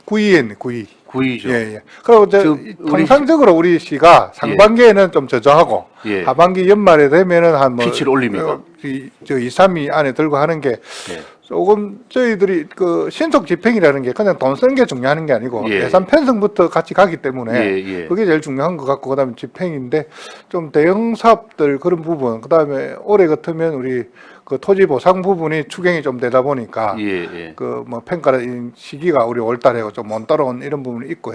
[SPEAKER 9] 9위였네, 9위.
[SPEAKER 1] 9위죠.
[SPEAKER 9] 예. 그리고 이제
[SPEAKER 1] 지금
[SPEAKER 9] 통상적으로 우리 시가 상반기에는 좀 저조하고
[SPEAKER 1] 예.
[SPEAKER 9] 하반기 연말에 되면은 한뭐
[SPEAKER 1] 피치를 올립니까?
[SPEAKER 9] 2, 3위 안에 들고 하는 게
[SPEAKER 1] 예.
[SPEAKER 9] 조금 저희들이 그 신속 집행이라는 게 그냥 돈 쓰는 게 중요한 게 아니고
[SPEAKER 1] 예.
[SPEAKER 9] 예산 편성부터 같이 가기 때문에
[SPEAKER 1] 예.
[SPEAKER 9] 그게 제일 중요한 것 같고 그다음에 집행인데 좀 대형 사업들 그런 부분 그다음에 올해 같으면 우리 그 토지 보상 부분이 추경이 좀 되다 보니까
[SPEAKER 1] 예.
[SPEAKER 9] 그 뭐 평가를 시기가 우리 올달에 좀 못 따라온 이런 부분이 있고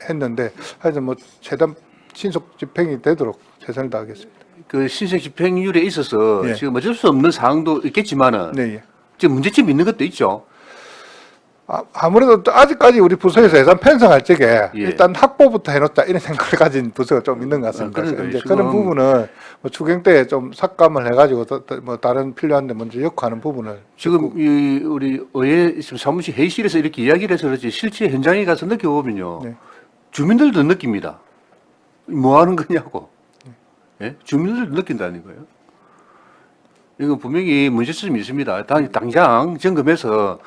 [SPEAKER 9] 했는데 하여튼 뭐 최대한 신속 집행이 되도록 최선을 다하겠습니다.
[SPEAKER 1] 그 신생 집행률에 있어서
[SPEAKER 9] 예.
[SPEAKER 1] 지금 어쩔 수 없는 사항도 있겠지만은
[SPEAKER 9] 네. 예.
[SPEAKER 1] 지금 문제점이 있는 것도 있죠.
[SPEAKER 9] 아무래도 아직까지 우리 부서에서 예산 편성할 적에
[SPEAKER 1] 예.
[SPEAKER 9] 일단 확보부터 해놓자 이런 생각을 가진 부서가 좀 있는 것 같습니다.
[SPEAKER 1] 그러니까요.
[SPEAKER 9] 이제
[SPEAKER 1] 지금
[SPEAKER 9] 그런 부분은 뭐 추경 때 좀 삭감을 해가지고 뭐 다른 필요한데 먼저 역하는 부분을
[SPEAKER 1] 지금 이 우리 의회 지금 사무실 회의실에서 이렇게 이야기를 해서 그렇지 실제 현장에 가서 느껴보면요.
[SPEAKER 9] 네.
[SPEAKER 1] 주민들도 느낍니다. 뭐 하는 거냐고. 예? 주민들도 느낀다는 거예요. 이거 분명히 문제점이 있습니다. 당장 점검해서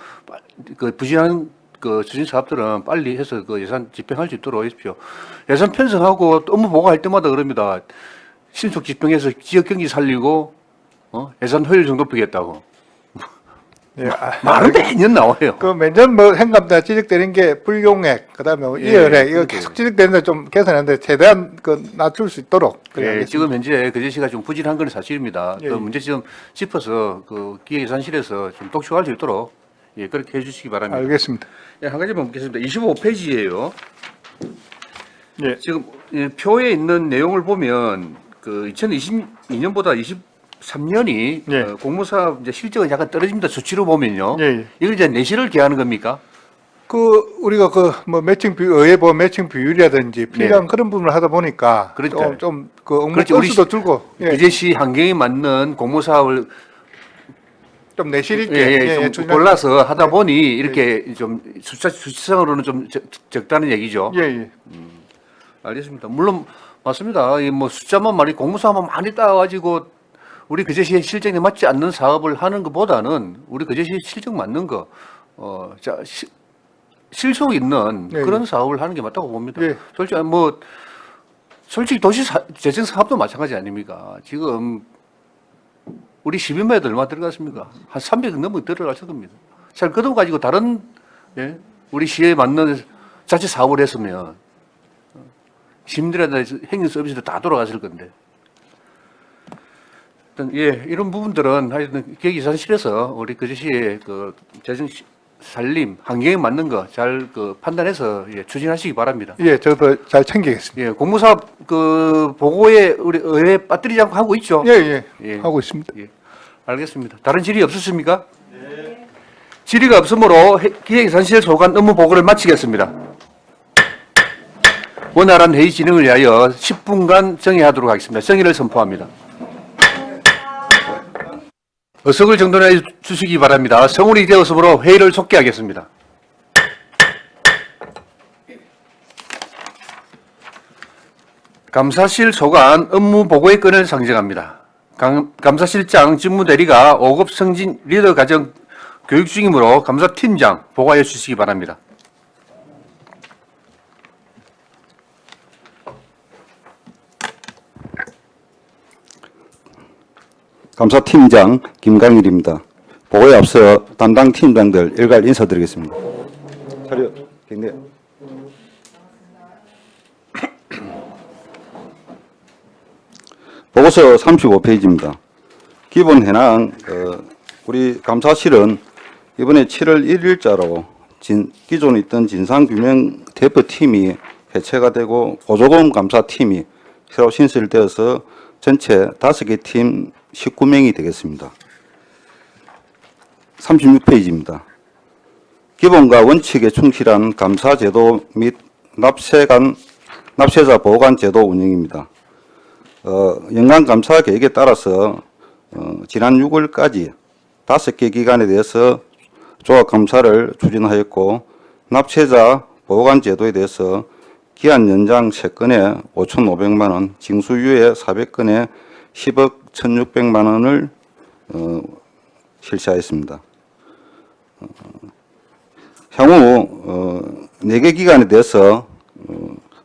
[SPEAKER 1] 그 부진한 그 추진 사업들은 빨리 해서 그 예산 집행할 수 있도록 하십시오. 예산 편성하고 또 업무 보고할 때마다 그럽니다. 신속 집행해서 지역 경기 살리고 예산 효율성 높이겠다고.
[SPEAKER 9] 예.
[SPEAKER 1] 말은 매년 나와요.
[SPEAKER 9] 그 매년 뭐 행감자 지적되는 게 불용액 그다음에 뭐
[SPEAKER 1] 예,
[SPEAKER 9] 이월액 이거
[SPEAKER 1] 그렇게.
[SPEAKER 9] 계속 지적되는데 좀 개선하는데 최대한 그 낮출 수 있도록 그래
[SPEAKER 1] 예,
[SPEAKER 9] 하겠습니다.
[SPEAKER 1] 지금 현재 그제시가 좀 부진한 건 사실입니다.
[SPEAKER 9] 예,
[SPEAKER 1] 그
[SPEAKER 9] 예.
[SPEAKER 1] 문제점 짚어서 그 기획예산실에서 좀 독촉할 수 있도록 예, 그렇게 해주시기 바랍니다.
[SPEAKER 9] 알겠습니다.
[SPEAKER 1] 예, 한 가지만 묻겠습니다. 25페이지예요.
[SPEAKER 9] 예.
[SPEAKER 1] 지금 표에 있는 내용을 보면 그 2022년보다 23년이
[SPEAKER 9] 예.
[SPEAKER 1] 공무사 이제 실적은 약간 떨어집니다. 수치로 보면요.
[SPEAKER 9] 예.
[SPEAKER 1] 이걸 이제 내실을 기하는 겁니까?
[SPEAKER 9] 그 우리가 그 뭐 매칭 비율, 의회 보면 매칭 비율이라든지 필요한 그런 부분을 하다 보니까
[SPEAKER 1] 그러니까요.
[SPEAKER 9] 좀그 업무
[SPEAKER 1] 그렇죠. 우리
[SPEAKER 9] 건수도 줄고 예.
[SPEAKER 1] 그제시 환경에 맞는 공무사업을
[SPEAKER 9] 좀 내실 있게
[SPEAKER 1] 좀
[SPEAKER 9] 추진하는-
[SPEAKER 1] 골라서 하다 보니 이렇게 좀 수치상으로는 좀 적다는 얘기죠.
[SPEAKER 9] 예.
[SPEAKER 1] 알겠습니다. 물론 맞습니다. 이 뭐 숫자만 많이 공무사업만 많이 따가지고 우리 그제시의 실정에 맞지 않는 사업을 하는 것보다는 우리 그제시의 실정 맞는 거, 실속 있는
[SPEAKER 9] 예,
[SPEAKER 1] 그런 사업을 하는 게 맞다고 봅니다.
[SPEAKER 9] 예.
[SPEAKER 1] 솔직히 도시 재생 사업도 마찬가지 아닙니까? 지금 우리 12만에도 얼마 들어갔습니까? 한 300 넘게 들어갔을 겁니다. 잘 그거 가지고 다른 우리 시에 맞는 자체 사업을 했으면 시민들한테 행정 서비스도 다 돌아갔을 건데. 이런 부분들은 하여튼 계획예산실에서 우리 그제시의 그 재정 살림 환경에 맞는 거 잘 그 판단해서 추진하시기 바랍니다.
[SPEAKER 9] 예, 저도 잘 챙기겠습니다.
[SPEAKER 1] 공무사업 그 보고에 우리 의회 빠뜨리지 않고 하고 있죠.
[SPEAKER 9] 예.
[SPEAKER 1] 예.
[SPEAKER 9] 하고 있습니다.
[SPEAKER 1] 예, 알겠습니다. 다른 질의 없으십니까? 네. 질의가 없으므로 기획예산실 소관 업무 보고를 마치겠습니다. 원활한 회의 진행을 위하여 10분간 정회하도록 하겠습니다. 정회를 선포합니다. 의석을 정돈해 주시기 바랍니다. 성울이 되었으므로 회의를 속개하겠습니다. 감사실 소관 업무 보고의 건을 상정합니다. 감사실장 직무대리가 5급 승진 리더 과정 교육 중이므로 감사팀장 보고하여 주시기 바랍니다.
[SPEAKER 11] 감사팀장 김강일입니다. 보고에 앞서 담당 팀장들 일괄 인사드리겠습니다. 자료 경례. 보고서 35페이지입니다. 기본 현황, 우리 감사실은 이번에 7월 1일자로 기존에 있던 진상규명 대표팀이 해체가 되고 보조금 감사팀이 새로 신설되어서 전체 5개 팀 19명이 되겠습니다. 36페이지입니다. 기본과 원칙에 충실한 감사제도 및 납세자 보호관 제도 운영입니다. 연간 감사 계획에 따라서 지난 6월까지 5개 기관에 대해서 조합 감사를 추진하였고 납세자 보호관 제도에 대해서 기한 연장 3건에 5,500만 원, 징수유예 400건에 10억 1,600만 원을 실시하였습니다. 향후 4개 기관에 대해서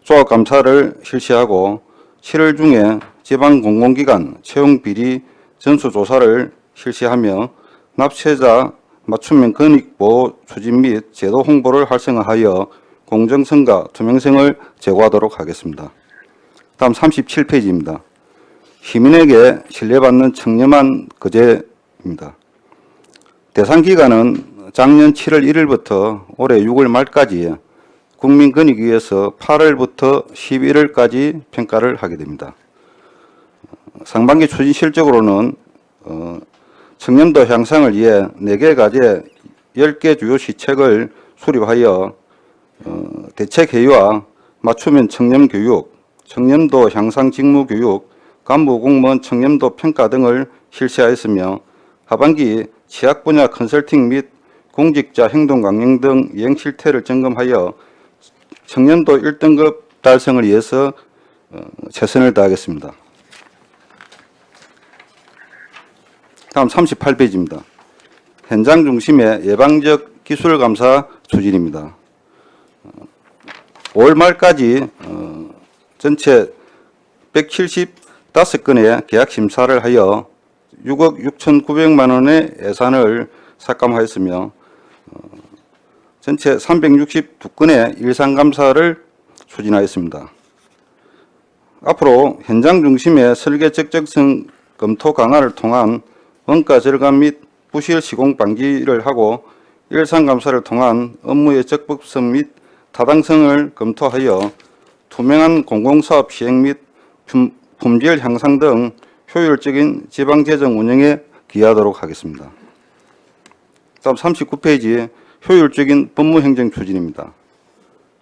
[SPEAKER 11] 조합 감사를 실시하고 7월 중에 지방 공공기관 채용 비리 전수조사를 실시하며 납세자 맞춤형 권익보호 추진 및 제도 홍보를 활성화하여 공정성과 투명성을 제고하도록 하겠습니다. 다음 37페이지입니다. 시민에게 신뢰받는 청렴한 거제입니다. 대상 기간은 작년 7월 1일부터 올해 6월 말까지 국민권익위에서 8월부터 11월까지 평가를 하게 됩니다. 상반기 추진 실적으로는 청렴도 향상을 위해 4개 과제 10개 주요 시책을 수립하여 대책 회의와 맞춤형 청렴 교육, 청렴도 향상 직무 교육, 간부 공무원 청렴도 평가 등을 실시하였으며 하반기 취약 분야 컨설팅 및 공직자 행동 강령 등 이행 실태를 점검하여 청렴도 1등급 달성을 위해서 최선을 다하겠습니다. 다음 38페이지입니다. 현장 중심의 예방적 기술 감사 추진입니다. 5월 말까지 전체 175건의 계약 심사를 하여 6억 6,900만 원의 예산을 삭감하였으며 전체 362건의 일상감사를 추진하였습니다. 앞으로 현장 중심의 설계 적정성 검토 강화를 통한 원가 절감 및 부실 시공 방지를 하고 일상감사를 통한 업무의 적법성 및 타당성을 검토하여 투명한 공공사업 시행 및 품질 향상 등 효율적인 지방재정 운영에 기여하도록 하겠습니다. 다음 39페이지 효율적인 법무행정 추진입니다.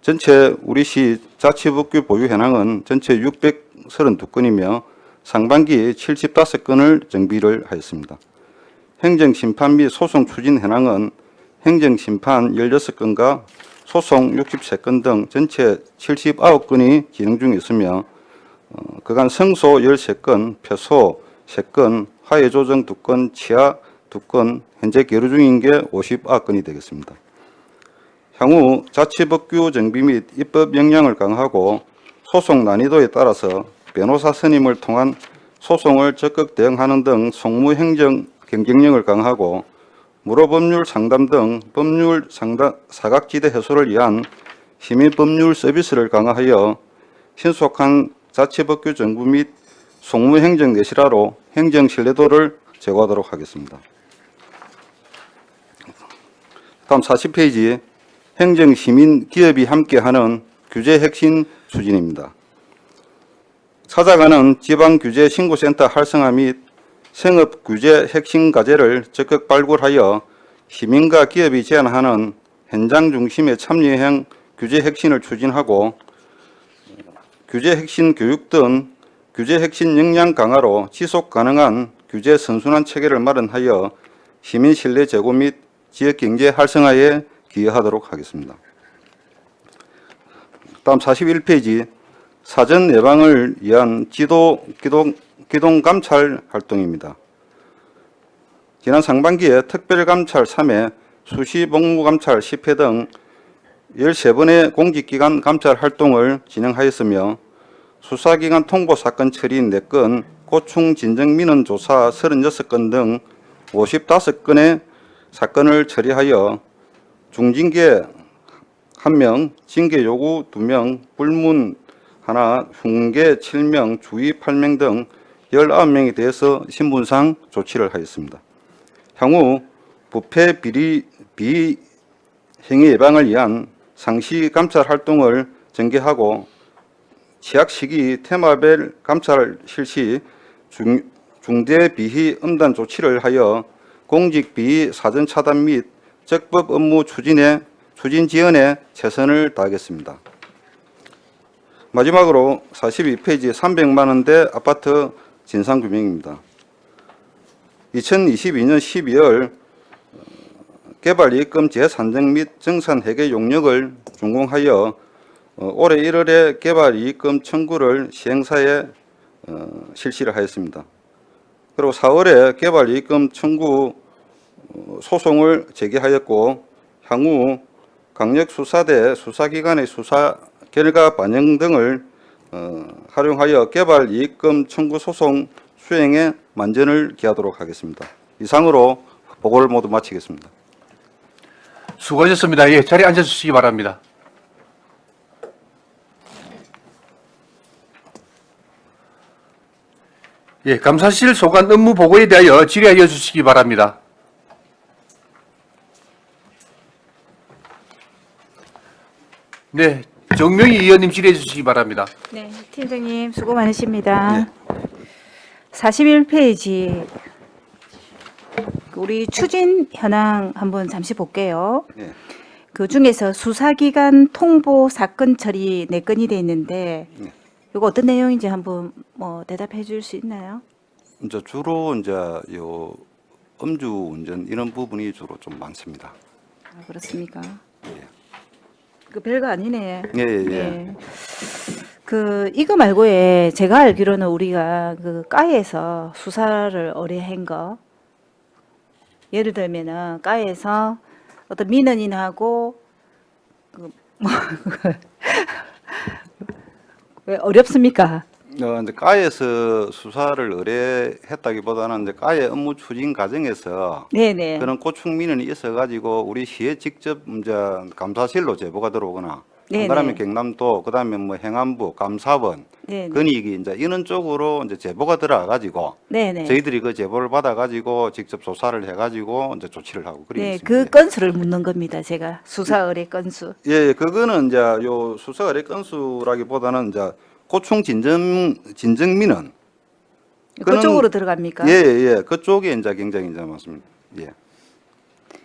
[SPEAKER 11] 전체 우리시 자치법규 보유 현황은 전체 632건이며 상반기 75건을 정비를 하였습니다. 행정심판 및 소송 추진 현황은 행정심판 16건과 소송 63건 등 전체 79건이 진행 중에 있으며 그간 성소 13건, 패소 3건, 화해조정 2건, 치하 2건, 현재 계류 중인 게 59건이 되겠습니다. 향후 자치법규 정비 및 입법 역량을 강화하고 소송 난이도에 따라서 변호사 선임을 통한 소송을 적극 대응하는 등 송무행정 경쟁력을 강화하고 무료법률 상담 등 법률 사각지대 해소를 위한 시민법률 서비스를 강화하여 신속한 자치법규 정부 및 송무행정 내실화로 행정 신뢰도를 제고하도록 하겠습니다. 다음 40페이지 행정, 시민, 기업이 함께하는 규제 혁신 추진입니다. 찾아가는 지방규제 신고센터 활성화 및 생업규제 핵심 과제를 적극 발굴하여 시민과 기업이 제안하는 현장 중심의 참여형 규제 혁신을 추진하고 규제 혁신 교육 등 규제 혁신 역량 강화로 지속 가능한 규제 선순환 체계를 마련하여 시민 신뢰 제고 및 지역 경제 활성화에 기여하도록 하겠습니다. 다음 41페이지 사전 예방을 위한 기동 감찰 활동입니다. 지난 상반기에 특별감찰 3회, 수시 복무감찰 10회 등 13번의 공직기관 감찰 활동을 진행하였으며 수사기관 통보 사건 처리 4건, 고충 진정 민원 조사 36건 등 55건의 사건을 처리하여 중징계 1명, 징계 요구 2명, 불문 1, 흉계 7명, 주의 8명 등 19명에 대해서 신분상 조치를 하였습니다. 향후 부패 비리 행위 예방을 위한 상시 감찰 활동을 전개하고 취약 시기 테마별 감찰 실시 중대 비위 음단 조치를 하여 공직 비위 사전 차단 및 적법 업무 추진 지연에 최선을 다하겠습니다. 마지막으로 42페이지 300만 원대 아파트 진상규명입니다. 2022년 12월 개발이익금 재산정 및 정산 회계 용역을 준공하여 올해 1월에 개발이익금 청구를 시행사에 실시를 하였습니다. 그리고 4월에 개발이익금 청구 소송을 제기하였고 향후 강력수사대 수사기관의 수사 결과 반영 등을 활용하여 개발이익금 청구 소송 수행에 만전을 기하도록 하겠습니다. 이상으로 보고를 모두 마치겠습니다.
[SPEAKER 1] 수고하셨습니다. 예, 자리에 앉아주시기 바랍니다. 예, 감사실 소관 업무 보고에 대하여 질의하여 주시기 바랍니다. 네, 정명희 의원님 질의해 주시기 바랍니다.
[SPEAKER 6] 네, 팀장님 수고 많으십니다. 41페이지 우리 추진 현황 한번 잠시 볼게요.
[SPEAKER 11] 네.
[SPEAKER 6] 그 중에서 수사기관 통보 사건 처리 4건이 돼 있는데
[SPEAKER 11] 네.
[SPEAKER 6] 이거 어떤 내용인지 한번 뭐 대답해 줄 수 있나요?
[SPEAKER 11] 이제 주로 이제 요 음주 운전 이런 부분이 주로 좀 많습니다.
[SPEAKER 6] 아, 그렇습니까? 그 별거 아니네.
[SPEAKER 11] 예.
[SPEAKER 6] 그 이거 말고에 제가 알기로는 우리가 그 과에서 수사를 의뢰한 거 예를 들면은 과에서 어떤 민원인하고 왜 어렵습니까?
[SPEAKER 11] 이제 과에서 수사를 의뢰했다기보다는 이제 과의 업무 추진 과정에서
[SPEAKER 6] 네네.
[SPEAKER 11] 그런 고충 민원이 있어가지고 우리 시에 직접 이제 감사실로 제보가 들어오거나
[SPEAKER 6] 네네.
[SPEAKER 11] 그다음에 경남도 그다음에 뭐 행안부 감사원
[SPEAKER 6] 네네.
[SPEAKER 11] 건의기 이제 이런 쪽으로 이제 제보가 들어와가지고
[SPEAKER 6] 네네.
[SPEAKER 11] 저희들이 그 제보를 받아가지고 직접 조사를 해가지고 이제 조치를 하고 그러고
[SPEAKER 6] 네,
[SPEAKER 11] 있습니다.
[SPEAKER 6] 그 건수를 묻는 겁니다. 제가 수사 의뢰 건수.
[SPEAKER 11] 예, 그거는 이제 요 수사 의뢰 건수라기보다는 이제 고충 진정 민원
[SPEAKER 6] 그쪽으로 들어갑니까?
[SPEAKER 11] 예, 그쪽에 이제 굉장히 이제 많습니다. 예.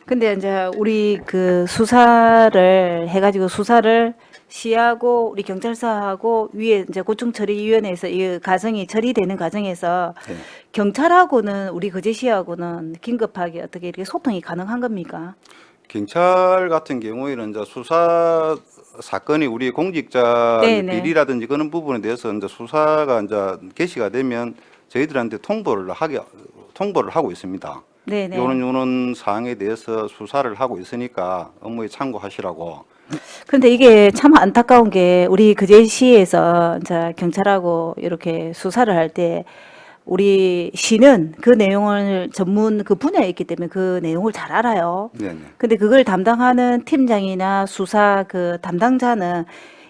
[SPEAKER 6] 근데 이제 우리 그 수사를 해가지고 수사를 시하고 우리 경찰서하고 위에 이제 고충처리위원회에서 이 과정이 처리되는 과정에서
[SPEAKER 11] 네.
[SPEAKER 6] 경찰하고는 우리 거제시하고는 긴급하게 어떻게 이렇게 소통이 가능한 겁니까?
[SPEAKER 11] 경찰 같은 경우에는 이제 수사 사건이 우리 공직자
[SPEAKER 6] 네네.
[SPEAKER 11] 비리라든지 그런 부분에 대해서 이제 수사가 이제 개시가 되면 저희들한테 통보를 하고 있습니다.
[SPEAKER 6] 네네.
[SPEAKER 11] 요런 사항에 대해서 수사를 하고 있으니까 업무에 참고하시라고.
[SPEAKER 6] 그런데 이게 참 안타까운 게 우리 거제시에서 이제 경찰하고 이렇게 수사를 할 때 우리 시는 그 내용을 전문 그 분야에 있기 때문에 그 내용을 잘 알아요.
[SPEAKER 11] 네네.
[SPEAKER 6] 근데 그걸 담당하는 팀장이나 수사 그 담당자는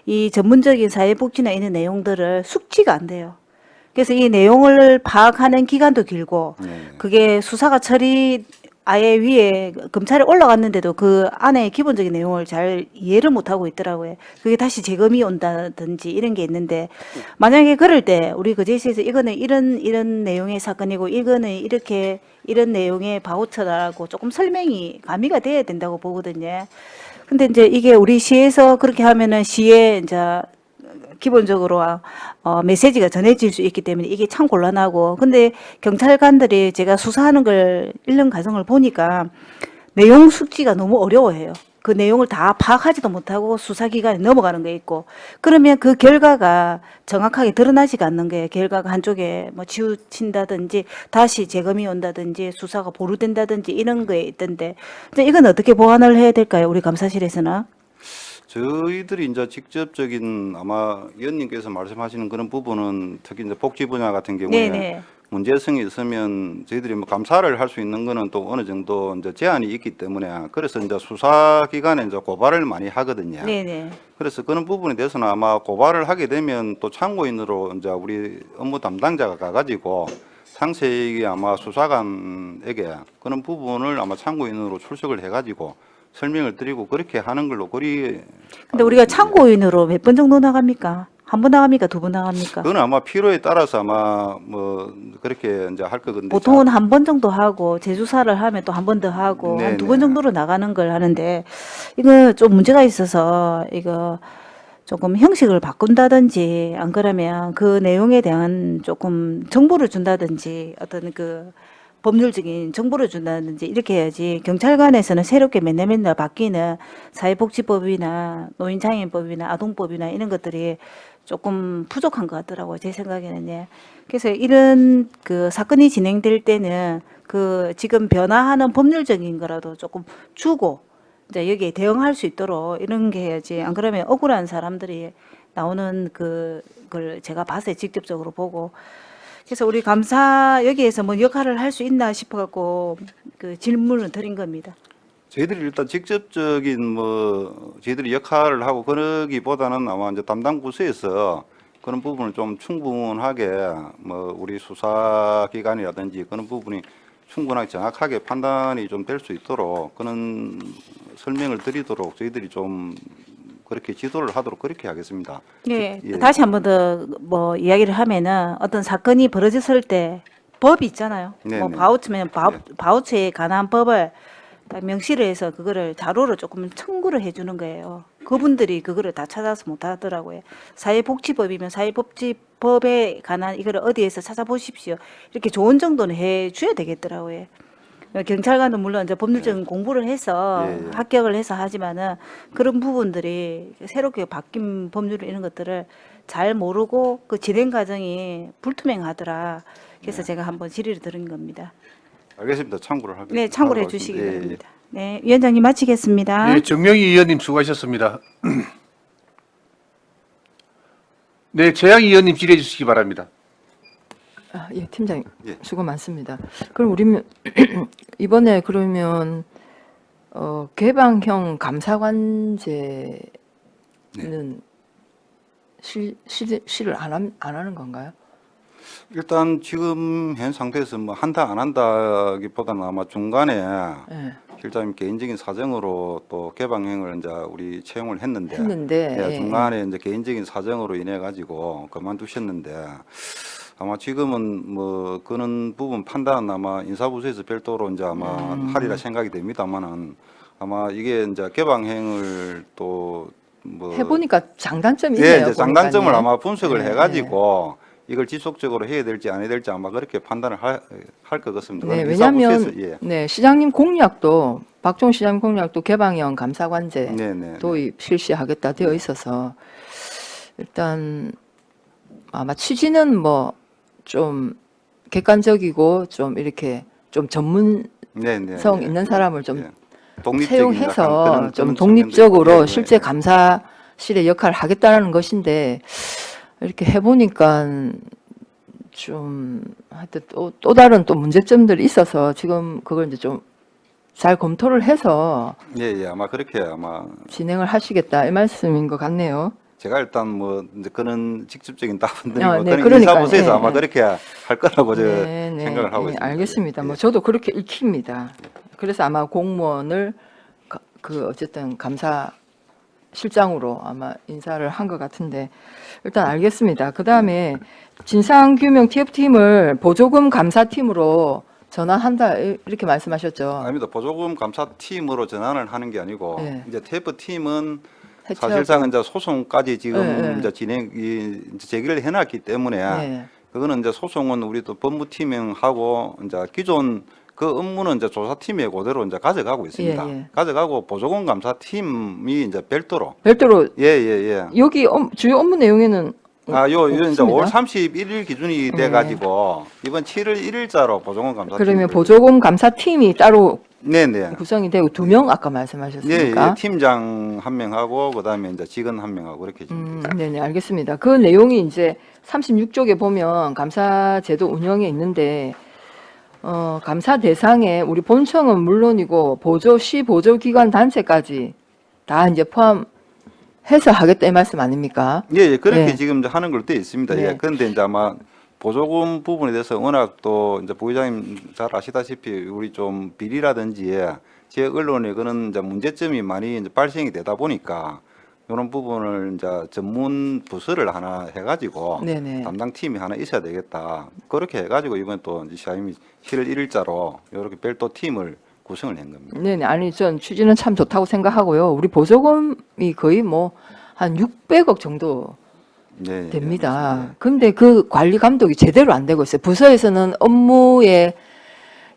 [SPEAKER 6] 이 전문적인 사회복지나 이런 내용들을 숙지가 안 돼요. 그래서 이 내용을 파악하는 기간도 길고
[SPEAKER 11] 네.
[SPEAKER 6] 그게 수사가 처리 아예 위에 검찰에 올라갔는데도 그 안에 기본적인 내용을 잘 이해를 못하고 있더라고요. 그게 다시 재검이 온다든지 이런 게 있는데 만약에 그럴 때 우리 거제시에서 이거는 이런 내용의 사건이고 이거는 이런 내용의 바우처라고 조금 설명이 가미가 돼야 된다고 보거든요. 근데 이제 이게 우리 시에서 그렇게 하면은 시에 이제 기본적으로 메시지가 전해질 수 있기 때문에 이게 참 곤란하고 근데 경찰관들이 제가 수사하는 걸 1년 과정을 보니까 내용 숙지가 너무 어려워해요. 그 내용을 다 파악하지도 못하고 수사기관에 넘어가는 게 있고, 그러면 그 결과가 정확하게 드러나지가 않는 거예요. 결과가 한쪽에 뭐 치우친다든지 다시 재검이 온다든지 수사가 보류된다든지 이런 거에 있던데, 이제 이건 어떻게 보완을 해야 될까요? 우리 감사실에서는?
[SPEAKER 11] 저희들이 이제 직접적인 아마 의원님께서 말씀하시는 그런 부분은 특히 이제 복지 분야 같은 경우에
[SPEAKER 6] 네네.
[SPEAKER 11] 문제성이 있으면 저희들이 뭐 감사를 할 수 있는 거는 또 어느 정도 이제 제한이 있기 때문에 그래서 이제 수사기관에 이제 고발을 많이 하거든요.
[SPEAKER 6] 네네.
[SPEAKER 11] 그래서 그런 부분에 대해서는 아마 고발을 하게 되면 또 참고인으로 이제 우리 업무 담당자가 가가지고 상세히 아마 수사관에게 그런 부분을 아마 참고인으로 출석을 해가지고 설명을 드리고 그렇게 하는 걸로
[SPEAKER 6] 근데 우리가 참고인으로 몇 번 정도 나갑니까? 한 번 나갑니까? 두 번 나갑니까?
[SPEAKER 11] 그건 아마 필요에 따라서 아마 뭐 그렇게 이제 할 거건데
[SPEAKER 6] 보통은 한 번 정도 하고 재조사를 하면 또 한 번 더 하고 한 두 번
[SPEAKER 11] 네네.
[SPEAKER 6] 정도로 나가는 걸 하는데, 이거 좀 문제가 있어서 이거 조금 형식을 바꾼다든지 안 그러면 그 내용에 대한 조금 정보를 준다든지 어떤 그 법률적인 정보를 준다든지 이렇게 해야지, 경찰관에서는 새롭게 맨날 바뀌는 사회복지법이나 노인장애인법이나 아동법이나 이런 것들이 조금 부족한 것 같더라고요. 제 생각에는요. 그래서 이런 그 사건이 진행될 때는 그 지금 변화하는 법률적인 거라도 조금 주고 이제 여기에 대응할 수 있도록 이런 게 해야지, 안 그러면 억울한 사람들이 나오는 그걸 제가 봤어요. 직접적으로 보고. 그래서 우리 감사 여기에서 뭐 역할을 할 수 있나 싶어갖고 그 질문을 드린 겁니다.
[SPEAKER 11] 저희들이 일단 직접적인 뭐 저희들이 역할을 하고 그러기보다는 아마 이제 담당 부서에서 그런 부분을 좀 충분하게 뭐 우리 수사기관이라든지 그런 부분이 충분하게 정확하게 판단이 좀 될 수 있도록 그런 설명을 드리도록 저희들이 좀 그렇게 지도를 하도록 그렇게 하겠습니다.
[SPEAKER 6] 예,
[SPEAKER 11] 예.
[SPEAKER 6] 다시 한 번 더 뭐 이야기를 하면은 어떤 사건이 벌어졌을 때 법이 있잖아요. 뭐
[SPEAKER 11] 네네.
[SPEAKER 6] 바우처면 바우처에 관한 법을 딱 명시를 해서 그거를 자료로 조금 청구를 해주는 거예요. 그분들이 그거를 다 찾아서 못 하더라고요. 사회복지법이면 사회복지법에 관한 이거를 어디에서 찾아보십시오. 이렇게 조언 정도는 해 줘야 되겠더라고요. 경찰관은 물론 이제 법률적인 공부를 해서
[SPEAKER 11] 예, 예.
[SPEAKER 6] 합격을 해서 하지만은 그런 부분들이 새롭게 바뀐 법률 이런 것들을 잘 모르고 그 진행 과정이 불투명하더라. 그래서 제가 한번 질의를 드린 겁니다.
[SPEAKER 11] 알겠습니다. 참고를 하겠습니다.
[SPEAKER 6] 네, 참고를
[SPEAKER 11] 하도록
[SPEAKER 6] 해주시기
[SPEAKER 11] 하겠습니다. 예, 예.
[SPEAKER 6] 바랍니다. 네, 위원장님 마치겠습니다.
[SPEAKER 1] 네, 정명희 의원님 수고하셨습니다. 네, 최양희 의원님 질의해 주시기 바랍니다.
[SPEAKER 8] 아, 예, 팀장님
[SPEAKER 11] 예.
[SPEAKER 8] 수고 많습니다. 그럼 우리 이번에 그러면 개방형 감사관제는 실을 안 하는 건가요?
[SPEAKER 11] 일단 지금 현 상태에서 뭐 한다 안 한다기보다는 아마 중간에
[SPEAKER 8] 예,
[SPEAKER 11] 실장님 개인적인 사정으로 또 개방행을 이제 우리 채용을 했는데
[SPEAKER 8] 했는데
[SPEAKER 11] 예, 중간에 이제 개인적인 사정으로 인해 가지고 그만두셨는데 아마 지금은 뭐 그런 부분 판단 아마 인사부서에서 별도로 이제 아마 하리라 생각이 됩니다만은 아마 이게 이제 개방행을 또 뭐
[SPEAKER 8] 해보니까 장단점이 있네요.
[SPEAKER 11] 예, 이제 장단점을
[SPEAKER 8] 보니까요.
[SPEAKER 11] 아마 분석을
[SPEAKER 8] 네,
[SPEAKER 11] 해가지고 이걸 지속적으로 해야 될지 안 해야 될지 아마 그렇게 판단을 할 것 같습니다.
[SPEAKER 8] 네,
[SPEAKER 11] 그건
[SPEAKER 8] 왜냐하면
[SPEAKER 11] 인사부서에서, 예.
[SPEAKER 8] 네, 시장님 공약도 박종 시장님 공약도 개방형 감사관제
[SPEAKER 11] 네, 네,
[SPEAKER 8] 도입 실시하겠다 되어 있어서 일단 아마 취지는 뭐 좀 객관적이고 좀 이렇게 좀 전문성
[SPEAKER 11] 네, 네, 네.
[SPEAKER 8] 있는 사람을 좀
[SPEAKER 11] 예. 독립적인
[SPEAKER 8] 채용해서
[SPEAKER 11] 약간 그런
[SPEAKER 8] 좀
[SPEAKER 11] 측면도
[SPEAKER 8] 독립적으로
[SPEAKER 11] 있고, 예,
[SPEAKER 8] 실제
[SPEAKER 11] 예.
[SPEAKER 8] 감사실의 역할을 하겠다는 것인데 이렇게 해보니까 좀 하여튼 또 다른 또 문제점들이 있어서 지금 그걸 이제 좀 잘 검토를 해서
[SPEAKER 11] 예, 예, 아마 그렇게 아마
[SPEAKER 8] 진행을 하시겠다 이 말씀인 것 같네요.
[SPEAKER 11] 제가 일단 뭐 이제 그런 직접적인 답은 드리고
[SPEAKER 8] 아, 네,
[SPEAKER 11] 그런
[SPEAKER 8] 그러니까요.
[SPEAKER 11] 인사부서에서
[SPEAKER 8] 예,
[SPEAKER 11] 아마
[SPEAKER 8] 예.
[SPEAKER 11] 그렇게 할 거라고 저
[SPEAKER 8] 네, 네,
[SPEAKER 11] 생각을 하고
[SPEAKER 8] 네,
[SPEAKER 11] 있습니다.
[SPEAKER 8] 알겠습니다.
[SPEAKER 11] 예.
[SPEAKER 8] 뭐 저도 그렇게 읽힙니다. 그래서 아마 공무원을 그 어쨌든 감사 실장으로 아마 인사를 한 것 같은데 일단 알겠습니다. 그 다음에 진상규명 TF팀을 보조금 감사팀으로 전환한다 이렇게 말씀하셨죠.
[SPEAKER 11] 아닙니다. 보조금 감사팀으로 전환을 하는 게 아니고
[SPEAKER 8] 네.
[SPEAKER 11] 이제 TF 팀은
[SPEAKER 8] 해체하고.
[SPEAKER 11] 사실상 이제 소송까지 지금
[SPEAKER 8] 네, 네.
[SPEAKER 11] 이제 진행이 이제 제기를 해놨기 때문에
[SPEAKER 8] 네.
[SPEAKER 11] 그거는 이제 소송은 우리 또 법무팀하고 이제 기존 그 업무는 이제 조사팀에 그대로 이제 가져가고 있습니다.
[SPEAKER 8] 예, 예.
[SPEAKER 11] 가져가고 보조금 감사팀이 이제 별도로
[SPEAKER 8] 별도로
[SPEAKER 11] 예예예.
[SPEAKER 8] 여기 주요 업무 내용에는
[SPEAKER 11] 요 이제
[SPEAKER 8] 없습니다.
[SPEAKER 11] 5월 31일 기준이 돼 가지고 이번 7월 1일자로 보조금 감사.
[SPEAKER 8] 그러면 보조금 감사팀이 따로
[SPEAKER 11] 네네.
[SPEAKER 8] 구성이 되고 2명 아까
[SPEAKER 11] 예,
[SPEAKER 8] 말씀하셨습니까?
[SPEAKER 11] 예, 팀장 한 명하고 그다음에 이제 직원 한 명하고 그렇게 지금
[SPEAKER 8] 네네, 알겠습니다. 그 내용이 이제 36쪽에 보면 감사제도 운영에 있는데, 감사 대상에 우리 본청은 물론이고 시 보조기관 단체까지 다 이제 포함해서 하겠다 이 말씀 아닙니까?
[SPEAKER 11] 예, 예, 그렇게
[SPEAKER 8] 네.
[SPEAKER 11] 지금 이제 하는 걸로 되어 있습니다.
[SPEAKER 8] 네.
[SPEAKER 11] 예. 그런데 이제 아마 보조금 부분에 대해서 워낙 또 이제 부의장님 잘 아시다시피 우리 좀 비리라든지 지역 언론에 그런 이제 문제점이 많이 이제 발생이 되다 보니까 이런 부분을 이제 전문 부서를 하나 해가지고
[SPEAKER 8] 네네.
[SPEAKER 11] 담당 팀이 하나 있어야 되겠다. 그렇게 해가지고 이번 또 이제 시장님이 7월 1일자로 이렇게 별도 팀을 구성을 한 겁니다.
[SPEAKER 8] 네네, 아니 전 취지는 참 좋다고 생각하고요. 우리 보조금이 거의 뭐 한 600억 정도
[SPEAKER 11] 네,
[SPEAKER 8] 됩니다. 근데 그 관리 감독이 제대로 안 되고 있어요. 부서에서는 업무의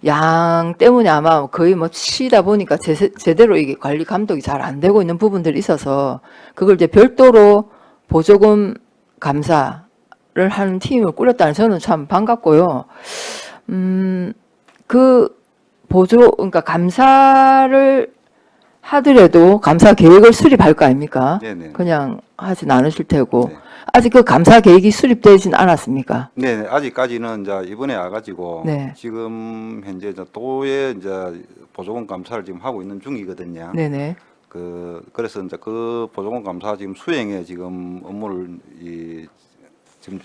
[SPEAKER 8] 양 때문에 아마 거의 뭐 치다 보니까 제대로 이게 관리 감독이 잘 안 되고 있는 부분들이 있어서 그걸 이제 별도로 보조금 감사를 하는 팀을 꾸렸다는 저는 참 반갑고요. 그러니까 감사를 하더라도 감사 계획을 수립할 거 아닙니까?
[SPEAKER 11] 네네.
[SPEAKER 8] 그냥 하진 않으실 테고.
[SPEAKER 11] 네.
[SPEAKER 8] 아직 그 감사 계획이 수립되진 않았습니까?
[SPEAKER 11] 네, 아직까지는 이제 이번에 와가지고
[SPEAKER 8] 네.
[SPEAKER 11] 지금 현재 이제 도에 이제 보조금 감사를 지금 하고 있는 중이거든요.
[SPEAKER 8] 네네.
[SPEAKER 11] 그래서 이제 그 보조금 감사 지금 수행에 지금 업무를 지금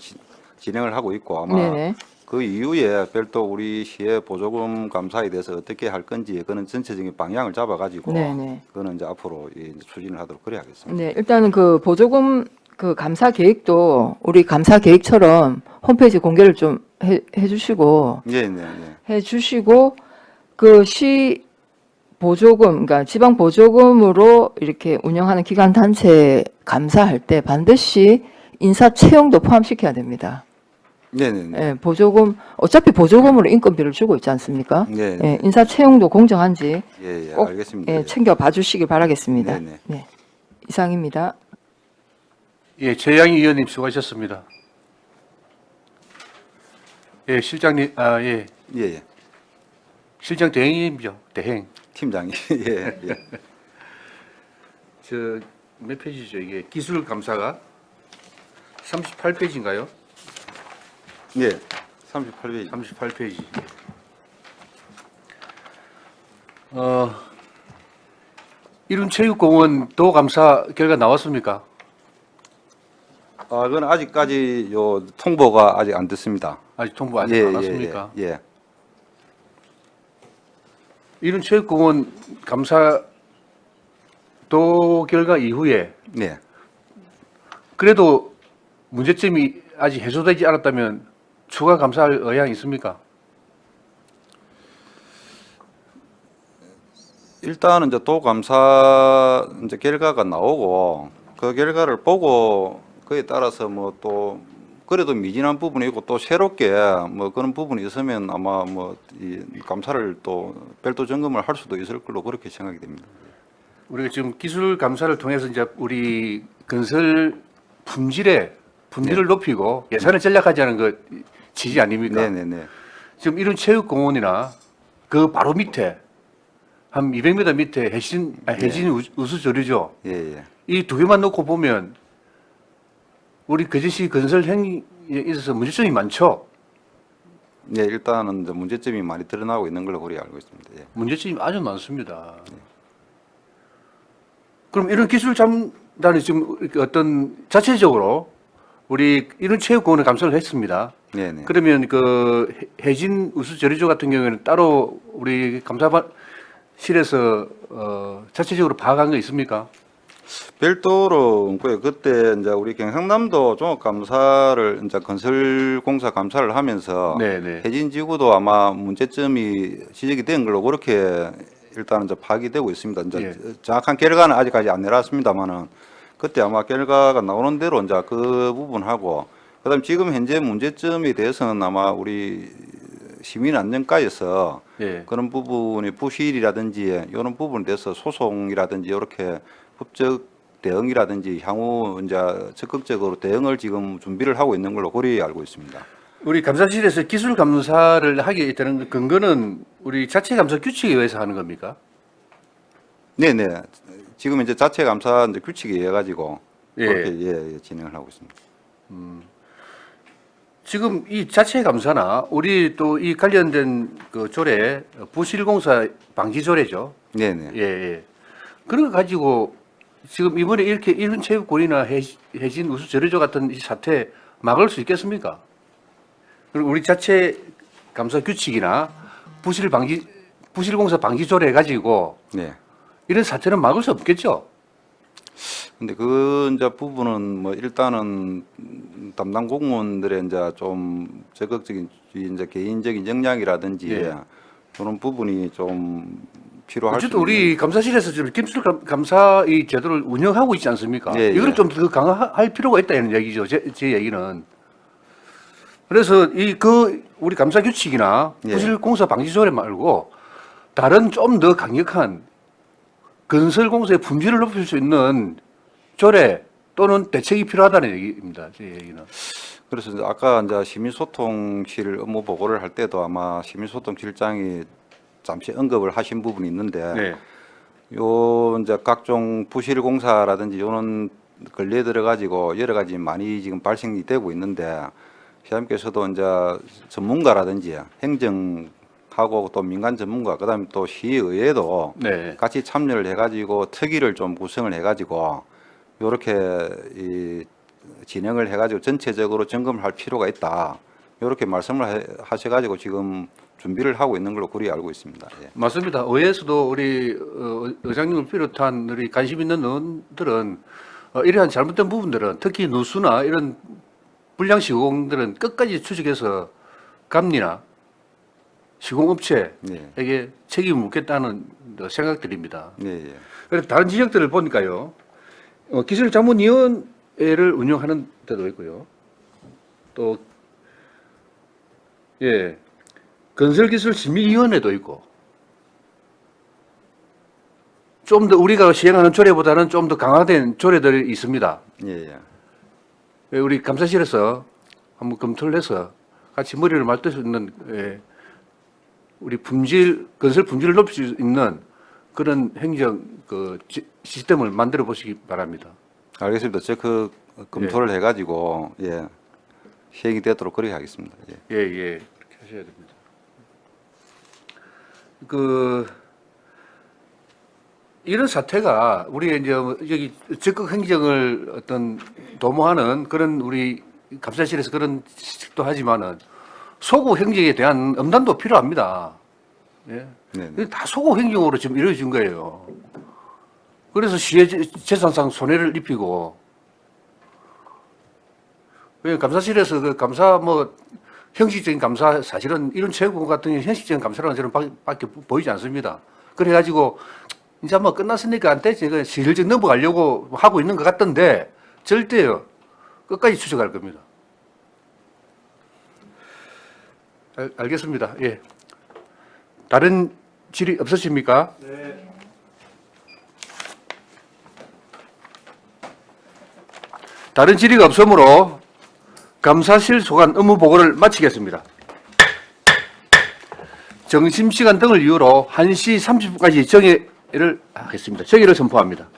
[SPEAKER 11] 진행을 하고 있고 아마
[SPEAKER 8] 네네.
[SPEAKER 11] 그 이후에 별도 우리 시의 보조금 감사에 대해서 어떻게 할 건지 그는 전체적인 방향을 잡아가지고
[SPEAKER 8] 네네.
[SPEAKER 11] 그는 이제 앞으로 이제 추진을 하도록 그래야겠습니다.
[SPEAKER 8] 네, 일단은 그 보조금 그 감사 계획도 우리 감사 계획처럼 홈페이지 공개를 좀 해주시고
[SPEAKER 11] 네, 네, 네.
[SPEAKER 8] 해주시고 그 시 보조금, 그러니까 지방 보조금으로 이렇게 운영하는 기관 단체 감사할 때 반드시 인사 채용도 포함시켜야 됩니다.
[SPEAKER 11] 네, 네, 네.
[SPEAKER 8] 예, 보조금 어차피 보조금으로 인건비를 주고 있지 않습니까?
[SPEAKER 11] 네,
[SPEAKER 8] 예, 인사 채용도 공정한지
[SPEAKER 11] 예, 예,
[SPEAKER 8] 꼭
[SPEAKER 11] 알겠습니다.
[SPEAKER 8] 예, 챙겨 봐주시길 바라겠습니다.
[SPEAKER 11] 네, 네.
[SPEAKER 8] 네, 이상입니다.
[SPEAKER 1] 예, 최양희 의원님 수고하셨습니다. 예, 실장님, 예,
[SPEAKER 11] 예, 예.
[SPEAKER 1] 실장 대행이죠, 대행.
[SPEAKER 11] 팀장이 예, 예.
[SPEAKER 1] 저 몇 페이지죠 이게 기술 감사가 38페이지인가요?
[SPEAKER 11] 예, 38페이지.
[SPEAKER 1] 38페이지. 이룬체육공원 도 감사 결과 나왔습니까?
[SPEAKER 11] 그건 아직까지 요 통보가 아직 안 됐습니다.
[SPEAKER 1] 아직 통보 아직 안 왔습니까?
[SPEAKER 11] 예, 예.
[SPEAKER 1] 이룬체육공원 감사 도 결과 이후에
[SPEAKER 11] 네.
[SPEAKER 1] 그래도 문제점이 아직 해소되지 않았다면 추가 감사할 의향이 있습니까?
[SPEAKER 11] 일단은 이제 도 감사 이제 결과가 나오고 그 결과를 보고 그에 따라서 뭐 또 그래도 미진한 부분이 있고 또 새롭게 뭐 그런 부분이 있으면 아마 뭐 이 감사를 또 별도 점검을 할 수도 있을 걸로 그렇게 생각이 됩니다.
[SPEAKER 1] 우리가 지금 기술 감사를 통해서 이제 우리 건설 품질을 높이고 예산을 전략하지 않은 그 지지 아닙니까?
[SPEAKER 11] 네네네.
[SPEAKER 1] 지금 이런 체육공원이나 그 바로 밑에 한 200m 밑에 해진 우수조리죠.
[SPEAKER 11] 예, 예.
[SPEAKER 1] 이 두 개만 놓고 보면 우리 거제시 건설 행위에 있어서 문제점이 많죠.
[SPEAKER 11] 예, 일단은 이제 문제점이 많이 드러나고 있는 걸로 그렇게 알고 있습니다. 예.
[SPEAKER 1] 문제점이 아주 많습니다. 그럼 이런 기술 잠단이 지금 이렇게 어떤 자체적으로 우리 이런 체육공원을 감사를 했습니다.
[SPEAKER 11] 네네.
[SPEAKER 1] 그러면 그 해진 우수조리조 같은 경우에는 따로 우리 감사실에서 자체적으로 파악한 거 있습니까?
[SPEAKER 11] 별도로 그때 이제 우리 경상남도 종합감사를 이제 건설공사 감사를 하면서
[SPEAKER 1] 네네.
[SPEAKER 11] 해진지구도 아마 문제점이 지적이 된 걸로 그렇게 일단은 이제 파악이 되고 있습니다. 이제
[SPEAKER 1] 예.
[SPEAKER 11] 정확한 결과는 아직까지 안 내놨습니다만은 그때 아마 결과가 나오는 대로 이제 그 부분하고 그다음 지금 현재 문제점에 대해서는 아마 우리 시민 안전가에서
[SPEAKER 1] 예.
[SPEAKER 11] 그런 부분의 부실이라든지 이런 부분에 대해서 소송이라든지 이렇게 법적 대응이라든지 향후 이제 적극적으로 대응을 지금 준비를 하고 있는 걸로 그리 알고 있습니다.
[SPEAKER 1] 우리 감사실에서 기술 감사를 하게 되는 근거는 우리 자체 감사 규칙에 의해서 하는 겁니까?
[SPEAKER 11] 네네. 지금 이제 자체 감사 이제 규칙에 의해 가지고
[SPEAKER 1] 예.
[SPEAKER 11] 그렇게 진행을 하고 있습니다.
[SPEAKER 1] 지금 이 자체 감사나 우리 또 이 관련된 그 조례 부실공사 방지 조례죠.
[SPEAKER 11] 네네.
[SPEAKER 1] 예, 예. 그런 거 가지고 지금 이번에 이렇게 일훈체육관이나 해진 우수재료조 같은 이 사태 막을 수 있겠습니까? 그리고 우리 자체 감사 규칙이나 부실공사 방지 조례 가지고
[SPEAKER 11] 네.
[SPEAKER 1] 이런 사태는 막을 수 없겠죠.
[SPEAKER 11] 근데 그 이제 부분은 뭐 일단은 담당 공무원들의 이제 좀 적극적인 이제 개인적인 역량이라든지
[SPEAKER 1] 예.
[SPEAKER 11] 그런 부분이 좀 필요할 수
[SPEAKER 1] 어쨌든
[SPEAKER 11] 있는.
[SPEAKER 1] 우리 감사실에서 지금 김술 감사 이 제도를 운영하고 있지 않습니까?
[SPEAKER 11] 예,
[SPEAKER 1] 이걸
[SPEAKER 11] 예.
[SPEAKER 1] 좀 더 강화할 필요가 있다는 얘기죠. 제 얘기는. 그래서 우리 감사 규칙이나
[SPEAKER 11] 예.
[SPEAKER 1] 부실공사 방지 조례 말고 다른 좀 더 강력한 건설공사의 품질을 높일 수 있는 조례 또는 대책이 필요하다는 얘기입니다. 제 얘기는.
[SPEAKER 11] 그래서 이제 아까 이제 시민소통실 업무 보고를 할 때도 아마 시민소통실장이 잠시 언급을 하신 부분이 있는데
[SPEAKER 1] 네.
[SPEAKER 11] 요 이제 각종 부실 공사라든지 이런 걸려 들어 가지고 여러 가지 많이 지금 발생이 되고 있는데 시장님께서도 이제 전문가라든지 행정하고 또 민간 전문가 그다음에 또 시의회도
[SPEAKER 1] 네.
[SPEAKER 11] 같이 참여를 해가지고 특위를 좀 구성을 해가지고 요렇게 이 진행을 해가지고 전체적으로 점검을 할 필요가 있다. 요렇게 말씀을 하셔가지고 지금 준비를 하고 있는 걸로 그리 알고 있습니다. 예.
[SPEAKER 1] 맞습니다. 의회에서도 우리 의장님을 비롯한 우리 관심 있는 의원들은 이러한 잘못된 부분들은 특히 누수나 이런 불량 시공들은 끝까지 추적해서 감리나 시공업체에게
[SPEAKER 11] 예.
[SPEAKER 1] 책임을 묻겠다는 생각들입니다.
[SPEAKER 11] 예, 예.
[SPEAKER 1] 그래서 다른 지역들을 보니까요, 기술자문위원회를 운영하는 데도 있고요, 또 예, 건설기술심의위원회도 있고, 좀 더 우리가 시행하는 조례보다는 좀 더 강화된 조례들이 있습니다.
[SPEAKER 11] 예, 예.
[SPEAKER 1] 우리 감사실에서 한번 검토를 해서 같이 머리를 맞댈 수 있는 우리 건설 품질을 높일 수 있는 그런 행정 시스템을 만들어 보시기 바랍니다.
[SPEAKER 11] 알겠습니다. 제가 검토를 해가지고 예 시행이 되도록 그렇게 하겠습니다. 예.
[SPEAKER 1] 예, 예, 그렇게 하셔야 됩니다. 이런 사태가 우리 이제 여기 적극 행정을 어떤 도모하는 그런 우리 감사실에서 그런 지식도 하지만은 소구 행정에 대한 엄단도 필요합니다. 예.
[SPEAKER 11] 네.
[SPEAKER 1] 이게 다 소구 행정으로 지금 이루어진 거예요. 그래서 시의 재산상 손해를 입히고, 감사실에서 그 감사 형식적인 감사 사실은 이런 최고 같은 형식적인 감사라는 저는 밖에 보이지 않습니다. 그래가지고 이제 끝났으니까 안 되지. 슬쩍 넘어가려고 하고 있는 것 같던데 절대요. 끝까지 추적할 겁니다. 알겠습니다. 예. 다른 질의 없으십니까? 네. 다른 질의가 없으므로 감사실 소관 업무 보고를 마치겠습니다. 점심시간 등을 이유로 1시 30분까지 정회를 하겠습니다. 정회를 선포합니다.